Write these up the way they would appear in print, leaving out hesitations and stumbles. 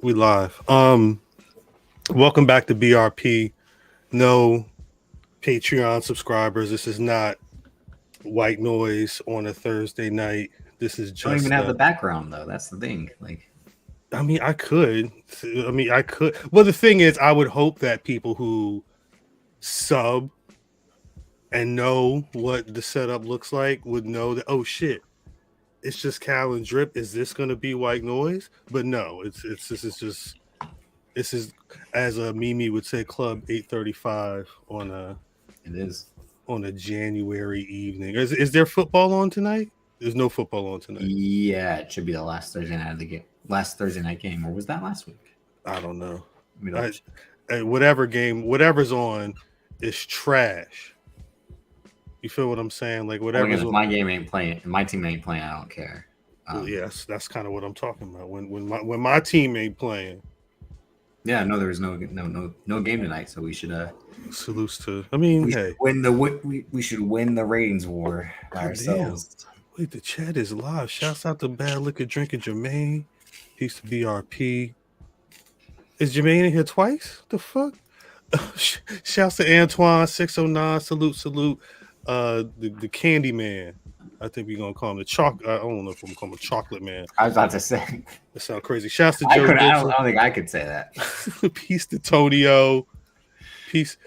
We live. Welcome back to BRP. No Patreon subscribers. This is not white noise on a Thursday night. This is just. Don't even have the background though. That's the thing. I could. Well, the thing is, I would hope that people who sub and know what the setup looks like would know that. Oh shit. It's just Cal and Drip. Is this going to be white noise? But no, this is as a Mimi would say, Club 835 on a January evening. Is there football on tonight? There's no football on tonight. Yeah, it should be the last Thursday night of the game. Last Thursday night game, or was that last week? I don't know. Whatever's on is trash. You feel what I'm saying? Like whatever. If my game ain't playing, and my team ain't playing, I don't care. Yes, that's kind of what I'm talking about. When my team ain't playing. Yeah, no, there was no game tonight, so we should salutes to. I mean, we should win the ratings war by ourselves. Damn. Wait, the chat is live. Shouts out to Bad Liquor Drinking Jermaine. Peace to BRP. Is Jermaine in here twice? The fuck? Shouts to Antoine 609. Salute. The Candy Man. I think we're gonna call him the chocolate. I don't know if I'm gonna call him a chocolate man. I was about to say that sounds crazy. Shouts to Joe. I don't think I could say that. Peace to Tonio. Peace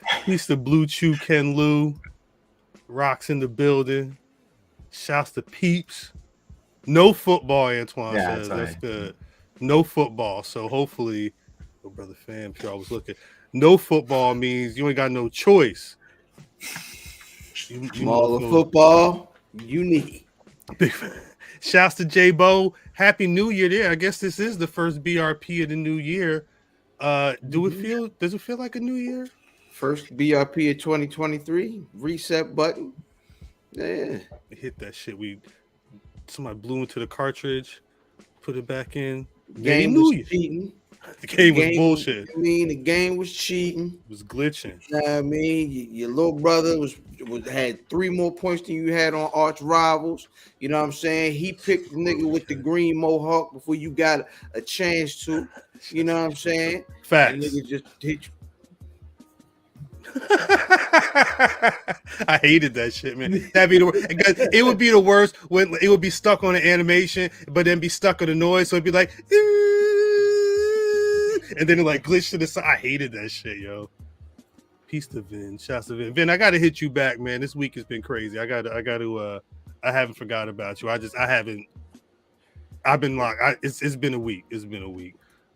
to Blue Chew Ken Lou. Rocks in the building. Shouts to Peeps. No football, Antoine says. That's good. No football. So hopefully, brother fam, sure I was looking. No football means you ain't got no choice. All the football you need. Big fan. Shouts to J-Bo. Happy New Year there. I guess this is the first BRP of the new year. Does it feel like a new year? First BRP of 2023. Reset button. Yeah. Hit that shit. Somebody blew into the cartridge, put it back in. Game was cheating. The game was bullshit. The game was cheating. It was glitching. Your little brother had 3 more points than you had on Arch Rivals. You know what I'm saying? He picked the nigga with the green mohawk before you got a chance to. You know what I'm saying? Facts. Nigga just hit you. I hated that shit, man. That'd be the worst. It would be the worst when it would be stuck on the animation, but then be stuck on the noise. So it'd be like, and then it like glitched to the side. I hated that shit, yo. Peace to Vin. Shouts to Vin. Vin, I gotta hit you back, man. This week has been crazy. I haven't forgot about you. I've been locked. It's been a week.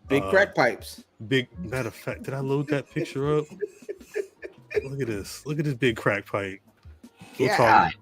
Big crack pipes. Matter of fact, did I load that picture up? Look at this big crack pipe.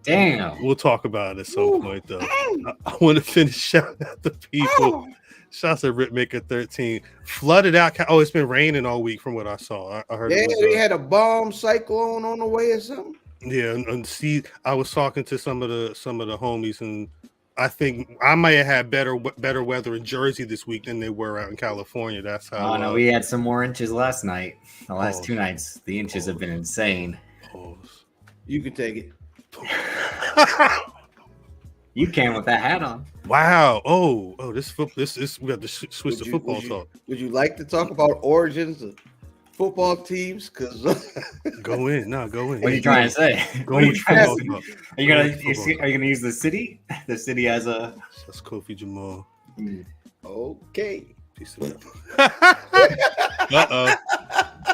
Damn. We'll talk about it at some point, though. I want to finish shouting out the people. Shouts at Ripmaker 13. Flooded out. Oh, it's been raining all week from what I saw. I heard. Yeah, they had a bomb cyclone on the way or something. Yeah, and see, I was talking to some of the homies, and I think I might have had better weather in Jersey this week than they were out in California. That's how. Oh no, we had some more inches last night. The last 2 nights, the inches have been insane. You can take it. You can with that hat on. Wow. Oh, this we have to switch to football talk. Would you like to talk about origins of football teams? Because go in. What are you trying to say? Are you gonna use the city? The city as a. That's Kofi Jamal. Okay.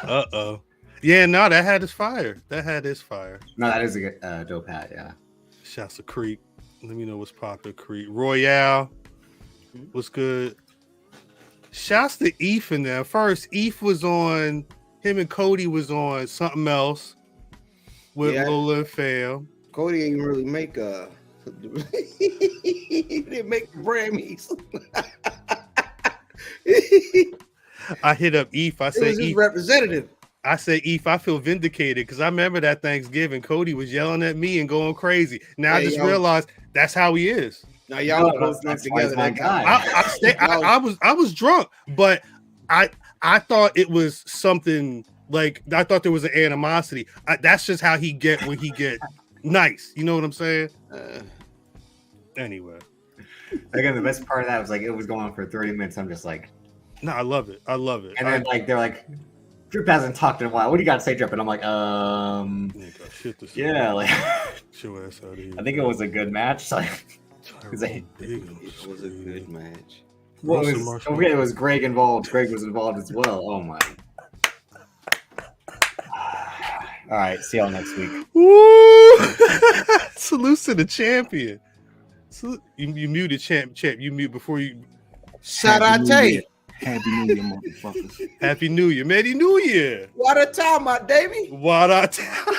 Uh-oh. Yeah, no, that hat is fire. No, that is a good, dope hat, yeah. Shouts to Creek. Let me know what's popular, Creek. Royale. What's good? Shouts to Eve in there. First, Eve was on, him and Cody was on something else with Lola and Fam. Cody ain't really make he didn't make the Grammys. I hit up Eve. I said, Eve representative. I said, Eve, I feel vindicated because I remember that Thanksgiving, Cody was yelling at me and going crazy. Now I just realized that's how he is. Now y'all both drunk together. That guy. I was drunk, but I thought it was something like I thought there was an animosity. That's just how he get when he get nice. You know what I'm saying? Anyway, again, the best part of that was like it was going on for 30 minutes. I'm just like, No, I love it. And then like they're like, Drip hasn't talked in a while. What do you got to say, Drip? And I'm like, yeah, like your ass out of here. I think it was a good match. Like, It was a good match. Don't forget it was Greg involved. Greg was involved as well. Oh my. All right, see y'all next week. Woo! Salute to the champion. Salute. You muted champ. You mute before you. Shout out to you. Happy New Year, motherfuckers. Happy New Year. Merry New Year. What a time, my Davey. What a time.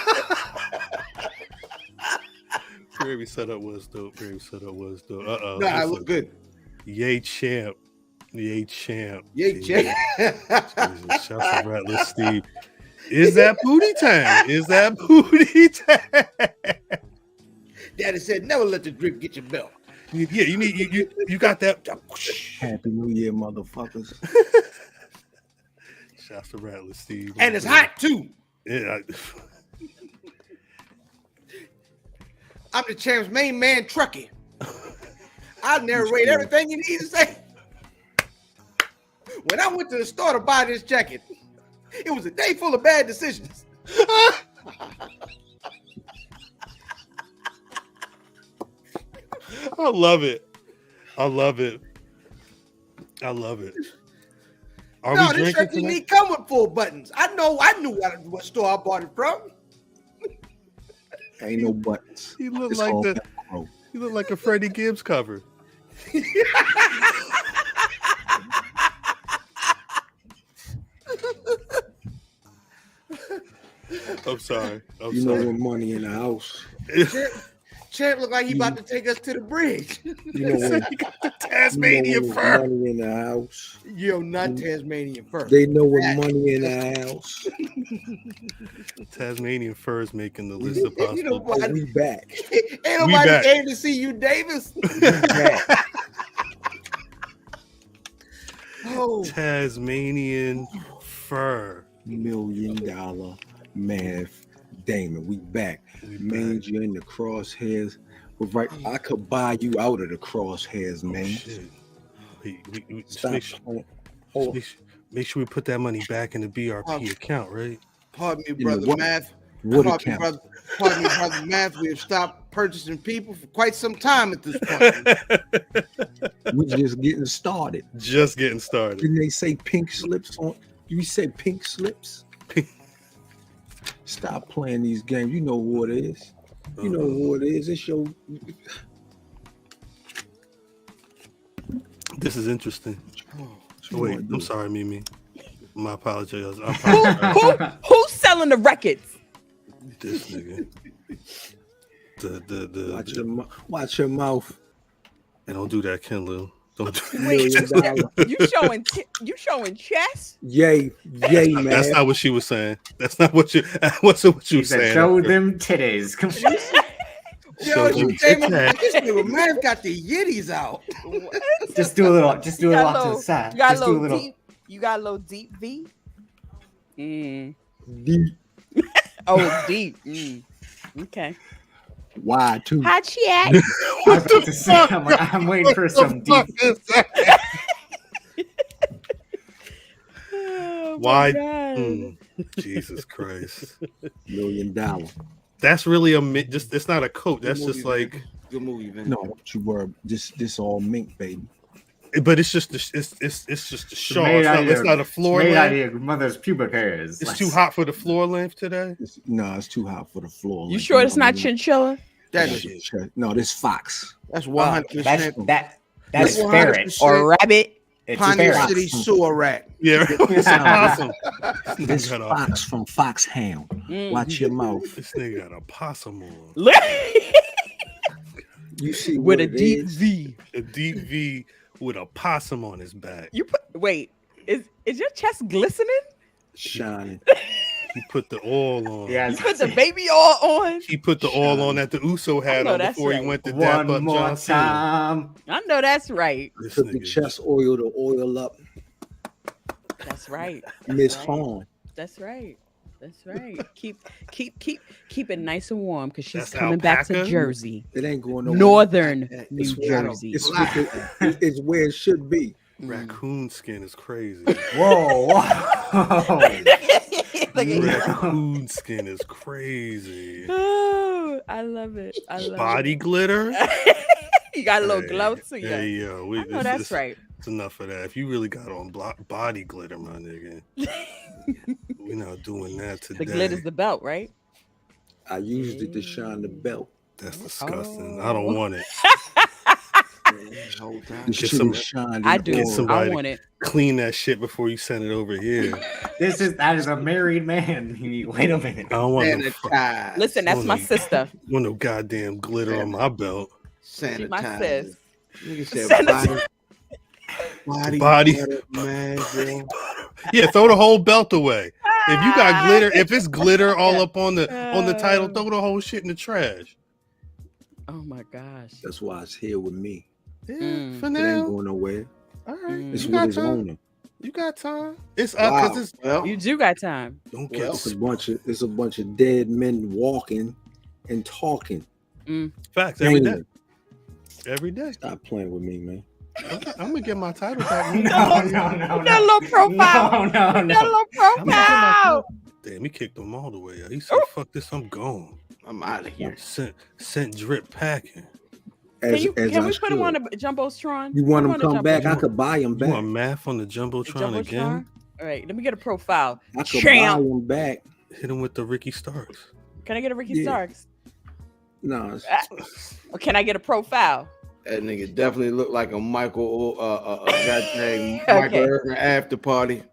Very setup was dope. Uh-oh. Nah, I look good. Yay, champ. Yay, champ. Yay, champ. Shouts to Rattler Steve. Is that booty time? Daddy said, never let the drip get your belt. Yeah, you got that. Happy New Year, motherfuckers. Shouts to Rattler Steve. And it's hot too. Yeah. I'm the champ's main man, Truckee. I narrate everything you need to say. When I went to the store to buy this jacket, it was a day full of bad decisions. I love it. Are this we drinking shirt you tonight? need come with full buttons. I knew what store I bought it from. Ain't no buttons. He looked It's like all the. Velcro. He looked like a Freddie Gibbs cover. I'm sorry. You know when money in the house. Champ looked like he about to take us to the bridge. You know when He got the Tasmanian when fur. money in the house. Yo, not Tasmanian fur. They know when money in the house. Tasmanian fur is making the list of You know possible. what? We back. Ain't We nobody back. came to see you, Davis. We back. Oh, Tasmanian fur. $1 million math. Damon, we back. We Man, back. you're in the crosshairs. But right, I could buy you out of the crosshairs, Oh, man. shit. We Stop make sure, playing. Oh, make sure we put that money back in the BRP account, right? pardon me, You know brother what? Math. what Pardon me, account? brother Math. We have stopped purchasing people for quite some time at this point. We just getting started. Just getting started. Didn't they say pink slips on? You said pink slips? Stop playing these games. You know who it is. You know who it is. It's your. This is interesting. Oh, wait, I'm sorry, Mimi. My apologies. I Who, apologize. who's selling the records? This nigga. The Watch your mouth. and don't do that, Ken Lou. Don't do $1 million. You showing chess? Yay, man. That's not what she was saying. That's not what you. What's what you He said, saying? show them titties. Come on. Yo, Show them Damon, tat. this nigga Math got the yitties out. Just do a little off to the side. You got Just a do a little little. deep. You got a little deep V. Mm. Deep. Oh, it's deep. Mm. Okay. Why too? How'd she act? I was about to say, I'm waiting for some deep. Oh, my Why? God. Jesus Christ. $1 million. That's really just. It's not a coat. That's Good just movie, like. man. Good movie, man. No, don't you worry. This all mink, baby. But it's just. It's just a shawl. made It's out not, of it's not a floor Made out of length. your mother's pubic hairs. It's too hot for the floor length today. It's too hot for the floor. You Like, sure it's know, not man. chinchilla? That That's is No, this fox. that's That's 100% that's That's ferret 100% Or rabbit? It's Pioneer ferret. City sewer rat. Yeah, it's awesome. This Got a- fox from Foxhound. Mm. Watch your mouth. This nigga got a possum on. You see With what a it deep is? V. A deep V with a possum on his back. Wait, is your chest glistening? Shining. He put the oil on. Yeah, You put the baby oil on? He put the oil on that the Uso had know on that's before right. he went to dap one up more John Cena. time. I know that's right. This Put the nigga- chest oil to oil up That's right. Miss Right. Horn. That's right. That's right. Keep it nice and warm because she's That's coming back to alpaca? Jersey, It ain't going nowhere. Northern New It's where- Jersey. It's where it should be. Raccoon skin is crazy. Whoa. Raccoon skin is crazy. Oh, I love it. I love Body it. glitter. You got a little glow to you. Hey, yo, I know that's right. It's enough of that. If you really got on body glitter, my nigga, we're not doing that today. The glitter's the belt, right? I used it to shine the belt. That's disgusting. I don't want it. The shit was shining I do. orange. I want it. Clean that shit before you send it over here. That is a married man. Wait a minute. I don't want no, Sanitize. Listen, that's my sister. want no goddamn glitter on my belt. She my sis. Nigga said body butter, man, bro. Yeah, throw the whole belt away. If you got glitter, if it's glitter all up on the title, throw the whole shit in the trash. Oh my gosh. That's why it's here with me. Yeah, for It ain't now. going nowhere. All right, It's you with got his time. owner. You got time. It's Wow. because it's Well, You do got time. don't Well, get It's a bunch of dead men walking and talking. facts every day. Damn. Every day. Stop playing with me, man. I'm gonna get my title back. No. That little profile. That No. little profile. Damn, he kicked them all the way out. He said, "Fuck this, I'm gone." I'm out of here. Sent drip packing. Can As we I put him on should. the Jumbotron? You want Put him to come back? I Jumbotron. could buy him You back. want math on the The Jumbotron again? All right, let me get a profile. I could Champ. buy him back. Hit him with the Ricky Starks. Can I get a Ricky Yeah. Starks? No, Or can I get a profile? That nigga definitely looked like a Michael, goddamn Okay. Michael Irvin after party.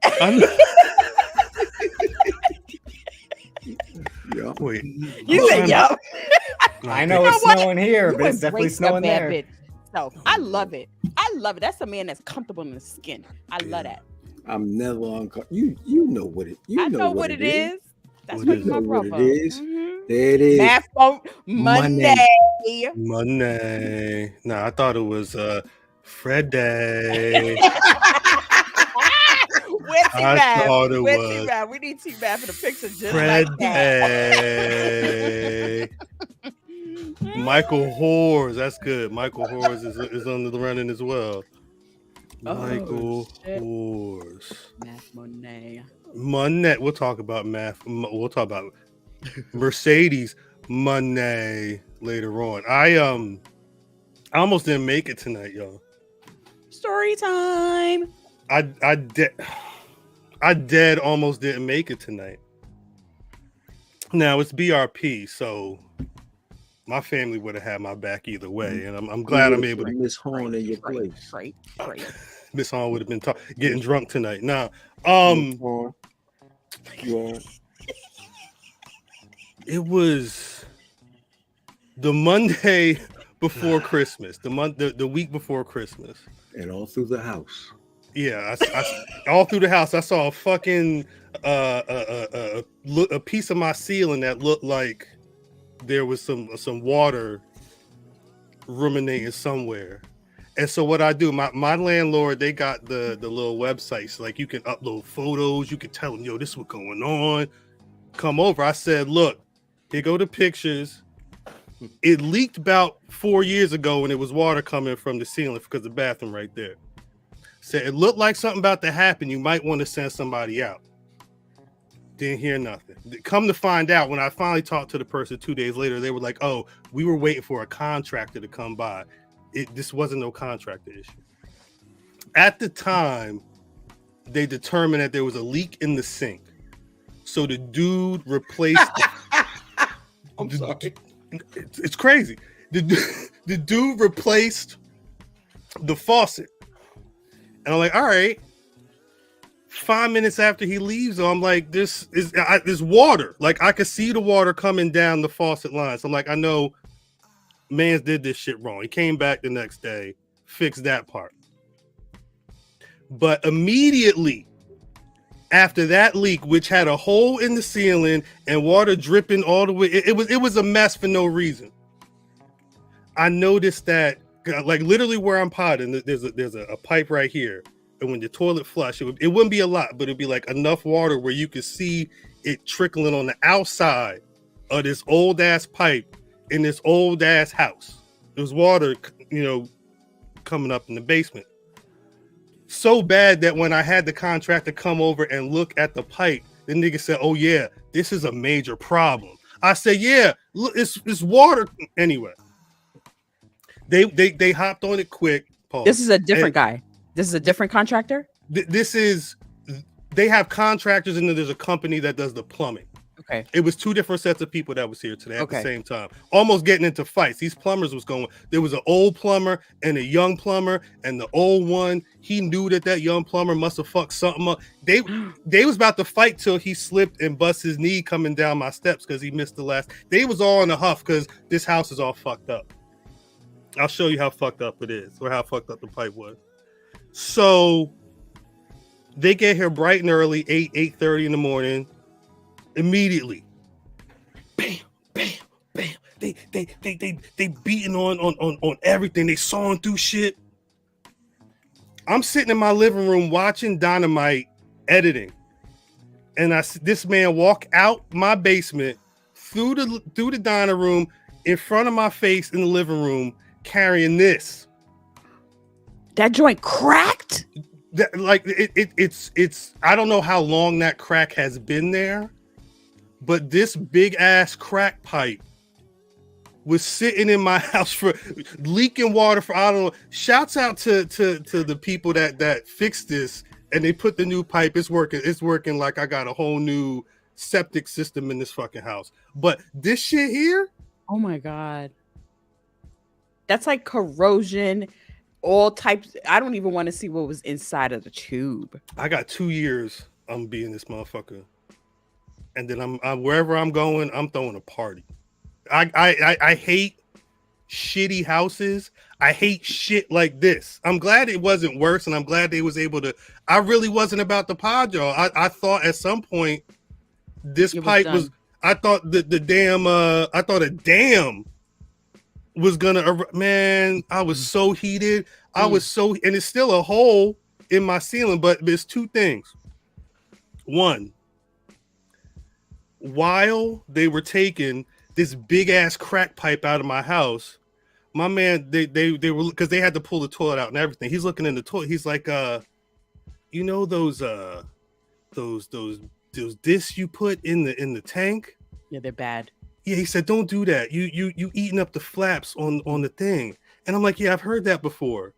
yeah. Wait, You said, yo. I know You it's know what? snowing here, You but it's definitely embrace the snowing bad there. bitch self. I love it. I love it. That's a man that's comfortable in his skin. I love that. I'm never uncomfortable. You know what it. You I know what it is. That's What what is my it? Know what it profile. is. Mhm. There it is. Math on Monday. Monet. Nah, I thought it was Friday. Where's I T-Math? thought it Where's was T-Math? We need T-Math for the picture just like that. Friday. Michael Hors. That's good. Michael Hors is on the running as well. Oh, Michael shit. Hors. Math Monet. Monet. We'll talk about math. We'll talk about Mercedes Moné later on. I almost didn't make it tonight, y'all. Story time. I dead almost didn't make it tonight. Now it's BRP, so my family would have had my back either way, and I'm glad I'm able to. Miss Horn in your place. Right. Miss Hon would have been getting drunk tonight. Now, Miss Horn. Yeah. it was the Monday before Christmas, the week before Christmas. And all through the house. Yeah, I all through the house. I saw a fucking a piece of my ceiling that looked like there was some water ruminating somewhere. And so what I do, my landlord, they got the little websites, like you can upload photos, you can tell them, yo, this is what's going on. Come over. I said, look, here go the pictures. It leaked about 4 years ago when it was water coming from the ceiling because the bathroom right there. Said it looked like something about to happen. You might want to send somebody out. Didn't hear nothing. Come to find out, when I finally talked to the person 2 days later, they were like, oh, we were waiting for a contractor to come by. This wasn't no contractor issue. At the time, they determined that there was a leak in the sink. So the dude replaced I'm sorry. It's crazy. The dude replaced the faucet. And I'm like, all right. 5 minutes after he leaves, I'm like, this is water. Like, I could see the water coming down the faucet line. So I'm like, I know Mans did this shit wrong. He came back the next day, fixed that part. But immediately after that leak, which had a hole in the ceiling and water dripping all the way, it was a mess for no reason. I noticed that, like, literally where I'm potting, there's a pipe right here. And when the toilet flush, it wouldn't be a lot, but it'd be like enough water where you could see it trickling on the outside of this old ass pipe in this old ass house. There was water, coming up in the basement. So bad that when I had the contractor come over and look at the pipe, the nigga said, "Oh yeah, this is a major problem." I said, "Yeah, look, it's water." Anyway, they hopped on it quick. Pause. This is a different guy. This is a different contractor. They have contractors, and then there's a company that does the plumbing. Okay. It was two different sets of people that was here today at the same time, almost getting into fights. These plumbers was going. There was an old plumber and a young plumber, and the old one, he knew that young plumber must have fucked something up. They was about to fight till he slipped and bust his knee coming down my steps because he missed the last. They was all in a huff because this house is all fucked up. I'll show you how fucked up it is, or how fucked up the pipe was. So they get here bright and early, 8:30 in the morning. Immediately, bam, bam, bam. They beating on everything. They sawing through shit. I'm sitting in my living room watching Dynamite editing, and I see this man walk out my basement through the dining room in front of my face in the living room carrying this. That joint cracked. It's I don't know how long that crack has been there. But this big ass crack pipe was sitting in my house for leaking water for I don't know. Shouts out to the people that fixed this and they put the new pipe. It's working. It's working like I got a whole new septic system in this fucking house. But this shit here, oh my god, that's like corrosion, all types. I don't even want to see what was inside of the tube. I got 2 years. I'm being this motherfucker. And then I'm wherever I'm going, I'm throwing a party. I hate shitty houses. I hate shit like this. I'm glad it wasn't worse, and I'm glad they was able to. I really wasn't about the pod, y'all. I thought at some point this pipe was. I thought the damn. I thought a dam was gonna. Man, I was so heated. I was so, and it's still a hole in my ceiling. But there's two things. One. While they were taking this big ass crack pipe out of my house, my man, they were, because they had to pull the toilet out and everything. He's looking in the toilet. He's like, you know those discs you put in the tank? Yeah, they're bad. Yeah, he said, don't do that. You eating up the flaps on the thing. And I'm like, yeah, I've heard that before.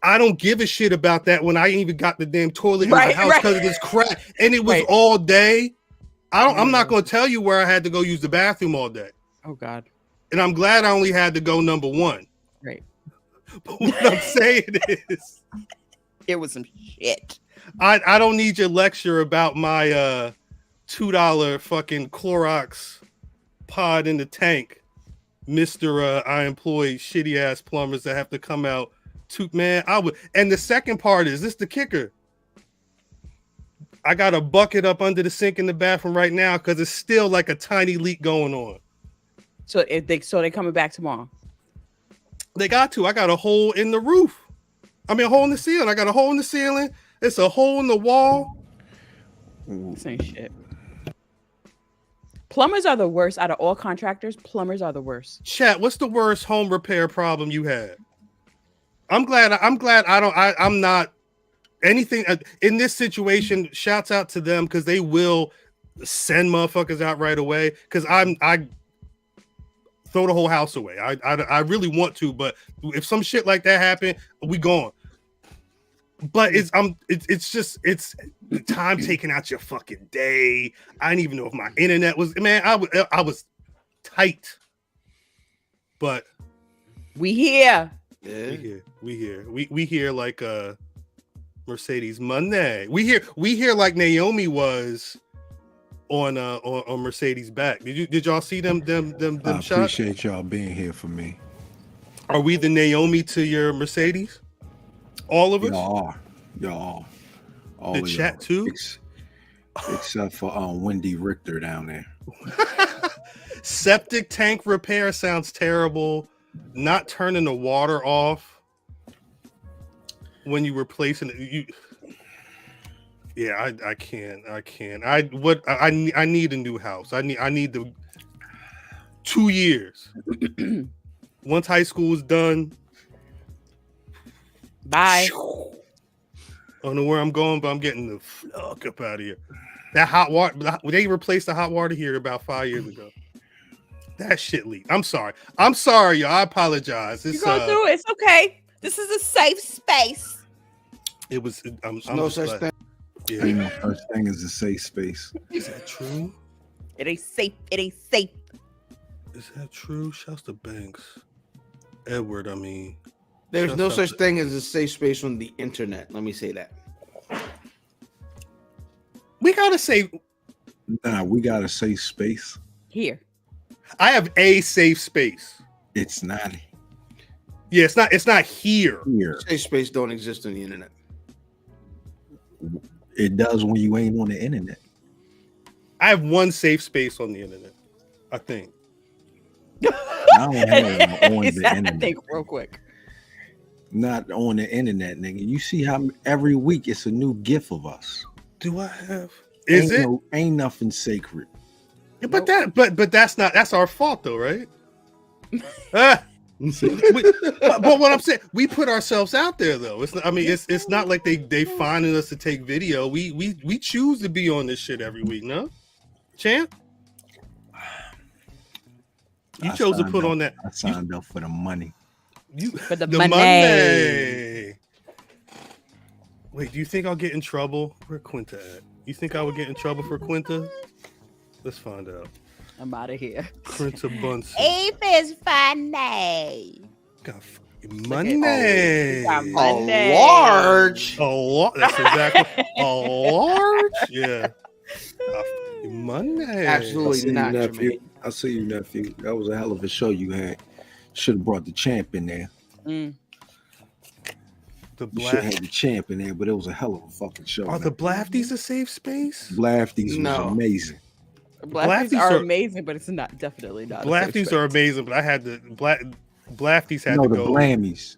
I don't give a shit about that when I ain't even got the damn toilet in my house because of this crack. And it was all day. I'm not going to tell you where I had to go use the bathroom all day. Oh, God. And I'm glad I only had to go number one. Right. But what I'm saying is... It was some shit. I don't need your lecture about my $2 fucking Clorox pod in the tank. Mr. I employ shitty-ass plumbers that have to come out. Man, I would... And the second part is, this the kicker. I got a bucket up under the sink in the bathroom right now because it's still like a tiny leak going on. So they coming back tomorrow. They got to. I got a hole in the roof. I mean, a hole in the ceiling. I got a hole in the ceiling. It's a hole in the wall. Same shit. Plumbers are the worst out of all contractors. Plumbers are the worst. Chat, what's the worst home repair problem you had? I'm glad I'm not anything in this situation. Shouts out to them because they will send motherfuckers out right away. Because I throw the whole house away. I really want to, but if some shit like that happen, we gone. But it's the time taking out your fucking day. I didn't even know if my internet was, man. I was tight. But we here. Yeah. We here like Mercedes Moné. We here like Naomi was on Mercedes back. Did y'all see them I shots? appreciate y'all being here for me. Are we the Naomi to your Mercedes? All of us? Y'all are. All The of chat y'all. too? Except for Wendy Richter down there. Septic tank repair sounds terrible. Not turning the water off when you replacing it. Yeah, I can't. I need a new house. I need the 2 years. Once high school is done. Bye. I don't know where I'm going, but I'm getting the fuck up out of here. That hot water, they replaced the hot water heater about 5 years ago. That shit leaked. I'm sorry, y'all. I apologize. You go through it. It's okay. This is a safe space. It was. I'm no such thing. Yeah. Ain't no such thing as a safe space. Is that true? It ain't safe. It ain't safe. Is that true? Shouts to Banks. Edward, I mean. There's Shouts no out such to- thing as a safe space on the internet. Let me say that. We gotta say, Nah, we got a safe space. Here. I have a safe space. It's not Yeah, it's not here. here. Safe space don't exist on the internet. It does when you ain't on the internet. I have one safe space on the internet, I think. I don't have on He the said, I internet. think real quick. Not on the internet, nigga. You see how every week it's a new gift of us. Do I have? Is it? Ain't nothing sacred. Yeah, but that's our fault though, right? Ah, but what I'm saying, we put ourselves out there though. It's not like they finding us to take video. We choose to be on this shit every week, no? Champ? You chose to put on that. I signed up for the money. For the Money. Monet. Wait, do you think I'll get in trouble? Where Quinta at? You think I would get in trouble for Quinta? Let's find out. I'm out of here. Quinta Bunsen. Ape is funny. Got fucking money. Got A Monet. large. A lot. That's exactly a large. Yeah. Got fucking money. Absolutely not, nephew. Jermaine. I see you, nephew. That was a hell of a show you had. Should have brought the champ in there. Mm. The You should have Black. had the champ in there, but it was a hell of a fucking show. Are the Blafties a safe space? Blafties No. was amazing. Blafties Blafties are are- amazing, but it's not definitely not. a safe Blafties space. are amazing, but I had to Blafties had No, to the go. Blammies.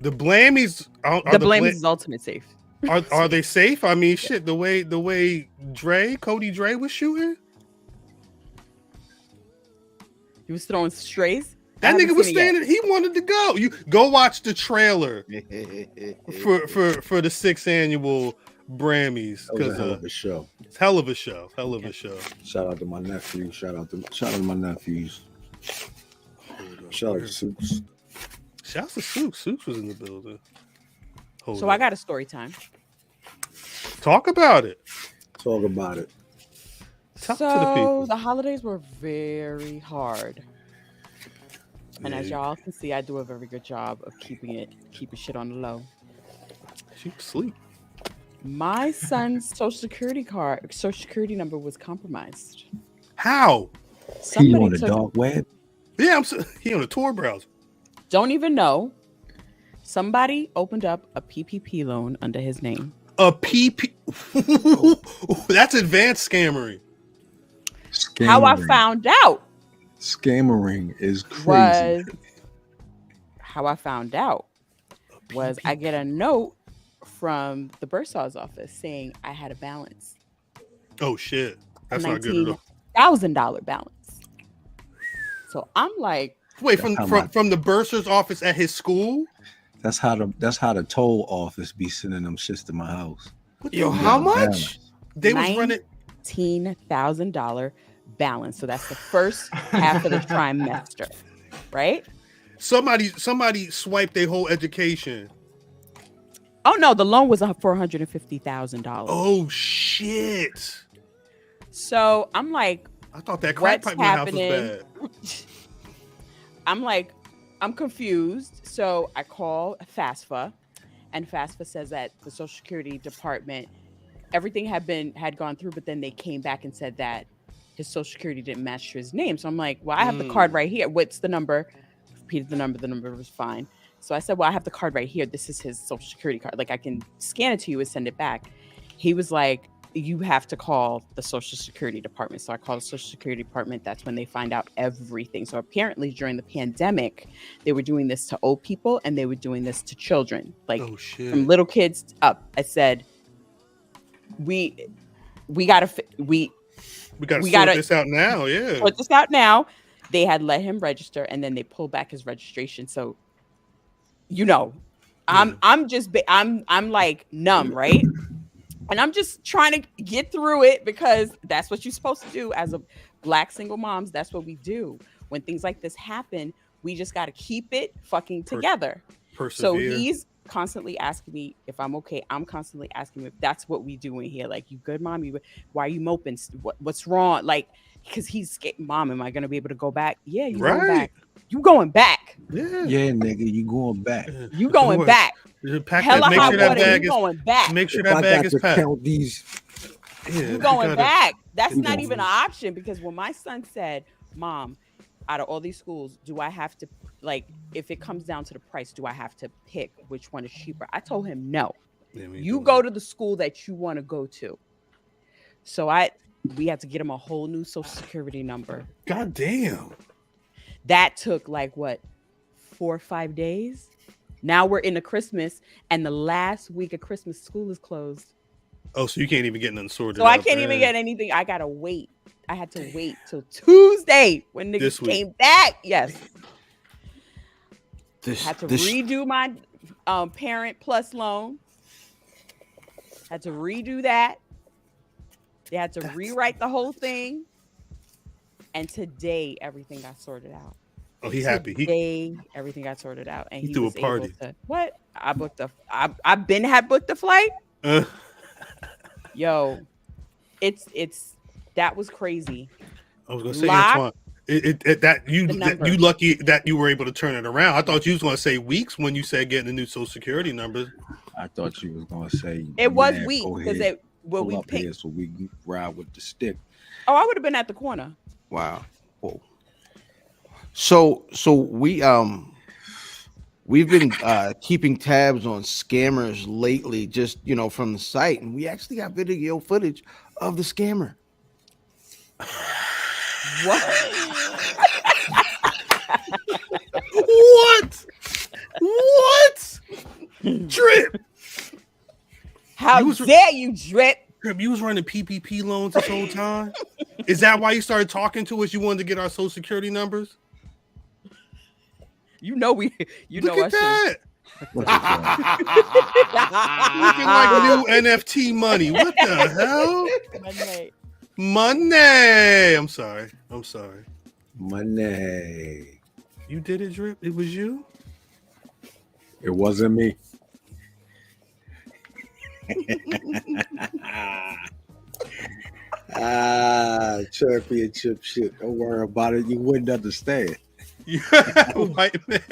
The Blammies are The blame is ultimate safe. Are they safe? I mean, shit. The way Cody Dre was shooting, He was throwing strays. that I haven't nigga was seen it yet. standing. He wanted to go. You go watch the trailer for the 6th annual Brammys That was a because hell of a show. it's hell of a show. Hell of a show. Shout out to my nephew. Shout out to my nephews. Shout out to Soups. Shouts to Soups. Soups was in the building. Hold So on. I got a story time. Talk about it. Talk about it. Talk to the So people. the holidays were very hard. And as Yeah. y'all can see, I do a very good job of keeping shit on the low. She was asleep. My son's social security number was compromised. How? He Somebody on the took, dark web. Yeah, he on a Tor browser. don't even know. Somebody opened up a PPP loan under his name. A PP. That's advanced scammery. How I Scammering. found out Scammering is crazy. was I get a note from the bursar's office saying I had a balance, Oh shit. That's not good at all. $19,000 balance. So I'm like, Wait, That's how from the bursar's office at his school? That's how the toll office be sending them shits to my house. Yo, how much? They was running. $19,000 balance. So that's the first half of the trimester, right? Somebody swiped their whole education. Oh no, the loan was for $150,000. Oh shit. So I'm like, I thought that crack What's pipe in the house was happening? bad. I'm like, I'm confused. So I call FAFSA, and FAFSA says that the Social Security Department, everything had gone through, but then they came back and said that his Social Security didn't match to his name. So I'm like, well, I have the card right here. What's the number? Repeated the number was fine. So I said, well, I have the card right here. This is his Social Security card. Like, I can scan it to you and send it back. He was like, you have to call the Social Security Department. So I called the Social Security Department. That's when they find out everything. So apparently during the pandemic, they were doing this to old people and they were doing this to children, like Oh shit. from little kids up. I said, we gotta sort this out now. Yeah. sort this out now. They had let him register and then they pulled back his registration. So, I'm like numb, right? And I'm just trying to get through it because that's what you're supposed to do as a Black single moms. That's what we do. When things like this happen, we just got to keep it fucking together. So he's constantly asking me if I'm okay. I'm constantly asking him if that's what we do in here. Like, you good, mom? Why are you moping? What's wrong? Like, because he's scared. Mom, am I going to be able to go back? Yeah, you going back. You going back. Yeah, nigga, you going back. You going back. Make sure that bag is going back. Make sure that bag is packed. Count these. You going back. That's not even an option, because when my son said, Mom, out of all these schools, do I have to, like, if it comes down to the price, do I have to pick which one is cheaper? I told him, no. You go to the school that you want to go to. So we had to get him a whole new social security number. God damn. That took like what, 4 or 5 days? Now we're into Christmas, and the last week of Christmas, school is closed. Oh, so you can't even get nothing sorted. So I can't even get anything. I gotta wait. I had to wait till Tuesday when niggas came back. Yes. Had to redo my Parent Plus loan. Had to redo that. They had to rewrite the whole thing. And today everything got sorted out. Oh, he happy. Today everything got sorted out, and he threw a was party. What? I booked I've been had booked the flight. Yo, it's that was crazy. I was gonna say, Antoine, you lucky that you were able to turn it around. I thought you was gonna say weeks when you said getting the new social security number. I thought you was gonna say it was weeks because we picked, so we can ride with the stick. Oh, I would have been at the corner. Wow. Whoa. So we've been keeping tabs on scammers lately, just from the site, and we actually got video footage of the scammer. What? What? Drip. How dare you, Drip? You was running PPP loans this whole time? Is that why you started talking to us? You wanted to get our social security numbers? Look at that. Looking like new NFT money. What the hell? Monet. I'm sorry. Monet. You did it, Drip? It was you? It wasn't me. Championship shit. Don't worry about it. You wouldn't understand. White man.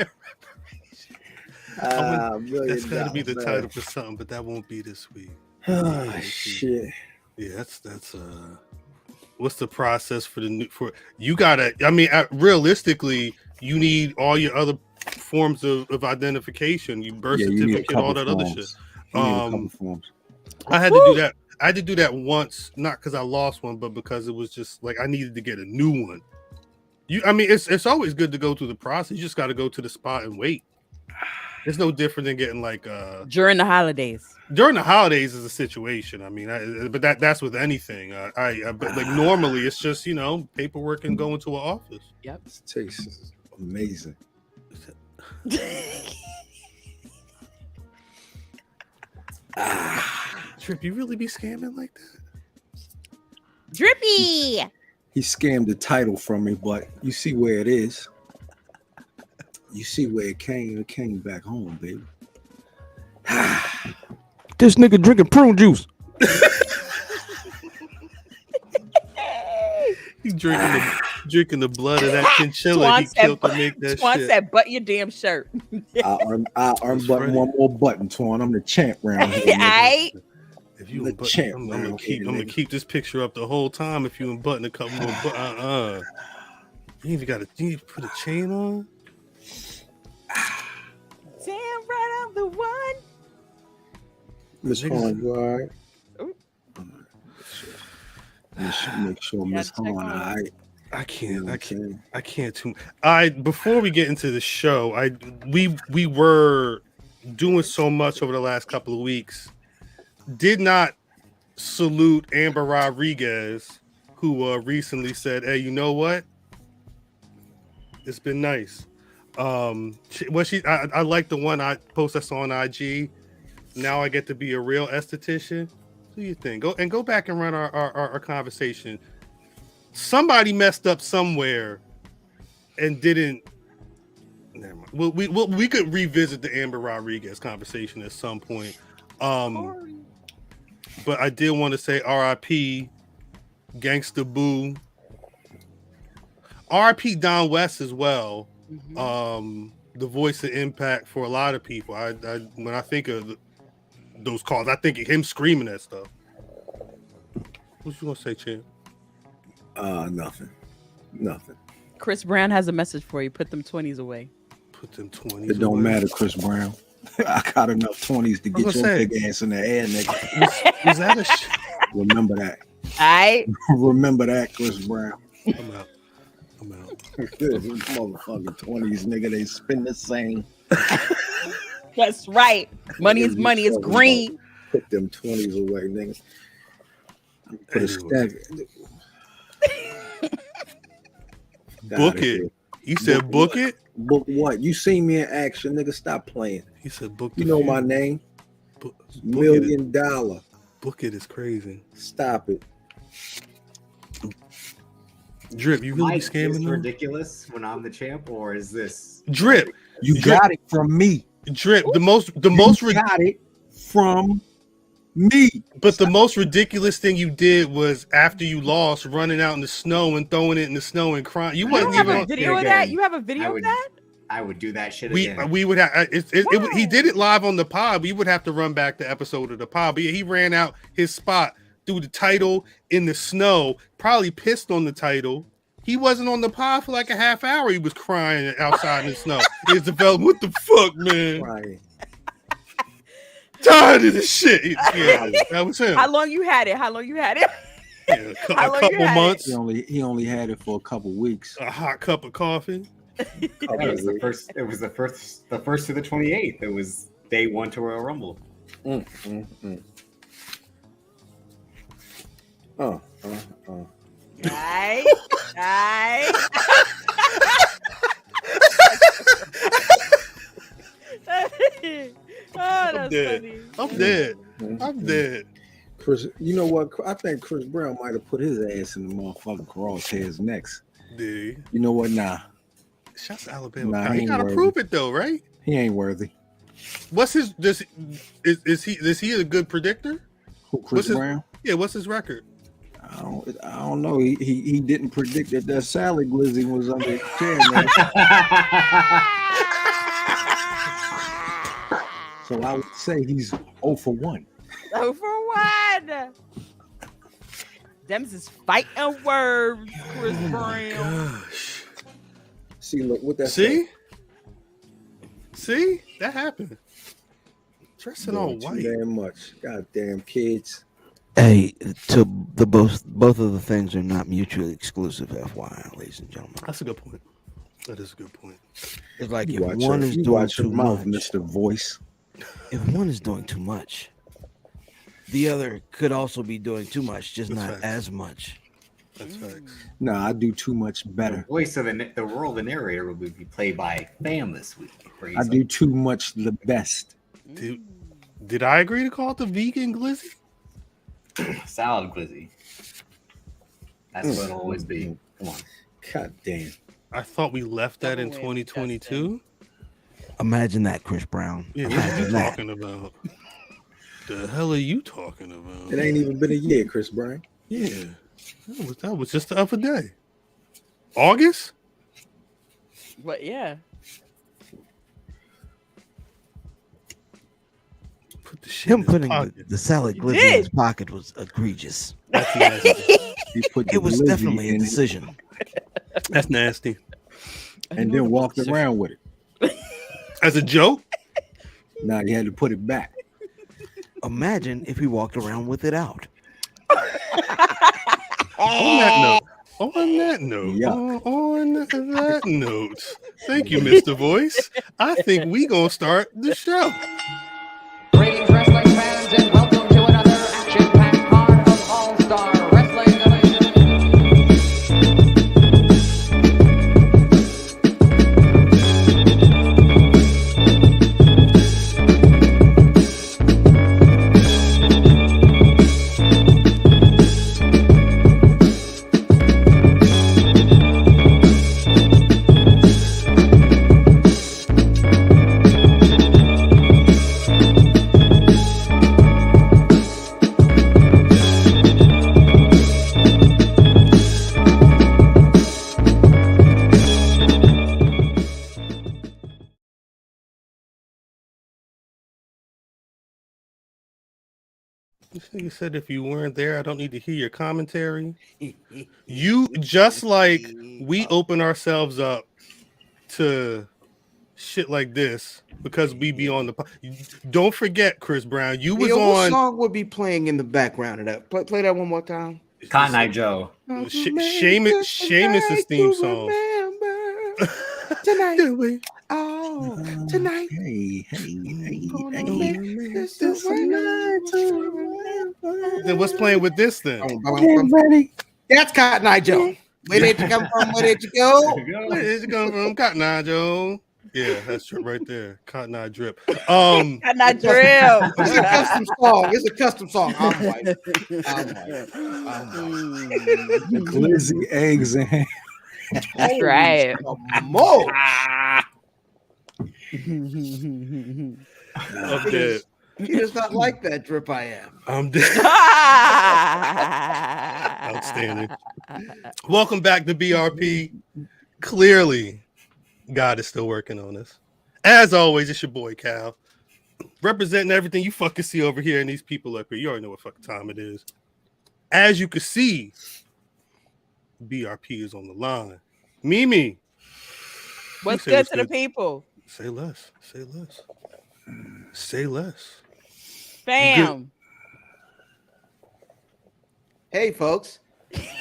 That's got to be the title for something, but that won't be this week. Oh shit. Yeah, that's what's the process for you gotta, I mean, realistically, you need all your other forms of identification, you birth certificate, all that other shit. I had to do that. I had to do that once, not because I lost one, but because it was just like I needed to get a new one. It's always good to go through the process. You just got to go to the spot and wait. It's no different than getting like during the holidays. During the holidays is a situation. I mean, but that's with anything. But like normally it's just paperwork and going to an office. Yep, this tastes amazing. Trip, you really be scamming like that? Drippy. He scammed the title from me, but you see where it is. You see where it came. It came back home, baby. This nigga drinking prune juice. He's drinking the blood of that chinchilla he killed to make that Twan shit. said, "Button your damn shirt." I unbutton one more button, Twan. I'm the champ round here. Aight. If you I'm gonna keep this picture up the whole time. If you unbutton a couple more, you even got to put a chain on. Damn right, I'm the one. Miss Horn, you all right? Make sure Miss Horn, all right? I can't too. Before we get into the show, we were doing so much over the last couple of weeks. Did not salute Amber Rodriguez, who recently said, "Hey, you know what? It's been nice." I like the one I post us on IG. Now I get to be a real esthetician. What do you think? Go back and run our conversation. Somebody messed up somewhere and didn't. Never mind. We could revisit the Amber Rodriguez conversation at some point. But I did want to say R.I.P. Gangsta Boo. R.I.P. Don West as well. Mm-hmm. The voice of Impact for a lot of people. I when I think of those calls, I think of him screaming that stuff. What you gonna say, Champ? Nothing. Chris Brown has a message for you. Put them 20s away. Put them 20s. It don't matter, Chris Brown. I got enough 20s to get your big ass in the air, nigga. Was that a Remember that. Remember that, Chris Brown. I'm out. Motherfucking 20s, nigga. They spin the same. That's right. Money is money. It's green. Put them 20s away, nigga. Put a stack. Book it. You said book it? Book what? You seen me in action, nigga. Stop playing. He said book. You know my name. $1 million. Book it is crazy. Stop it. Drip, you really scamming Is them? ridiculous when I'm the champ, or is this Drip? You got it from me. Drip. The most got it from me. But the most ridiculous thing you did was after you lost, running out in the snow and throwing it in the snow and crying. You wasn't even have a video of that. You have a video of that? I would do that shit again. We would have. He did it live on the pod. We would have to run back the episode of the pod. But he ran out his spot through the title in the snow. Probably pissed on the title. He wasn't on the pod for like a half hour. He was crying outside in the snow. His development. What the fuck, man? Right. Tired of this shit. Yeah, that was him. How long you had it? Yeah, a couple months. He only had it for a couple weeks. A hot cup of coffee. It was the first to the 28th. It was day 1 to Royal Rumble. Right. Oh, that's funny. I'm dead. Chris, you know what? I think Chris Brown might have put his ass in the motherfucking crosshairs next. Dude. You know what? Nah. Shouts to Alabama. Nah, He gotta prove it though, right? He ain't worthy. What's his? Is he a good predictor? Who, Chris Brown? Yeah. What's his record? I don't know. He didn't predict that Sally Glizzy was under his chair, man. So I would say he's 0 for 1. 0 for 1. Dems is fighting words, Chris Brown. Gosh. See, look what that. See, that happened. Dressing all white. Damn much. Goddamn kids. Hey, to the both of the things are not mutually exclusive, FYI, ladies and gentlemen. That's a good point. That is a good point. It's like You if one is doing watch too your mouth, much, Mr. Voice. if one is doing too much, the other could also be doing too much, just That's not facts. as much. That's facts. Nah, I do too much The better. voice of the world, the narrator, will be played by Fam this week. Crazy. I do too much the best. Did I agree to call it the vegan glizzy? Salad Glizzy. That's what it'll always be. Come on. God damn. I thought we left that in Double win, 2022. Imagine that, Chris Brown. Yeah, what are you Imagine that. talking about? The hell are you talking about? It ain't even been a year, Chris Brown. Yeah, that was just the other day. August? But yeah. Put the shit in Him his putting pocket. the salad You glizzy did. in his pocket was egregious. That's nasty. He put the It was glizzy definitely a in it decision. That's nasty. and then walked around with it. As a joke? Now you had to put it back. Imagine if he walked around with it out. On that note, Yuck. on that note, thank you, Mr. Voice. I think we gonna start the show. Greetings, wrestling fans, and welcome to another action-packed card of All-Star Wrestling. This nigga said if you weren't there, I don't need to hear your commentary. You just like we open ourselves up to shit like this because we be on the. Don't forget, Chris Brown, you was What on. song would be playing in the background of that? Play that one more time. Cotton Eye Joe. Seamus' theme song. Tonight. Do we? Oh, tonight. Hey. Then what's playing with this then? Get ready. That's Cotton Eye Joe. Where did you come from? Where did you go? Where did you come from? Cotton Eye Joe. Yeah, that's true right there. Cotton Eye Drip. Cotton Eye Drip. It's a custom song. It's a custom song. I'm white. Glizzy eggs and ham. That's right. Mo. I'm dead. He does not like that drip I am. I'm dead. Outstanding. Welcome back to BRP. Clearly, God is still working on us. As always, it's your boy Cal. Representing everything you fucking see over here and these people up here. You already know what fucking time it is. As you can see, BRP is on the line. Mimi. What's good to the people? Say less. Say less. Say less. Bam. Hey, folks.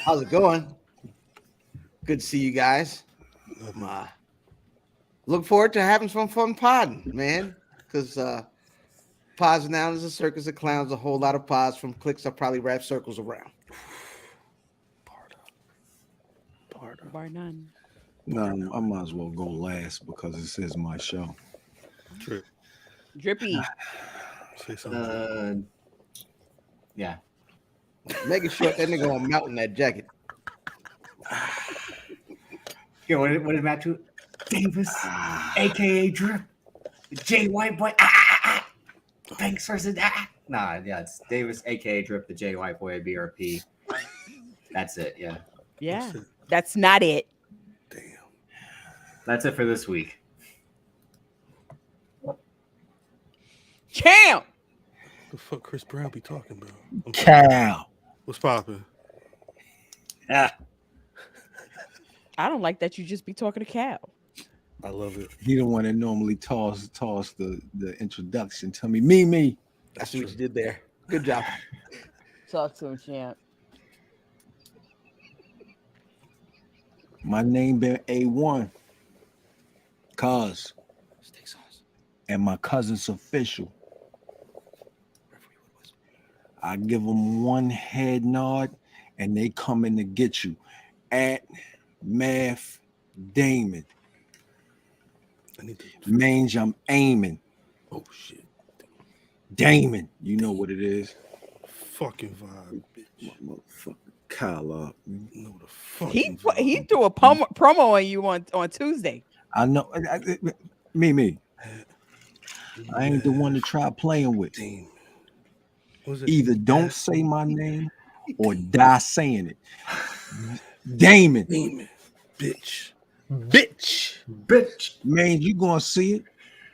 How's it going? Good to see you guys. Look forward to having some fun podding, man. Because pods now is a circus of clowns, a whole lot of pods from clicks I probably wrap circles around. Bar none. No, I might as well go last because this is my show. Trip. Drippy. Say something. Yeah. Making sure that nigga gonna melt in that jacket. Yeah, what did Matt do? Davis, aka Drip, J White Boy. Thanks versus Nah, yeah, it's Davis, aka Drip, the J White Boy at BRP. That's it. Yeah. Yeah. That's not it. Damn. That's it for this week. Champ. The fuck Chris Brown be talking about? Cal. What's popping? I don't like that you just be talking to Cal. I love it. He the one that normally toss the introduction. Tell me. That's what you did there. Good job. Talk to him, champ. My name been A1. Cuz. And my cousin's official. I give them one head nod and they coming to get you. At Math Damon. Mange, I'm aiming. Oh shit. Damon, you know what it is. Fucking vibe, bitch. Motherfucker, Kyle up. No, the fuck. He threw a promo on you on Tuesday. I know. Me. I ain't the one to try playing with. Damn. Either don't say my name or die saying it. Damon. Bitch. Man, you gonna see it.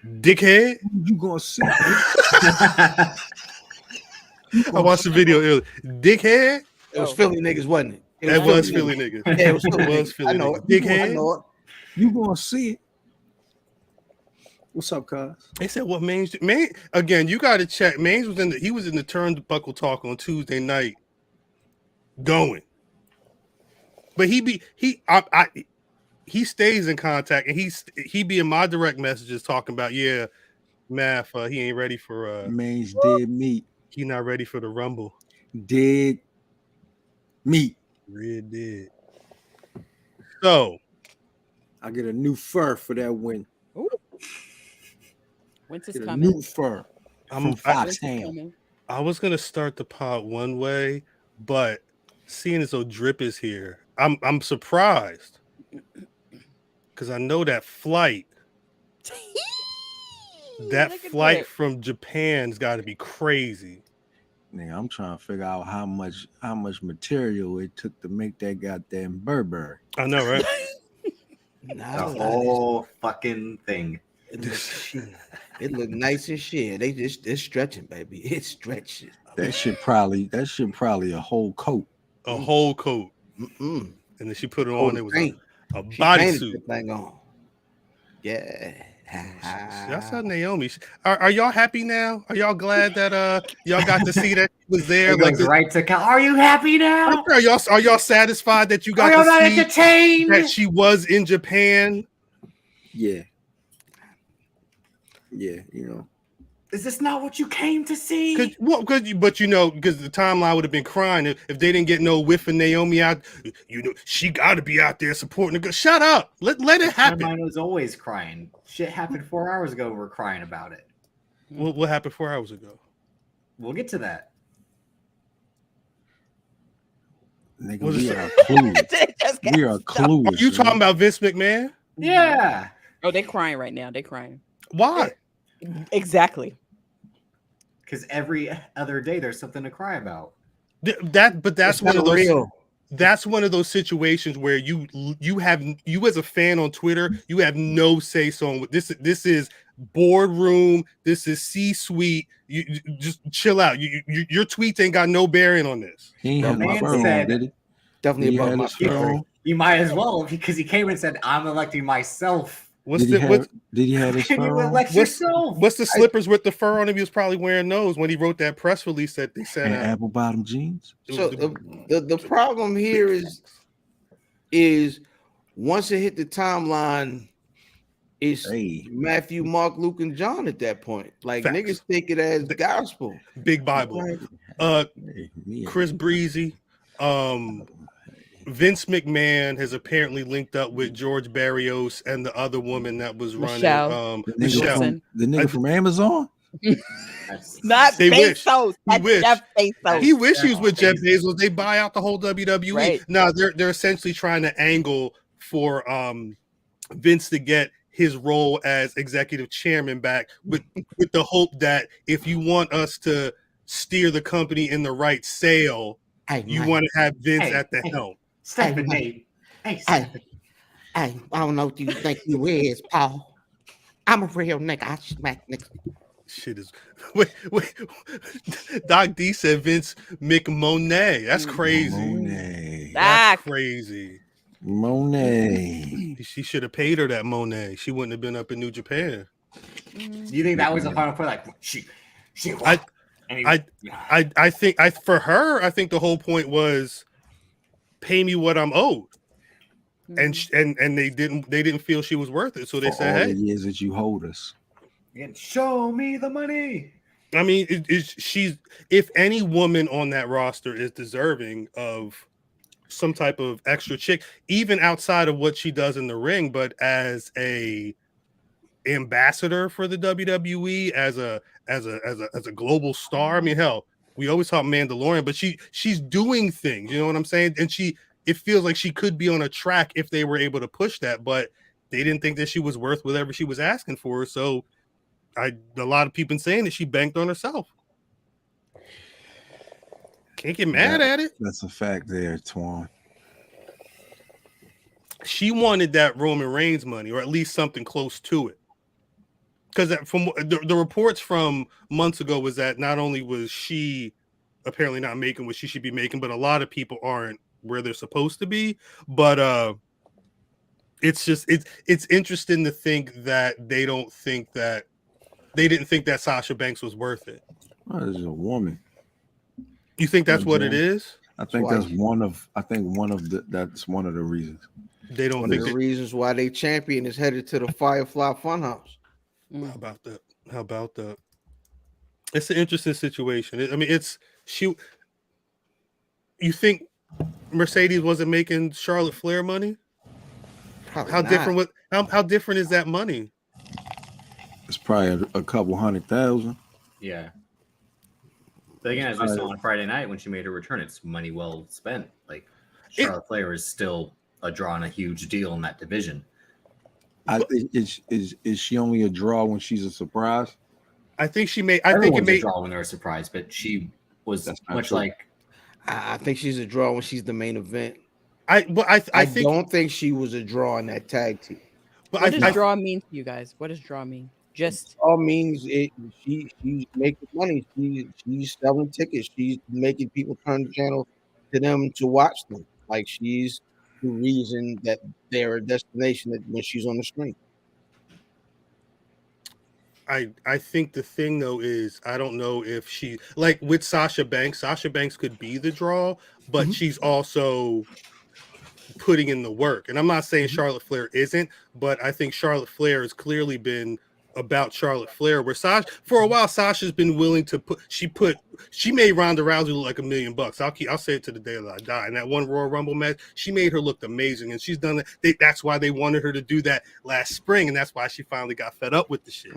Dickhead. You gonna see it. I watched the video earlier. Dickhead. It was Philly niggas, wasn't it? It was Philly niggas. Yeah, it was Philly It was niggas. Philly I know niggas. it. Dickhead. I know it. You gonna see it. What's up, cuz? They said what Mange again, you gotta check. Mange was in the turnbuckle talk on Tuesday night. Going. But he stays in contact and he be in my direct messages talking about Math, he ain't ready for Mange did meet. He not ready for the Rumble. Did meet. Red did. So I get a new fur for that win. Ooh. Winter's Get a coming. new fur from Foxhound. I was gonna start the pod one way, but seeing as though Drip is here, I'm surprised because I know that flight. That flight from Japan's got to be crazy. Nigga, I'm trying to figure out how much material it took to make that goddamn Burberry. I know, right? The whole fucking thing. It look nice and shit. It's stretching, baby. It's stretching. That shit probably a whole coat. A whole coat. Mm-mm. And then she put it Coat on. of It was paint. a She painted bodysuit. the thing on. Yeah. That's how Naomi. Are y'all happy now? Are y'all glad that y'all got to see that she was there? It goes right to Cal. Are you happy now? Are y'all satisfied that you Are got you to not see entertained? that she was in Japan? Yeah. Yeah, you know. Is this not what you came to see? Because the timeline would have been crying if they didn't get no whiff of Naomi out. You know, she got to be out there supporting the girl. Shut up. Let it happen. Mine was always crying. Shit happened 4 hours ago. We're crying about it. What happened 4 hours ago? We'll get to that. Nigga, Was we it- are clueless. We are clueless. You talking about Vince McMahon? Yeah. Oh, they're crying right now. They're crying. Why? Exactly. Because every other day there's something to cry about. That's It's one not of those. real. That's one of those situations where you as a fan on Twitter, you have no say so on this. This is boardroom. This is C-suite. You just chill out. Your tweets ain't got no bearing on this. He ain't The had no man fur on, said- did he? Definitely He above had my his fur pay on. You might as well, because he came and said, I'm electing myself. What's Did he have his Can you fur on? elect yourself? What's the slippers with the fur on him? He was probably wearing those when he wrote that press release that they sent And out. apple bottom jeans? So the problem here is once it hit the timeline, it's Hey. Matthew, Mark, Luke, and John at that point. Like Facts. niggas think it as gospel. Big Bible. Like, Hey, me. Chris Breezy, Vince McMahon has apparently linked up with George Barrios and the other woman that was Michelle. running. The nigga, Michelle. Wilson. the nigga from Amazon? That's- Not They wish. Bezos. He That's wish. Jeff Bezos. He wish he was with Jeff Bezos. Bezos. They buy out the whole WWE. Right. No, they're essentially trying to angle for Vince to get his role as executive chairman back with the hope that if you want us to steer the company in the right sail, hey, you Mike, want to have Vince Hey, at the hey. helm. Stephanie. Hey, Stephanie. hey, I don't know what you think you is, Paul. I'm a real nigga. I smack niggas. Shit is wait. Doc D said Vince McMonet. That's crazy. Monet. That's Back. crazy. Monet. She should have paid her that Monet. She wouldn't have been up in New Japan. Do you think that was the final point? Like, she I- and he- I think for her, I think the whole point was pay me what I'm owed. And they didn't feel she was worth it, so they For said, all "Hey, the years that you hold us. And show me the money. I mean, she's if any woman on that roster is deserving of some type of extra chick, even outside of what she does in the ring, but as a ambassador for the WWE, as a global star. I mean, hell, we always talk Mandalorian, but she's doing things. You know what I'm saying? And it feels like she could be on a track if they were able to push that, but they didn't think that she was worth whatever she was asking for. So a lot of people saying that she banked on herself. Can't get mad at it. That's a fact there, Twan. She wanted that Roman Reigns money, or at least something close to it. Because from the reports from months ago was that not only was she apparently not making what she should be making, but a lot of people aren't where they're supposed to be. But it's interesting to think that they didn't think that Sasha Banks was worth it. Well, this is a woman. You think that's what it Okay. is? I think Why? that's one of the reasons. They don't One think of the that, reasons why they champion is headed to the Firefly Funhouse. How about that? How about that? It's an interesting situation. You think Mercedes wasn't making Charlotte Flair money? Probably How not. different? How different is that money? It's probably a couple 100,000. Yeah. But again, as we saw on Friday night when she made her return, it's money well spent. Like Charlotte Flair is still a draw and a huge deal in that division. Is she only a draw when she's a surprise? I think she made. I think Everyone's it a made. draw when they're surprised, but she was That's not much true. like I think she's a draw when she's the main event. I I think. don't think she was a draw in that tag team. But What does I draw mean to you guys? What does draw mean? Just all means she's making money. She's selling tickets. She's making people turn the channel to them to watch them. Like she's the reason that they're a destination that when she's on the screen. I think the thing though is I don't know if she like with Sasha Banks could be the draw, but she's also putting in the work. And I'm not saying Charlotte Flair isn't, but I think Charlotte Flair has clearly been about Charlotte Flair, where Sasha for a while Sasha's been willing to she made Ronda Rousey look like $1 million. I'll say it to the day that I die. In that one Royal Rumble match, she made her look amazing, and she's done it. That's why they wanted her to do that last spring, and that's why she finally got fed up with the shit.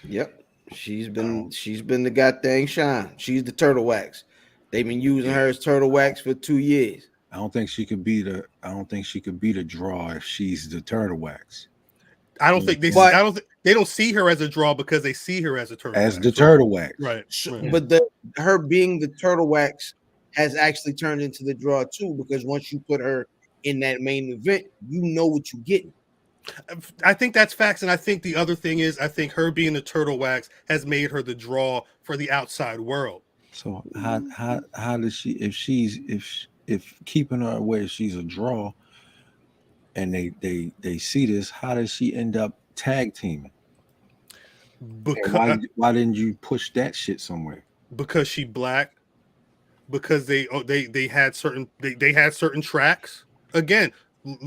Yep, she's been the goddamn shine. She's the turtle wax. They've been using her as turtle wax for 2 years. I don't think she could be the draw if she's the turtle wax. I don't think they don't see her as a draw because they see her as a turtle as wax. the turtle wax. Right. But her being the turtle wax has actually turned into the draw too, because once you put her in that main event, you know what you're getting. I think that's facts, and I think the other thing is I think her being the turtle wax has made her the draw for the outside world. So how does she if keeping her away she's a draw and they see this, how does she end up tag teaming? Because why didn't you push that shit somewhere? Because she black, because they had certain tracks. Again,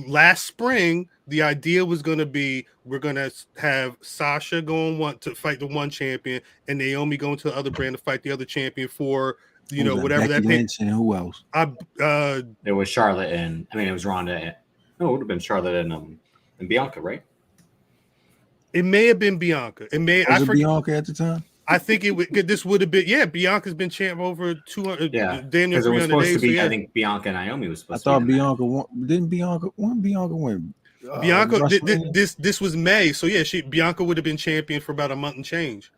last spring the idea was going to be we're going to have Sasha going to fight the one champion and Naomi going to the other brand to fight the other champion for whatever Becky that Lynch and who else? It was Charlotte and it was Ronda. No, it would have been Charlotte and Bianca, right? It may have been Bianca. Was it Bianca at the time? I think this would have been Bianca's been champ over 200 Daniel 300 it was supposed days. to be. So I think Bianca and Naomi was supposed. I thought to be Bianca won. Didn't Bianca win? Bianca this was May, so yeah, Bianca would have been champion for about a month and change.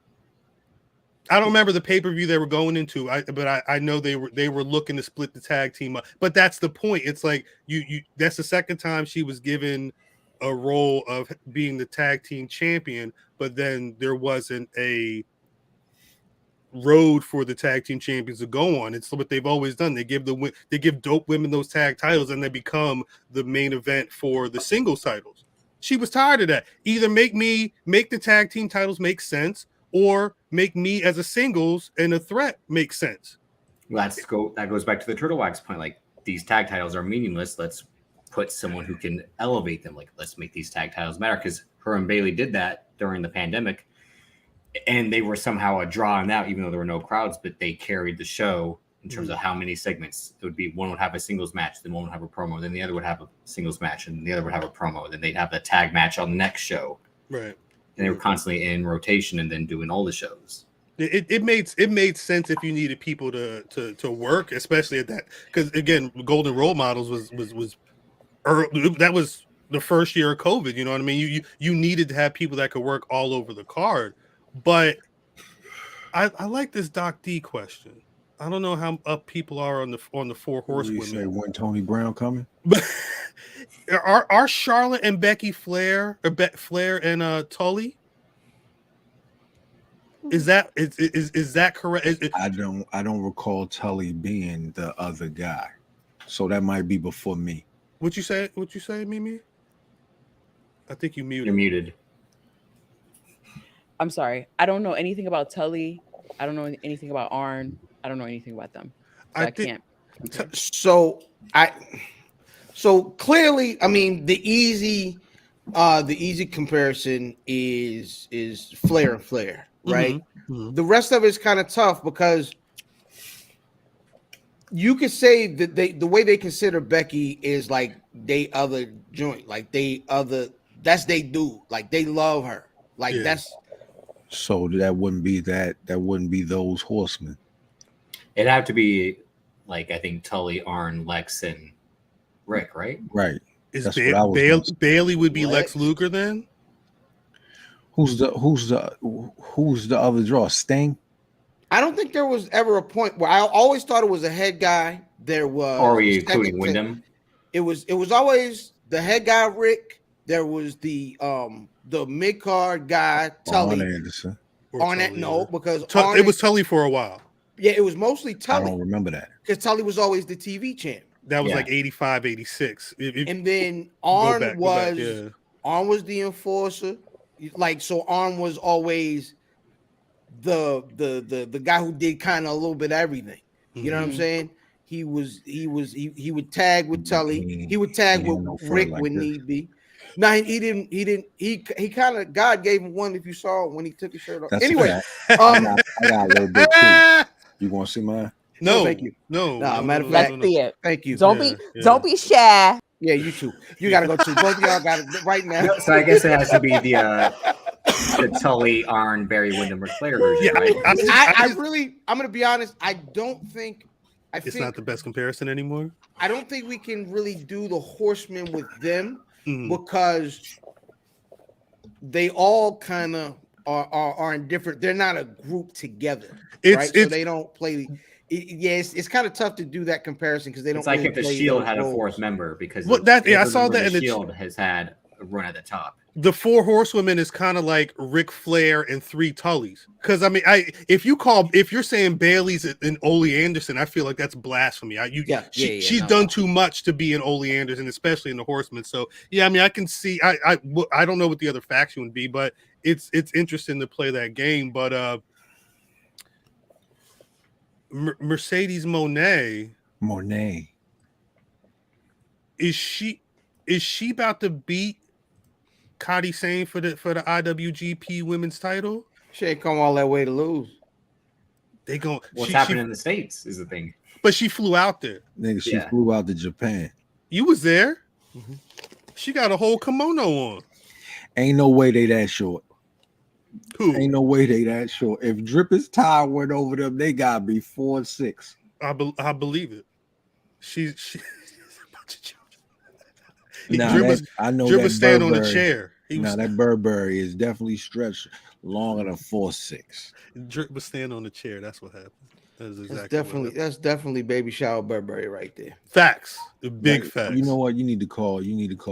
I don't remember the pay-per-view they were going into, but I know they were looking to split the tag team up. But that's the point. It's like you that's the second time she was given a role of being the tag team champion, but then there wasn't a road for the tag team champions to go on. It's what they've always done. They give dope women those tag titles and they become the main event for the singles titles. She was tired of that. Either make the tag team titles make sense or make me as a singles and a threat make sense. Well, that goes back to the turtle wax point. Like, these tag titles are meaningless. Let's put someone who can elevate them. Like, let's make these tag titles matter, because her and Bayley did that during the pandemic. And they were somehow a draw in that, even though there were no crowds, but they carried the show in terms of how many segments. It would be one would have a singles match, then one would have a promo, then the other would have a singles match, and the other would have a promo. Then they'd have the tag match on the next show. Right. And they were constantly in rotation and then doing all the shows. It made sense if you needed people to work, especially at that, because again, Golden Role Models was that was the first year of COVID. You know what I mean? You needed to have people that could work all over the card. But I like this Doc D question. I don't know how up people are on the four horsewomen. Say when Tony Brown coming? But are Charlotte and Becky Flair or Flair and Tully? Is that correct? I don't recall Tully being the other guy, so that might be before me. What you say, Mimi? I think you muted. You're muted. I'm sorry. I don't know anything about Tully. I don't know anything about Arn. I don't know anything about them. So I can't. So clearly, I mean, the easy comparison is Flair and Flair, right? Mm-hmm. The rest of it's kind of tough because you could say that the way they consider Becky is like they other joint, like that's they do, like they love her, like that's. So that wouldn't be those horsemen. It'd have to be like, I think Tully, Arn, Lex, and Rick, right? Right. Bailey would be Lex Luger then? Who's the other draw? Sting? I don't think there was ever a point where I always thought it was a head guy. There was, or are we including Wyndham? It was always the head guy Rick, There was the mid card guy Arn Tully. Anderson. Or Arnett, Tully, no, yeah. because It was Tully for a while. yeah, it was mostly I Tully don't remember that. because Tully was always the TV champ. That was Yeah. like 85, 86. And then Go Arn back, yeah. was the enforcer. Like, so Arn was always the guy who did kind of a little bit of everything. You know what I'm saying? He would tag with Tully. He would tag He had with no friend Rick like when this. need be. No, he didn't. He kind of, God gave him one if you saw it when he took his shirt off. That's a Anyway, fact. I got a little bit too. You want to see mine? No, thank you. No, Nah, matter of Let's fact, see it. thank you. Don't Yeah. be shy. Yeah, you too. You gotta go too. Both of y'all got it right now. So I guess it has to be the Tully, Arn, Barry Windham, Ric Flair version, Yeah, right? I'm gonna be honest. I think It's not the best comparison anymore. I don't think we can really do the Horsemen with them Mhm. because they all kind of are in different. They're not a group together, right? So they don't play. It's kind of tough to do that comparison because they don't. It's like really if the play Shield those had a roles. fourth member because Well, I saw remember that in the the Shield has had a run at the top. The four horsewomen is kind of like Ric Flair and three Tullys. Because I mean, if you're saying Bailey's and Ole Anderson, I feel like that's blasphemy. She's done too much to be an Ole Anderson, especially in the Horsemen. So yeah, I mean, I can see. I don't know what the other faction would be, but it's interesting to play that game. But Mercedes Moné, is she about to beat Cody Sane for the IWGP Women's title? She ain't come all that way to lose. They go. What's happening in the States is the thing. But she flew out there. Nigga, she flew out to Japan. You was there. Mm-hmm. She got a whole kimono on. Ain't no way they that short. Who? Ain't no way they that short. If Drippers Tie went over them, they gotta be 4'6". I believe it. She's a bunch of children. I know Dripper that stand on the Burberry- chair. That Burberry is definitely stretched longer than 4'6". Dripper stand on the chair. That's what happened. That is exactly That's definitely baby shower Burberry right there. Facts. The big facts. You know what? You need to call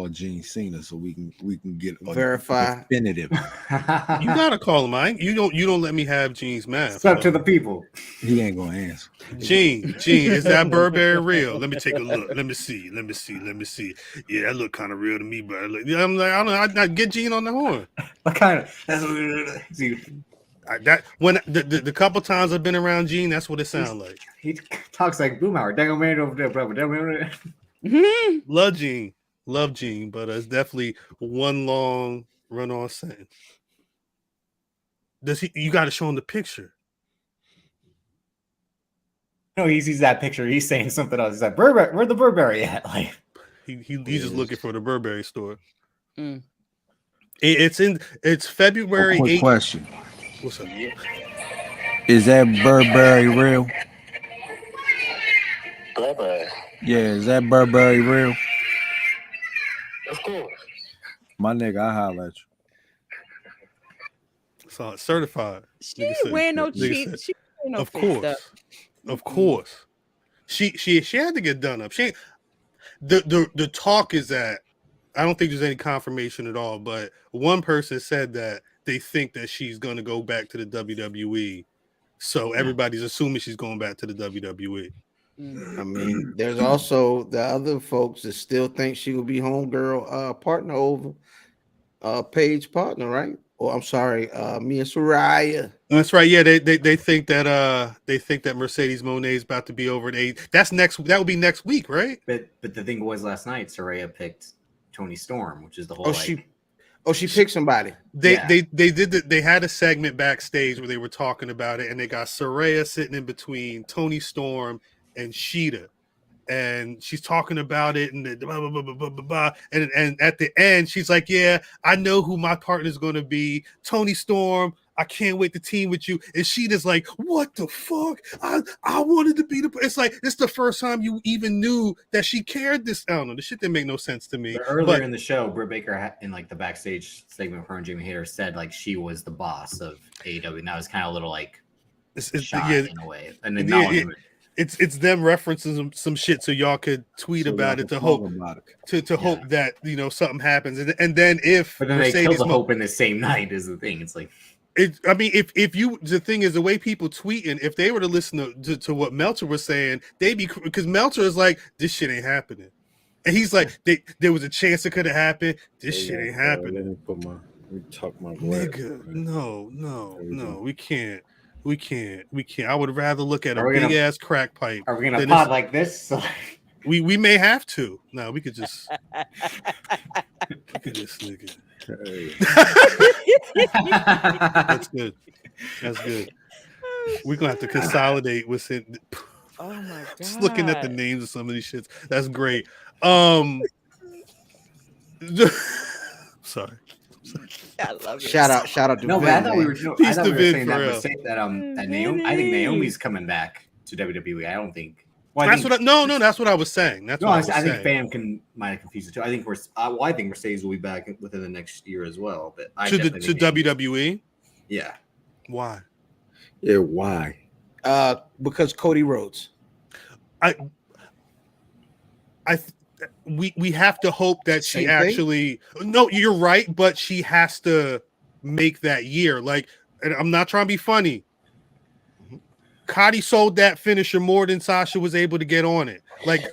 Gene Cena so we can get verify definitive. You gotta call him. You don't let me have Gene's math. It's up to the people. He ain't gonna answer. Gene, is that Burberry real? Let me take a look. Let me see. Yeah, that look kind of real to me, but I'm like, I don't know. I get Gene on the horn. What kind of? When the couple times I've been around Gene, that's what it sounds like. He talks like Boomhauer. Dang man over there, brother. Love Gene, but it's definitely one long run-on sentence. You got to show him the picture. No, he sees that picture. He's saying something else. He's like, Burberry, where's the Burberry at? Like, he's just looking for the Burberry store. It's February 8th. Question. What's up? Is that Burberry real? Burberry. Yeah, is that Burberry real? Of course. My nigga, I holler at you. So it's certified. She ain't wearing no cheap. She ain't no of fake course, stuff. of course. She had to get done up. The talk is that I don't think there's any confirmation at all. But one person said that they think that she's going to go back to the WWE. So everybody's assuming she's going back to the WWE. I mean, there's also the other folks that still think she will be homegirl partner over Paige partner, right? Or I'm sorry, me and Soraya. That's right. Yeah, they think that Mercedes Moné is about to be over at 8. That would be next week, right? but the thing was last night, Soraya picked Tony Storm, which is the whole. She picked somebody. They had a segment backstage where they were talking about it, and they got Soraya sitting in between Tony Storm and Sheeta, and she's talking about it, and blah, blah, blah, blah, blah, blah, blah. And at the end, she's like, "Yeah, I know who my partner is going to be, Tony Storm. I can't wait to team with you." And Sheeta's like, "What the fuck? I wanted to be the." It's like it's the first time you even knew that she cared. This I don't know. The shit didn't make no sense to me. But earlier in the show, Britt Baker in like the backstage segment with her and Jamie Hayter said like she was the boss of AEW, and that was kind of a little like shot in a way, an acknowledgement. it's them referencing some shit so y'all could tweet So about y'all it to can hope talk about it. to hope that something happens, and then if But then they kill Mercedes the hope in the same night is the thing. It's like I mean, if you the thing is the way people tweeting, if they were to listen to what Meltzer was saying, they'd be because Meltzer is like, this shit ain't happening, and he's like, there was a chance it could have happened. This shit ain't happening. Let me tuck my Nigga, no, we can't. I would rather look at a Are we big gonna- ass crack pipe. are we gonna than pod this- like this? So, we may have to. No, we could just look at this nigga. That's good. That's good. We're gonna have to consolidate with it. Oh my god! Just looking at the names of some of these shits. That's great. Sorry. I love it. Shout out to no, but Vin, I thought we man. were. Peace I thought to we were Vin saying for that, real. that Naomi. I think Naomi's coming back to WWE. I don't think. Well, That's what. That's what I was saying. That's No, what I I was think saying. Fam might have confused it too. I think I think Mercedes will be back within the next year as well. But I To definitely think WWE. yeah. Why? Yeah, why? Because Cody Rhodes. We have to hope that she Same thing? actually. No, you're right, but she has to make that year. Like, and I'm not trying to be funny. Cody sold that finisher more than Sasha was able to get on it. Like,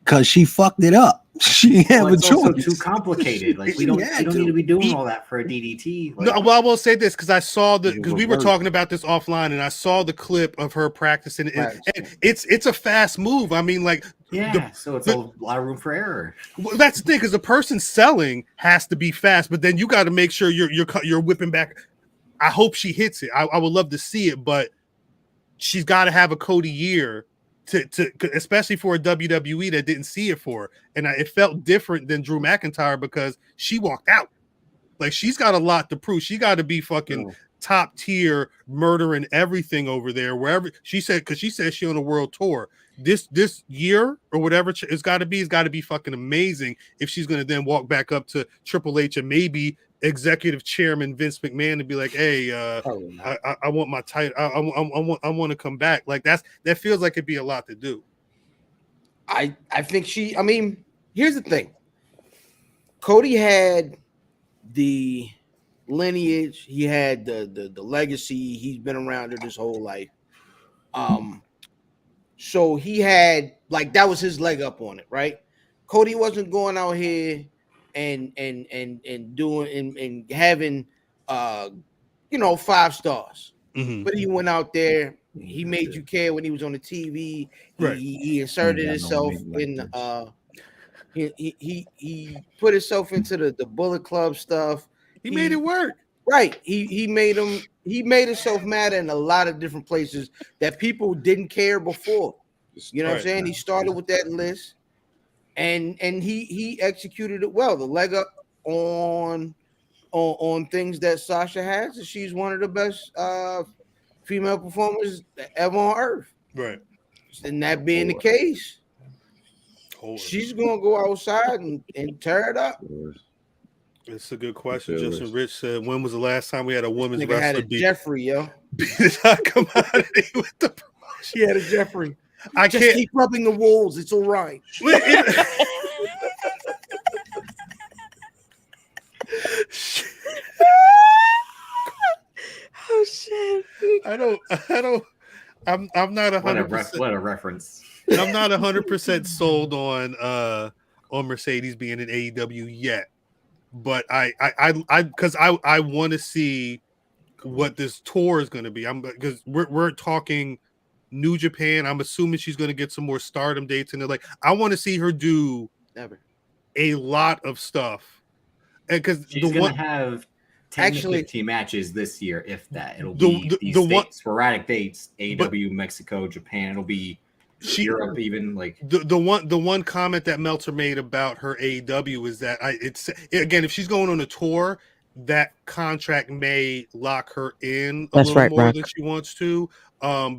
Because she fucked it up. She didn't have Well, a it's also choice. too complicated. Like we don't need to be doing all that for a DDT. Like, no, well, I will say this because I saw because we were reverse. talking about this offline, and I saw the clip of her practicing, and it's a fast move. I mean, like, yeah, so it's a lot of room for error. well, that's the thing because the person selling has to be fast, but then you got to make sure you're whipping back. I hope she hits it. I would love to see it, but she's got to have a Cody year to especially for a WWE that didn't see it for her. And it felt different than Drew McIntyre because she walked out. Like, she's got a lot to prove. She got to be fucking top tier, murdering everything over there wherever she said, because she said she on a world tour this year or whatever it's got to be fucking amazing if she's going to then walk back up to Triple H and maybe executive chairman Vince McMahon to be like, hey, I want my title. I want to come back. Like, that feels like it'd be a lot to do. I think I mean, here's the thing. Cody had the lineage, he had the legacy, he's been around it his whole life. So he had, like, that was his leg up on it, right? Cody wasn't going out here and doing and having 5 stars. Mm-hmm. But he went out there, he made you care when he was on the TV. Right. He inserted himself in he put himself into the Bullet Club stuff. He made it work. Right. He made himself matter in a lot of different places that people didn't care before. You know what I'm saying? He started with that list and he executed it well. The leg up on things that Sasha has, and she's one of the best female performers ever on earth. Right. And that being the case, she's gonna go outside and tear it up. It's a good question. Justin Rich said, when was the last time we had a women's Nigga had wrestler a Jeffrey, yo. come out with the promotion? She had a Jeffrey. I Just can't keep rubbing the walls. It's all right. Oh shit! I'm not 100%. What a reference. I'm not 100% sold on Mercedes being in AEW yet, but I want to see what this tour is going to be. Because we're talking New Japan. I'm assuming she's going to get some more Stardom dates, and like I want to see her do a lot of stuff, and because she's going to have 10 to 15 matches this year, if that. It'll be sporadic dates: AEW, Mexico, Japan. It'll be Europe, even like the one comment that Meltzer made about her AEW is that if she's going on a tour, that contract may lock her in a little more than she wants to,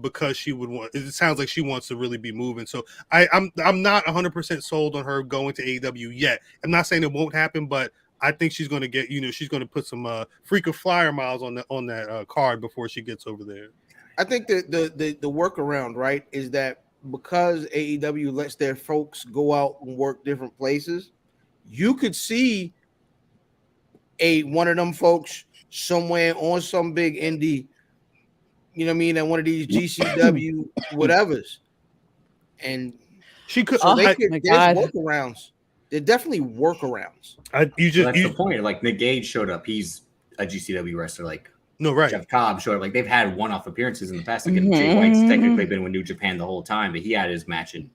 because she would want. It sounds like she wants to really be moving. So I'm not 100% sold on her going to AEW yet. I'm not saying it won't happen, but I think she's going to get, she's going to put some freak of flyer miles on that card before she gets over there. I think the workaround, right, is that because AEW lets their folks go out and work different places, you could see one of them folks somewhere on some big indie, you know what I mean, and one of these GCW whatevers, and She could. so they Oh could. my There's God. workarounds. There's definitely workarounds. So that's the point. Like Nick Gage showed up. He's a GCW wrestler. Like no right. Jeff Cobb showed up. Like they've had one-off appearances in the past. Like Jay White's technically been with New Japan the whole time, but he had his match in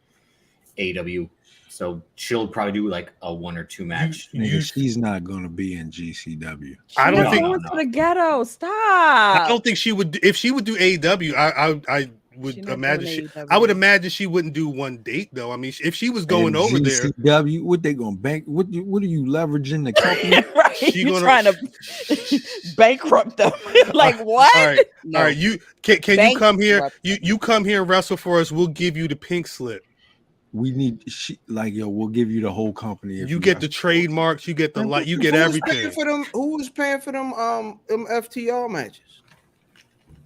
AEW. So she'll probably do like a 1 or 2 match. She's not gonna be in GCW. I don't She's think. going to the ghetto. Stop. I don't think she would. If she would do AEW, I would She's not imagine. doing I would AEW. imagine she wouldn't do one date though. I mean, if she was going over there, GCW, what they gonna bank? What are you leveraging the company? Right. She You're gonna- trying to bankrupt them. Like what? all right, No. all right. You can you come here? Bankrupt. You come here and wrestle for us. We'll give you the pink slip. We need we'll give you the whole company. If You get the wrestle. trademarks. You get the light. You get Who was everything. paying for them? Who was paying for them FTR matches?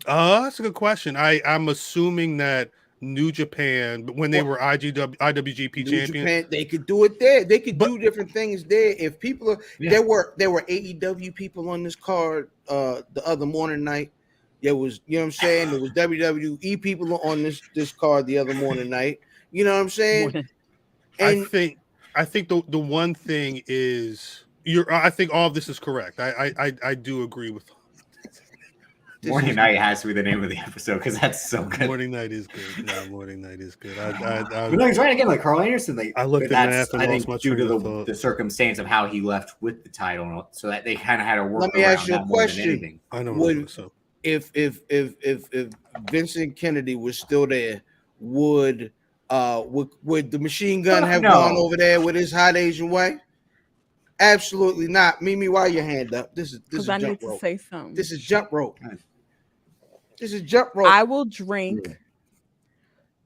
That's a good question. I'm assuming that New Japan, but when they were IWGP New champions, Japan, they could do it there. They could But- do different things there. If people are there were AEW people on this card the other morning night. There was, you know what I'm saying? There was WWE people on this card the other morning night. You know what I'm saying? And I think the one thing is I think all of this is correct. I do agree with Morning Night has to be the name of the episode because that's so good. Morning Night is good. No, Morning Night is good. But no, he's right again. Like Carl Anderson, I looked at that's, math and I lost think my due to train of thought. the circumstance of how he left with the title, so that they kind of had to work. Let me ask you a around that more than question. anything. I know. Would- So if Vincent Kennedy was still there, would the Machine Gun have No. gone over there with his hot Asian way? Absolutely not. Mimi, why your hand up? This is Because I need jump to rope. say something. This is jump rope. This is jump rope. I will drink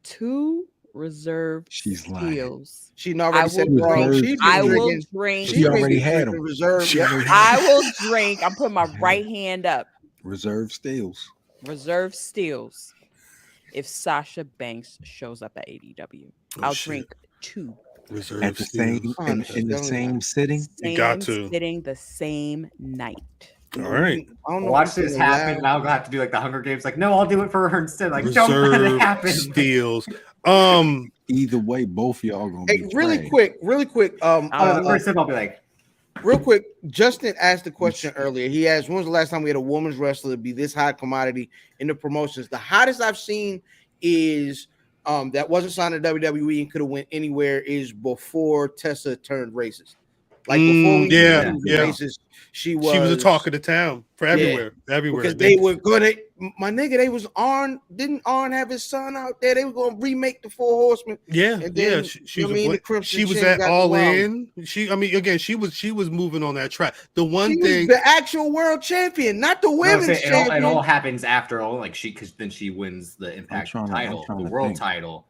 2 reserve She's lying. steals. She already said will wrong. drink- She's I been will drinking. drink. She already had them. Reserve. She Yep. already I will drink. I'm putting my right hand up. Reserve steals. Reserve steals. If Sasha Banks shows up at AEW, I'll shit. drink 2. reserve At the same steals. in the same sitting. You got to. Sitting the same night. All right. I don't know Watch if this it's happen. allowed. Now I'll have to do like the Hunger Games. Like, no, I'll do it for her instead. Like, don't let it Reserve happen. steals. Either way, both of y'all gonna Hey, be really flagged. quick. First tip, I'll be like, Real quick, Justin asked the question earlier. He asked, when was the last time we had a woman's wrestler be this hot commodity in the promotions? The hottest I've seen is that wasn't signed to WWE and could have went anywhere is before Tessa turned racist. Like before we yeah, knew yeah. racist, she was a talk of the town for everywhere. because they were gonna, my nigga, they was didn't Arn have his son out there? They were gonna remake the Four Horsemen. Yeah, And yeah. then, She you know was what I mean, a the bla- Crimson she was Chin at got the all wild. in. She was moving on that track. The one She thing was the actual world champion, not the women's it champion. all happens after all. Like because then she wins the Impact trying title, to the world think. title,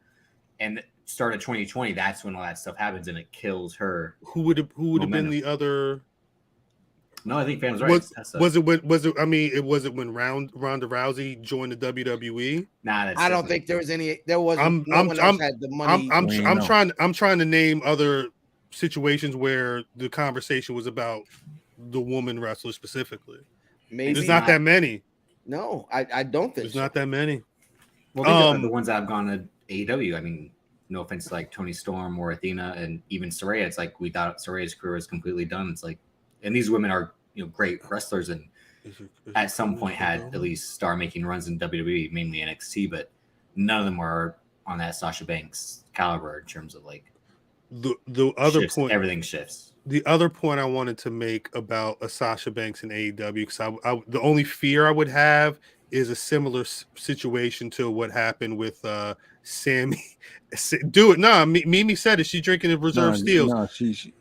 and start of 2020. That's when all that stuff happens, and it kills her. who would have been Momentum. the other No, I think Pam's right. was it when Ronda Rousey joined the WWE? Nah, that's I don't different. think there was any. There wasn't. No one else had the money. I'm trying to name other situations where the conversation was about the woman wrestler specifically. Maybe There's not that many. No, I don't think There's so. not that many. Well, think of the ones that have gone to AEW. I mean, no offense to like Tony Storm or Athena and even Saraya. It's like we thought Saraya's career was completely done. It's like, and these women are great wrestlers and at some point had at least star-making runs in WWE, mainly NXT, but none of them are on that Sasha Banks caliber in terms of like the other shifts, point. everything shifts. The other point I wanted to make about a Sasha Banks in AEW, because the only fear I would have is a similar situation to what happened with Sammy. Do it. Nah, Mimi said it. She's drinking the reserve steals. No, she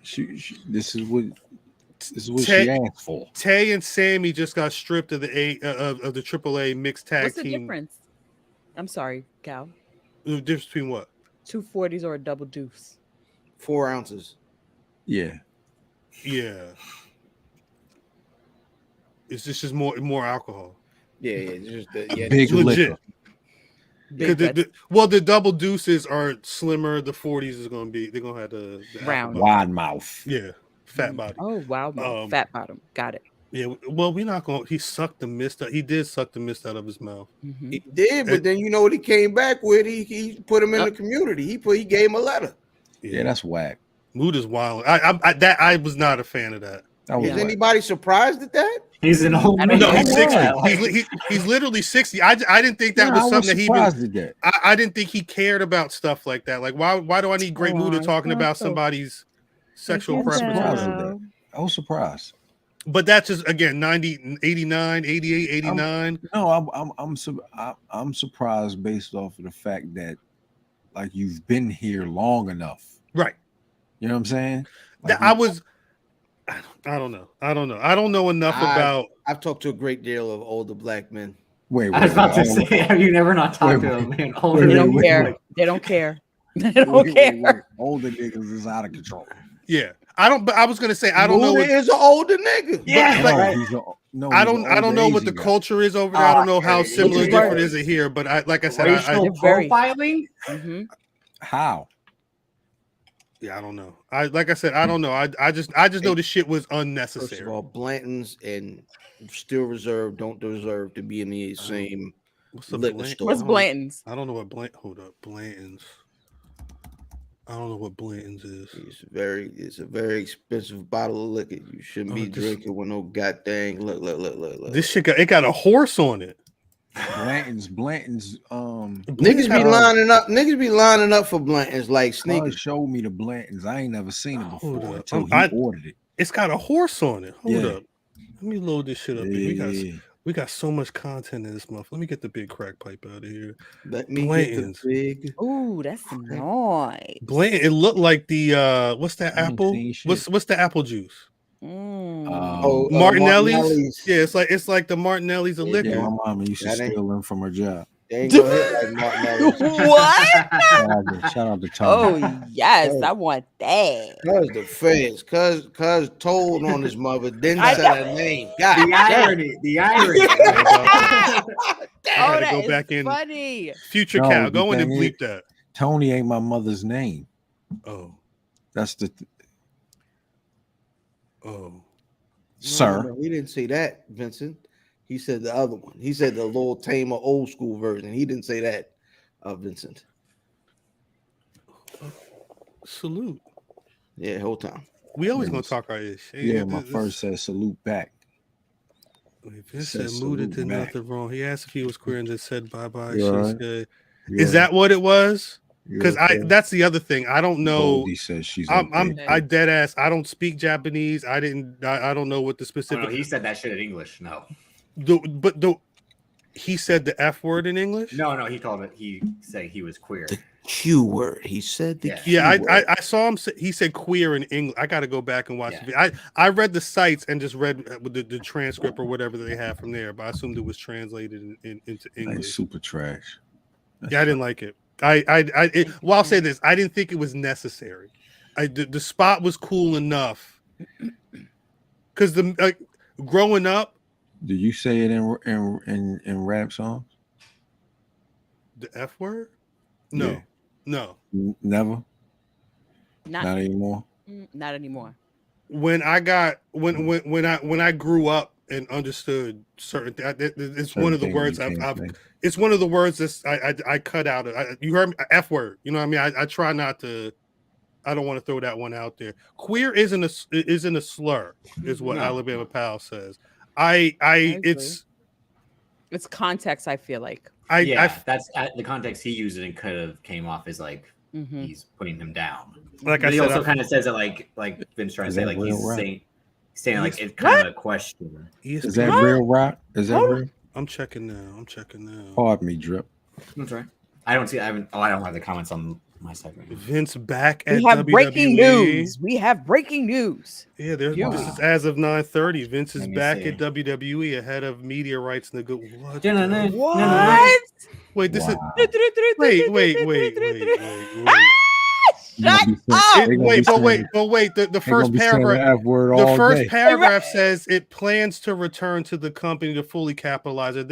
this is what Tay- she asked for. Tay and Sammy just got stripped of the of the AAA mixed tag What's the team. difference? I'm sorry, Cal. The difference between what? 240s or a double deuce? 4 ounces. Yeah. Yeah. It's just more alcohol. Just the, Big legit. liquor. Big butts. The double deuces are slimmer. The 40s is gonna be. They're gonna have the Round. Wide mouth. Yeah, fat body. Oh wow, fat bottom. Got it. Yeah. Well, we're not gonna. He sucked the mist out. He did suck the mist out of his mouth. Mhm. He did, but then you know what he came back with? He put him in the community. He gave him a letter. Yeah, that's whack. Mood is wild. I was not a fan of that. That was Is whack. anybody surprised at that? He's an old man. No, he's 60. Yeah, He's literally 60. I didn't think that Yeah, was I something that he surprised at that. I didn't think he cared about stuff like that. Like, why do I need Great Muda talking about somebody's sexual I was surprised preferences? at that. I was surprised. But that's just, again, 90, 89, 88, 89. I'm surprised based off of the fact that like you've been here long enough. Right. You know what I'm saying? Like, I don't know. I don't know enough about. I've talked to a great deal of older black men. wait, I was about to say, have you never not talked to him, man? Older They than don't you. care. They don't care. They don't care. Older niggas is out of control. Yeah. But I was gonna say I don't know. Muda is an older nigga. Yeah, Like, right. I don't know what the culture is over there. I don't know how similar or different is it here. But like I said, Racial very- profiling. Mhm. How? I don't know. Like I said, I don't know. I just know this shit was First unnecessary. of all, Blantons and Still Reserve don't deserve to be in the same What's up, liquor Blanton? store. What's Blanton's? I don't know what Hold up, Blanton's. I don't know what Blanton's is. It's a very expensive bottle of liquor. You shouldn't be drinking with no goddamn look. This shit got a horse on it. Blanton's. Niggas be lining up for Blantons like Sneakers sneakers. showed me the Blantons. I ain't never seen it Hold before up. until he ordered it. It's got a horse on it. Hold Yeah. up. Let me load this shit up. Yeah. We got so much content in this month. Let me get the big crack pipe out of here. Let me get Blantons. the big. Ooh, that's nice. Blanton. It looked like the what's that I ain't apple? seen shit. What's the apple juice? Mm. Martinelli's. Yeah, it's like the Martinelli's of liquor. Yeah, my mama used to That ain't- steal them from her job. They ain't gonna hit like Martinelli's. What? Shout out to Tony. Oh yes, I want that. Cause the feds, cause told on his mother, didn't I say know. her name. God The damn. irony. The irony. I Oh, gotta that go is back in. funny. Future No, cow, the go in and thing bleep is- that. Tony ain't my mother's name. Oh, That's the oh. sir. No, he didn't say that, Vincent. He said the other one. He said the little tamer old school version. He didn't say that, Vincent. Salute. Yeah, whole time. We always Yeah, gonna this- talk our ish. Yeah, my first said salute back. Vince said said Muda salute did back. nothing wrong. He asked if he was queer and just said bye bye. You alright? Is that what it was? Because that's the other thing. I don't know. He says she's I dead ass. I don't speak Japanese. I don't know what the Oh, specific. no, he said that shit in English. No. He said the F word in English. No, he called it. He said he was queer. The Q word. He said the Yeah. Q Yeah, word. I saw him. He said queer in English. I got to go back and watch Yeah. the video. I read the sites and just read the transcript or whatever they have from there, but I assumed it was translated into English. super trash. Yeah, I didn't like it. Well, I'll say this: I didn't think it was necessary. The spot was cool enough because growing up, Do you say it in rap songs? the F word. No, Yeah. no. Never. Not Not anymore. not anymore. When I grew up and understood certain it's one of the words it's one of the words that I cut out. You heard me, F word. You know what I mean? I try not to. I don't want to throw that one out there. Queer isn't a slur, is what No. Alabama Pal says. It's context. I feel like. That's the context he used it and could have came off as like Mhm. he's putting him down. Like But I he said, also kind of says it like Vince trying to Is say that like he's real rap? saying like it's kind of a question. Is that real rock? Is that real? I'm checking now. Pardon me, Drip. That's right. I don't have the comments on my side right now. Vince back at We have WWE. breaking news. We have breaking news. Yeah, this Wow. is as of 9:30. Vince is Let me back see. at WWE ahead of media rights. What? What? Wait, this Wow. is wait. Shut be saying- up. they gonna be saying- The they first gonna be saying paragraph. the F word The all first day. paragraph says it plans to return to the company to fully capitalize. Are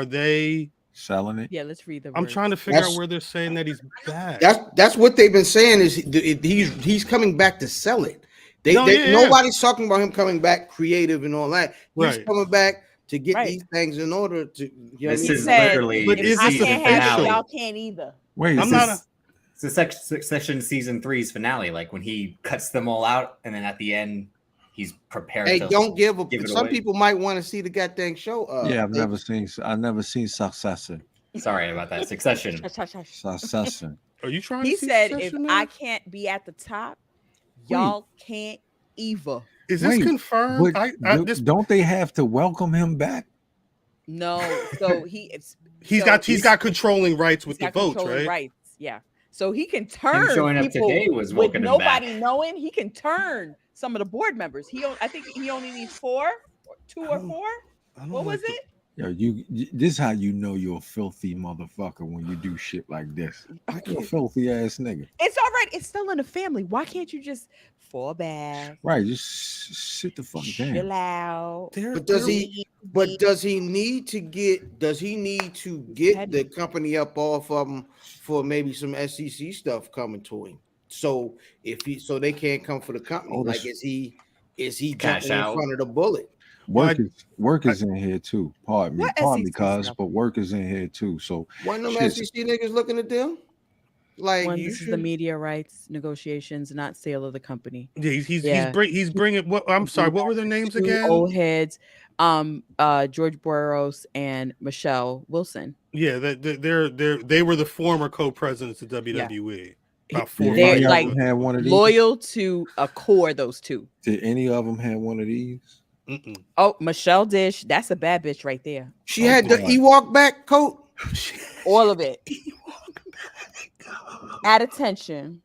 they Selling it. Yeah, let's read the I'm words. trying to figure out That's- where they're saying that he's back. That's what they've been saying is he's coming back to sell it. Nobody's talking about him coming back creative and all that. He's Right. coming back to get Right. these things in order to. You know This what I is mean? said, literally But the is I this season can't have it. finale. Y'all can't either. Wait, I'm This not. is- It's Succession season 3's finale, like when he cuts them all out, and then at the end, he's prepared Hey, to don't give give a. it Some away. people might want to see the goddamn show. yeah, I've never seen Succession. Sorry about that. Succession. Succession. Are you trying He to see said, if Succession I now? can't be at the top, y'all can't either. Is this Wait, confirmed? But don't they have to welcome him back? No, so He's got controlling rights with he's the got votes, controlling right? rights. Yeah, so he can turn showing up people today was with welcoming him back. nobody knowing. He can turn some of the board members. I think he only needs 4, 2 or 4. What was it? Yo, this is how you know you're a filthy motherfucker when you do shit like this. You're a filthy ass nigga. It's all right. It's still in the family. Why can't you just fall back? Right, just sit the fuck Chill down. out. But does he need to get the company up off of him for maybe some SEC stuff coming to him? So so they can't come for the company. Like is he Cash jumping in out. front of the bullet? Work is in here too. Pardon me, What pardon me, SEC cuz, stuff? but work is in here too. So One of them shit. SEC niggas looking at them like When you this is the should. media rights negotiations, not sale of the company. Yeah, he's bringing. What? I'm sorry. What were their names 2 again? old heads, George Boros and Michelle Wilson. Yeah, they were the former co-presidents of WWE. About 4 or They're 5 years like ago. have one of these? loyal to a core. Those two. Did any of them have one of these? Mm-mm. Oh, Michelle Dish. That's a bad bitch right there. She had the Ewok back coat. All of it. Add attention.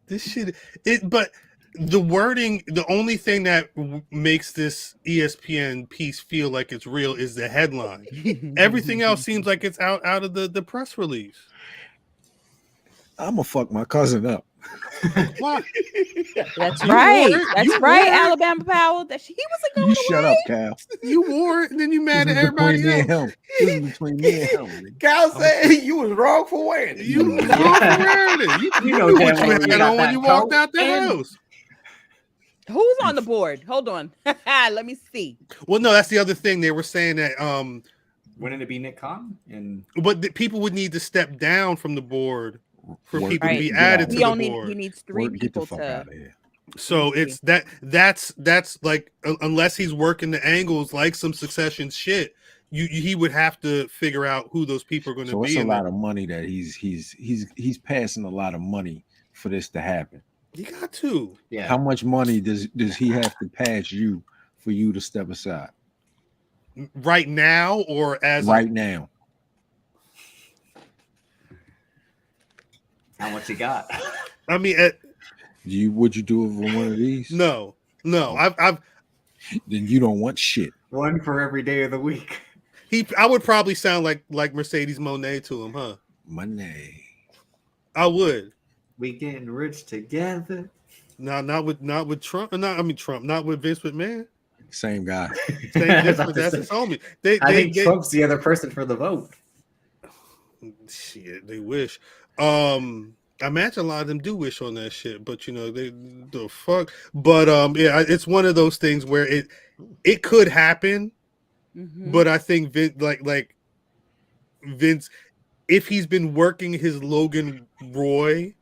This shit. But the wording. The only thing that makes this ESPN piece feel like it's real is the headline. Everything else seems like it's out of the press release. I'm gonna fuck my cousin up. Why? That's You right. wore it. That's You right. wore it. Alabama Powell. That he wasn't going You away. shut up, Cal. You wore it, and then you mad This at is between everybody me and else. him. This is between me and him. nigga. Cal said you was wrong for wearing it. You was wrong for wearing it. You know knew what damn you well you had got on when that you walked coat out the and- house. Who's on the board? Hold on. Let me see. Well, no, that's the other thing. They were saying that Wouldn't it be Nick Khan? And but people would need to step down from the board for Work. people to be Right. added He to He the board. needs 3 Get the people fuck to. out of here. So it's that's like unless he's working the angles like some Succession shit, he would have to figure out who those people are going to So be. it's a in lot the- of money that he's passing a lot of money for this to happen. You got to. yeah, How much money does he have to pass you for you to step aside Right now or as right now? how much you got? I mean, Would you do it for one of these? no. I've Then you don't want shit. One for every day of the week. I would probably sound like Mercedes Moné to him, huh? Money. I would. We getting rich together. No, not with Trump. Not with Vince McMahon. Same guy. Same I was difference. about to That's say. his homie. I think Trump's the other person for the vote. Shit, they wish. I imagine a lot of them do wish on that shit, but they the fuck. But yeah, it's one of those things where it could happen, Mhm. but I think like Vince, if he's been working his Logan Roy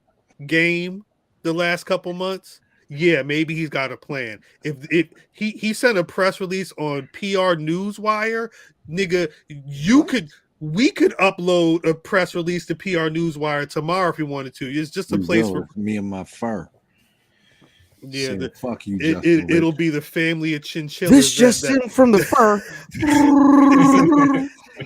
game the last couple months, yeah, maybe he's got a plan. If he sent a press release on PR Newswire, nigga, we could upload a press release to PR Newswire tomorrow if we wanted to. It's just a We place will, for me and my fur. yeah. Saying, fuck you, Justin It'll Rich. be the family of chinchillas. This just in from the fur.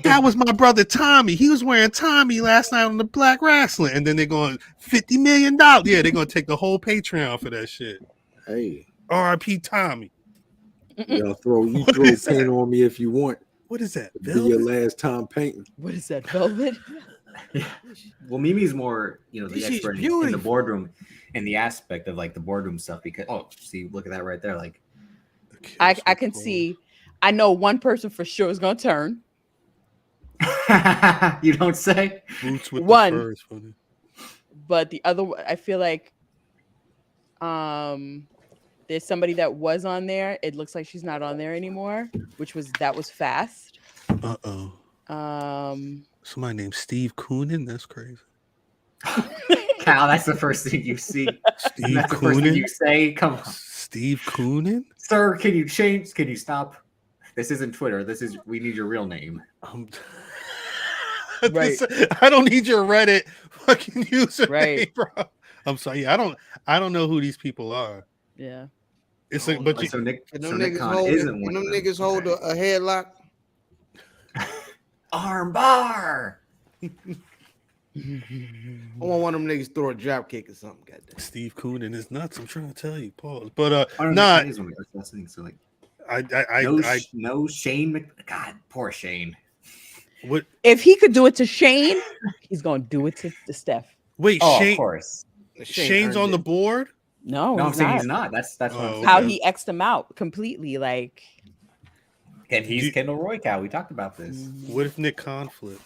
That was my brother Tommy. He was wearing Tommy last night on the Black Rasslin, and then they're going $50 million. Yeah, they're gonna take the whole Patreon for that shit. Hey, R.I.P. Tommy. you throw is paint that? on me if you want. What is that? It'll be your Velvet? last time painting. What is that, velvet? Well, Mimi's more, the She's expert in the beautiful. boardroom and the aspect of like the boardroom stuff. Because see, look at that right there. Like, I can see. I know one person for sure is gonna turn. you don't say. Boots with One. the fur is funny. But the other, I feel like, there's somebody that was on there. It looks like she's not on there anymore, that was fast. Somebody named Steve Coonan. That's crazy. Cal, that's the first thing you see. Steve That's the first thing you Coonan. say. Come on, Steve Coonan. sir. Can you change? Can you stop? This isn't Twitter. We need your real name. Right. I don't need your Reddit fucking username, Right. bro. I'm sorry. I don't know who these people are. Yeah. It's like, but So Nick, Can so them Nick niggas Khan hold, isn't one of them. hold Okay. a headlock? Arm bar. I want one of them niggas throw a drop kick or something. Goddamn. Steve Coonan is nuts. I'm trying to tell you, pause. But I don't not. know, that's the thing. So like, I no Shane. God, poor Shane. what? If he could do it to Shane, he's gonna do it to Steph. Wait, Oh, Shane. of course. Shane's on the board. No, No, I'm he's saying not. he's not. That's what I'm saying. How he X'd him out completely. Like, And he's Kendall Roy Cow. We talked about this. What if Nick Khan flipped?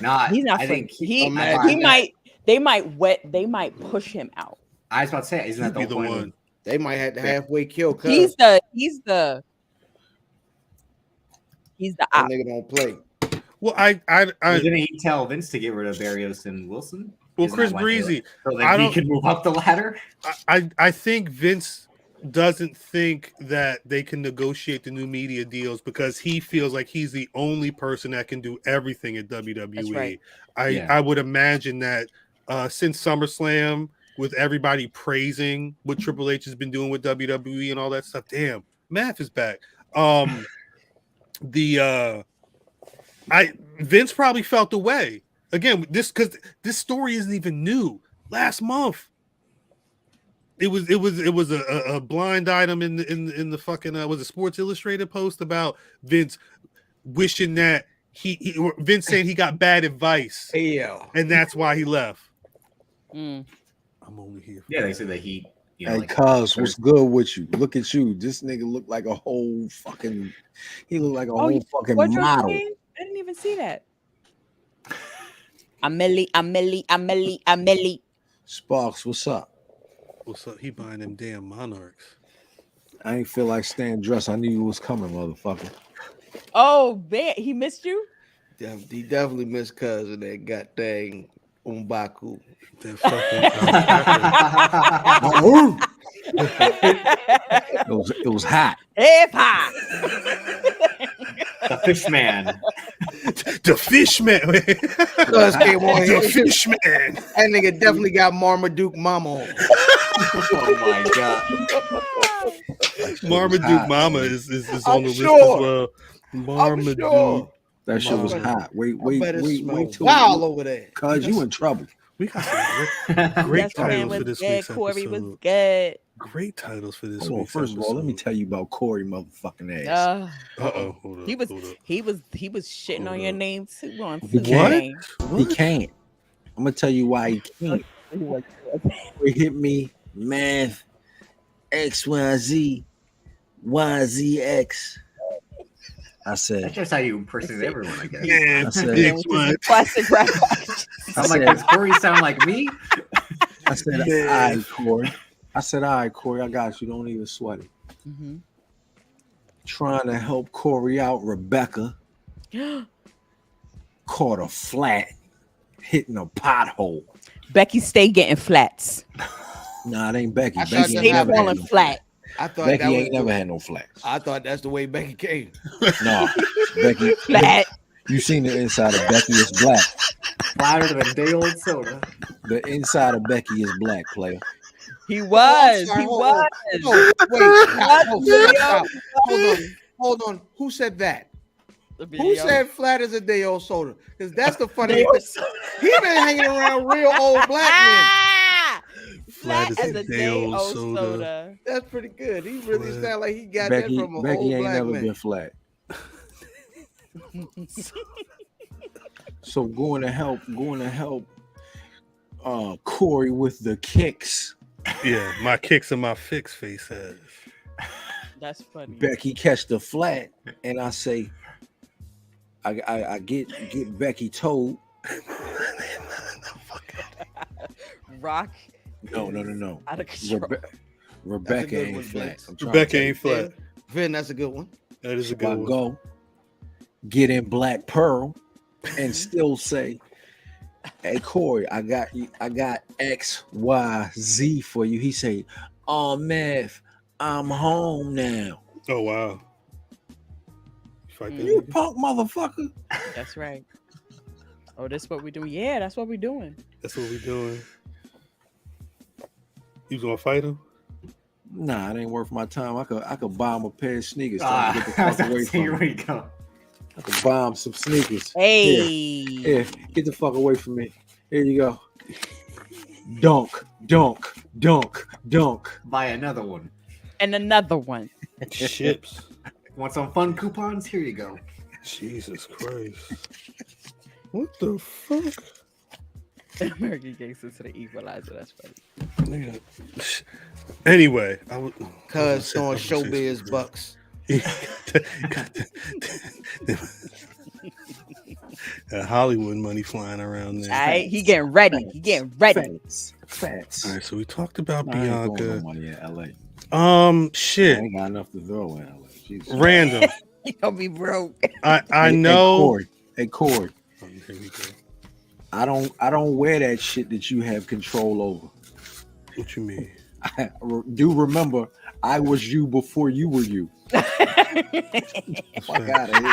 Not. he's not. I think He imagine might. They might push him out. I was about to say, isn't that He'd the be the whole point? one. They might have to halfway kill. Cuz He's the that op. nigga don't play. Well, Didn't he tell Vince to get rid of Barrios and Wilson? well, Isn't Chris that why they- Breezy. So I that he don't- can move up the ladder. I think Vince doesn't think that they can negotiate the new media deals because he feels like he's the only person that can do everything at WWE. That's right. I would imagine that since SummerSlam, with everybody praising what Triple H has been doing with WWE and all that stuff, damn, Math is back. Vince probably felt the way again. Because this story isn't even new. Last month. It was a blind item in the fucking was a Sports Illustrated post about Vince wishing that Vince saying he got bad advice Yeah. and that's why he left. Mm. I'm only here. Yeah, they said that he. Hey, cuz, what's good with you? Look at you. This nigga look like a whole fucking. He look like a whole fucking Wardrobe model. King? I didn't even see that. Amelie. Sparks, what's up? What's up? He buying them damn Monarchs. I ain't feel like staying dressed. I knew you was coming, motherfucker. Oh, man, he missed you. He definitely missed cuz of that goddamn Umbaku. That fucking It was hot. Hip hop. The fish man. the fish man. Cuz came on the here. fish man. That nigga definitely got Marmaduke Mama on. Oh my god. Marmaduke Mama is on the list sure. as well. Marmaduke. sure. That shit was hot. Wait till Wow over there. Cuz you in trouble. We got some great Best friend titles for was this good. week's Corey was episode. good. Great titles for this Hold on, week's first of all, let me episode. tell you about Corey motherfucking ass. Uh-oh. Hold up. He was shitting on your name too on He Tuesday. He can't. I'm gonna tell you why he can't. He hit me, math, XYZ, YZX. I That's said, just how you impersonate everyone, I guess. Yeah, I said- big one. Classic rap. I'm like, does Corey sound like me? I said, all right, Corey. I said, all right, Corey, I got you. Don't even sweat it. Mm-hmm. Trying to help Corey out, Rebecca caught a flat, hitting a pothole. Becky stay getting flats. Nah, it ain't Becky. I thought Becky that Stay ain't never had falling no flat. I thought Becky that was ain't never had no flats. I thought that's the way Becky came. No, Becky. Flat. You seen the inside of Becky is black. Flatter than a day old soda. The inside of Becky is black, player. He was. sorry, He hold was. Oh, wait, stop. Video. Hold on. Who said that? The Who video. said flat as a day old soda? Because that's the funny They thing. were so- He been hanging around real old black men. Ah! Flat Flat as a day old soda. That's pretty good. He really Flat. sound like he got Becky, that from an Becky old ain't black never man. been flat. So going to help Corey with the kicks. Yeah, my kicks and my fix face has. That's funny. Becky catch the flat, and I say, I get Becky told. Rock. No. Out of control. Rebecca good ain't one, flat. Vince. I'm trying Rebecca to ain't flat. Vin, that's a good one. That is a I good one. go get in Black Pearl and still say, "Hey Corey, I got X, Y, Z for you." He say, "Oh man, I'm home now." Oh wow. Fight that You nigga? punk motherfucker. That's right. Oh, that's what we doing. Yeah, that's what we doing. That's what we doing. You gonna fight him? Nah, it ain't worth my time. I could buy him a pair of sneakers. So I Ah, can get the fuck away from here him. we go. I could buy him some sneakers. Hey. Here, get the fuck away from me. Here you go. Dunk. Buy another one. And another one. Ships. Want some fun coupons? Here you go. Jesus Christ. What the fuck? American Gangster to the Equalizer. That's funny. Nigga. Anyway, Cuz throwing showbiz bucks. That Hollywood money flying around there. All right, he getting ready. Facts. All right, so we talked about I ain't throwing no Bianca. money in LA. I Shit. ain't got enough to throw in LA. Jesus. Random. He gonna be broke. I know. Hey Corey. Oh, here we go. I don't wear that shit that you have control over. What you mean? I do remember I was you before you were you. Fuck out of here.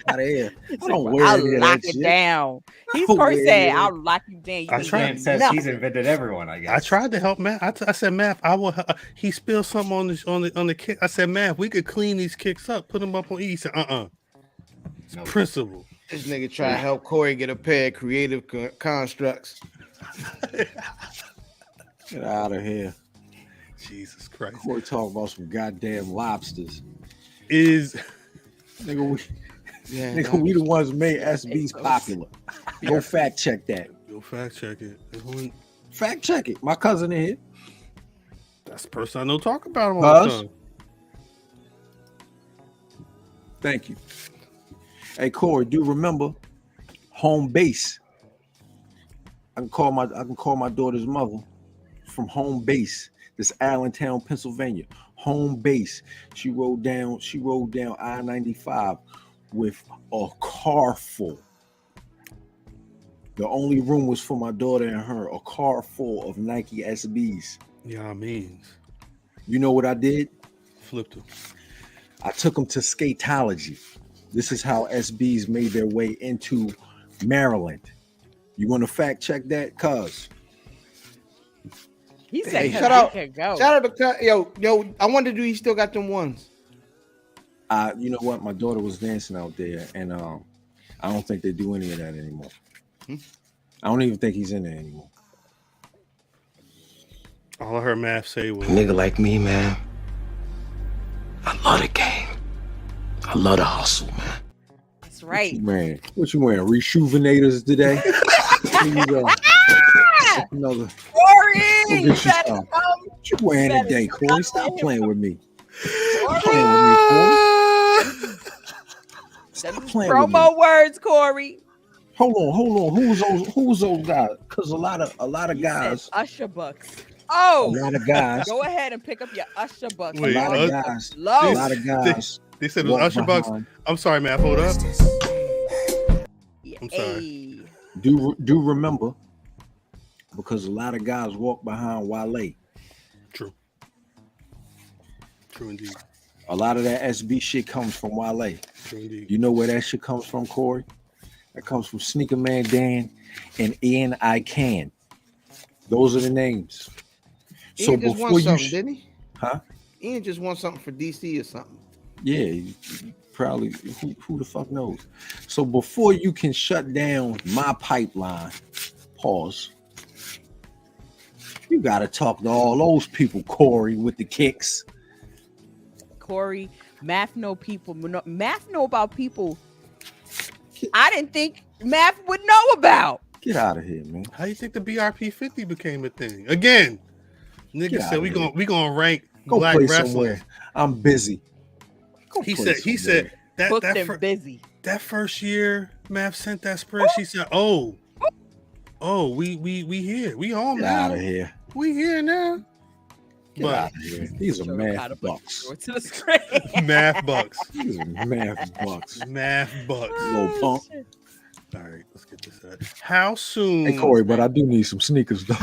Out of here. I don't wear I'll any of lock that it shit. down. He's Don't Corey wear said, any of "I'll lock you down." You I ain't tried. doing Man says nothing. he's invented everyone, I guess. I tried to help Matt. I said, Matt, I will. He spilled something on the kick. I said, Matt, we could clean these kicks up, put them up on E. He said, It's Nope. principle. This nigga try to help Corey get a pair of creative constructs. Get out of here. Jesus Christ. Corey talking about some goddamn lobsters. Is Nigga, Yeah, we the ones made SBs popular. Go fact check that. Go fact check it. Fact check it. My cousin in here. That's the person I know talk about him all the Us? time. Thank you. Hey Corey, do remember home base? I can call my daughter's mother from home base. This Allentown, Pennsylvania. Home base. She rode down I-95 with a car full. The only room was for my daughter and her. A car full of Nike SBs. Yeah, I mean, You know what I did? flipped him. I took them to Skatology. This is how SBs made their way into Maryland. You want to fact check that? Cuz He said, Hey, "Cause shout he out- can go." Shout out to yo. I wonder, do he still got them ones? you know what? My daughter was dancing out there, and I don't think they do any of that anymore. I don't even think he's in there anymore. All I heard Matt say was, Nigga like me, man. I love the game. I love the hustle, man. That's right. What you wearing? Rejuvenators today? Here you go. Another. Corey, Go you get you better some. come. What you wearing better today, Corey? Stop stop playing with me. Corey. Playing with me, Corey. Them Stop is playing with me. promo words, Corey. Hold on. Who's those guys? Because a lot of He guys, said Usher Bucks. a Oh, lot of guys, go ahead and pick up your Usher Bucks. Wait, a lot Us- of guys, Low. a lot of guys. they said it was walk Usher Bucks. behind. I'm sorry, Matt. Hold up. I'm sorry. Hey. Do remember, because a lot of guys walk behind Wale. True indeed. A lot of that SB shit comes from Wale. True indeed. You know where that shit comes from, Corey? That comes from Sneaker Man Dan and Ian I Can. Those are the names. So Ian just before won you, something, didn't he? huh? Ian just won something for DC or something. Yeah, you probably. Who the fuck knows? So before you can shut down my pipeline, pause. You gotta talk to all those people, Corey, with the kicks. Corey, math know people. Math know about people I didn't think Math would know about. Get out of here, man. How you think the BRP 50 became a thing? Again, nigga Get said outta we gonna rank Go Black play Rasslin. somewhere. I'm busy. Go He play said somewhere. Booked that and busy. that first year Math sent that spread. She said, "Oh, we here. We home Get now. out of here. We here now." Get But out of here. These are Show them how to math put bucks. short to the screen. math bucks, These are math bucks. math bucks. Little punk. All right, let's get this out. How soon? Hey Corey, but I do need some sneakers though.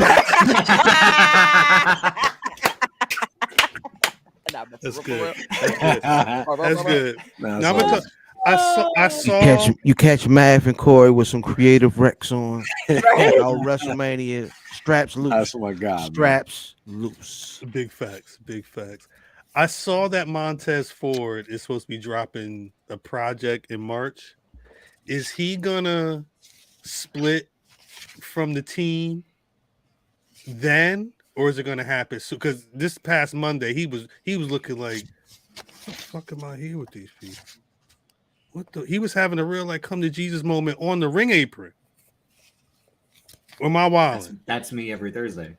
That's good. That's good. Nah, Now, it's all- I saw. You catch Math and Corey with some creative Rex on. All WrestleMania straps loose. That's my God. Straps loose. Big facts. Big facts. I saw that Montez Ford is supposed to be dropping a project in March. Is he gonna split from the team then, or is it gonna happen? So, because this past Monday he was looking like, what the fuck am I here with these people? What the? He was having a real like come to Jesus moment on the ring apron. Or am I wilding? That's me every Thursday.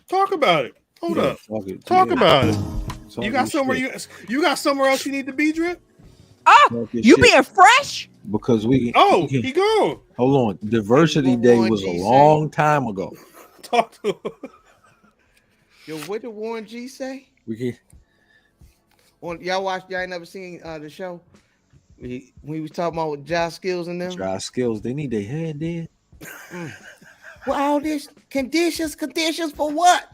Talk about it. Hold Yeah, up. fuck it. Talk Yeah. about it. Talk You got your somewhere shit. you got somewhere else you need to be, Drip? Oh, Talk your you shit. being fresh? Because we Oh, he gone. hold on. Diversity Day Warren was a G say? long time ago. Talk to him. Yo, what did Warren G say? We can Y'all ain't never seen the show. We was talking about Josh Skills and them. try skills. They need their head there. Well, all this conditions for what?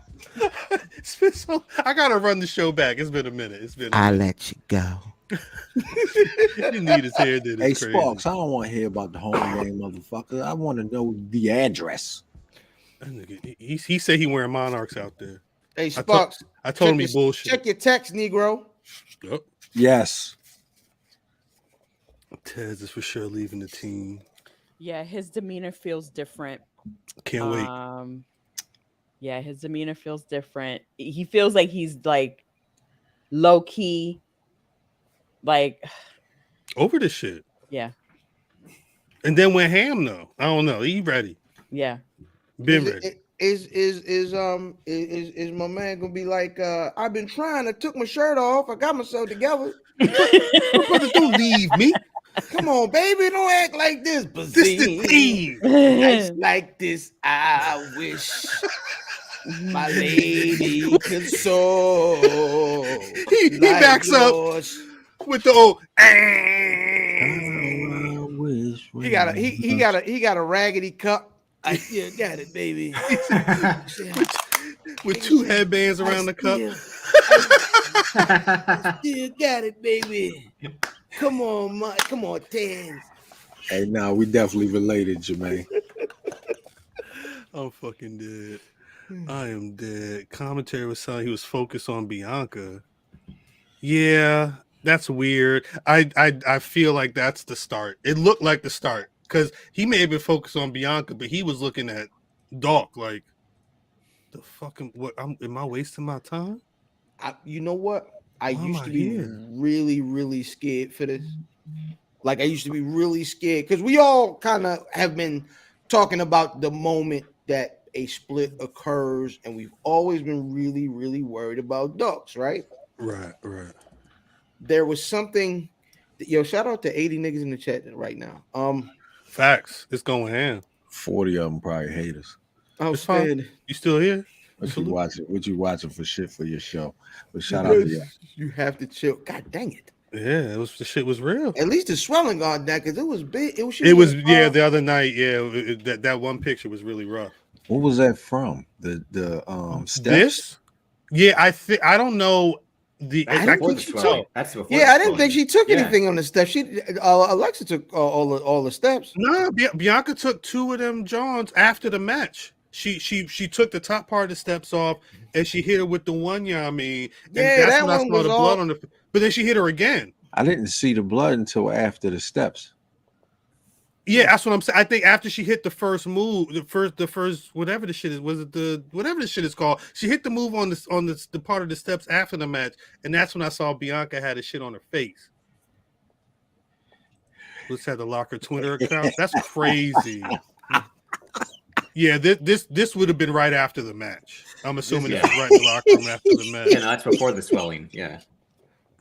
It's been so. I gotta run the show back. It's been a minute. It's been. I let you go. You need his hair. Did Hey it's crazy. Sparks, I don't want to hear about the home game, motherfucker. I want to know the address. That nigga, he said he wearing Monarchs out there. Hey, Sparks. I told him he check bullshit. Check your text, Negro. Yep. Yes. Tez is for sure leaving the team. Yeah, his demeanor feels different. Can't wait. Yeah, his demeanor feels different. He feels like he's like low key, like Over this shit. yeah, And then went ham though. I don't know. He ready. yeah. Been ready. Is my man gonna be like? I've been trying. I took my shirt off. I got myself together. Brother, don't leave me. Come on, baby, don't act like this. This the team. Nights like this, I wish my lady could soar. He backs up with the old. He got a raggedy cup. I still got it, baby. with two headbands around the cup. Still got it, baby. Come on, Tans. Hey, nah, we definitely related, Jermaine. I'm fucking dead. I am dead. Commentary was saying he was focused on Bianca. Yeah, that's weird. I feel like that's the start. It looked like the start because he may have been focused on Bianca, but he was looking at Doc like the fucking what? Am I wasting my time? You know what? I Why am used I to be here? really, really scared for this. Like I used to be really scared because we all kind of have been talking about the moment that a split occurs, and we've always been really, really worried about Ducks, right? Right. There was something. Shout out to 80 niggas in the chat right now. Facts. It's going ham. 40 of them probably hate us. I was It's fine. saying, You still here? What you watching for shit for your show? But shout out to you. you have to chill. God dang it! Yeah, the shit was real. At least the swelling gone down because it was big. It was the other night. Yeah, that one picture was really rough. What was that from? The steps? This? Yeah, I don't know the. I I don't think think she so. took. That's before. Yeah, I didn't think she took Yeah. anything on the steps. She Alexa took all the steps. No, Bianca took two of them Johns after the match. She took the top part of the steps off and she hit her with the one Yami. And Yeah, that's that when I one saw was the all- blood on the. But then she hit her again. I didn't see the blood until after the steps. Yeah, that's what I'm saying. I think after she hit the first move, the first whatever the shit is, was it the whatever the shit is called? She hit the move on the part of the steps after the match, and that's when I saw Bianca had a shit on her face. Let's have the Locker Twitter account. That's crazy. Yeah, this would have been right after the match. I'm assuming this was right in the locker room after the match. Yeah, no, that's before the swelling. Yeah.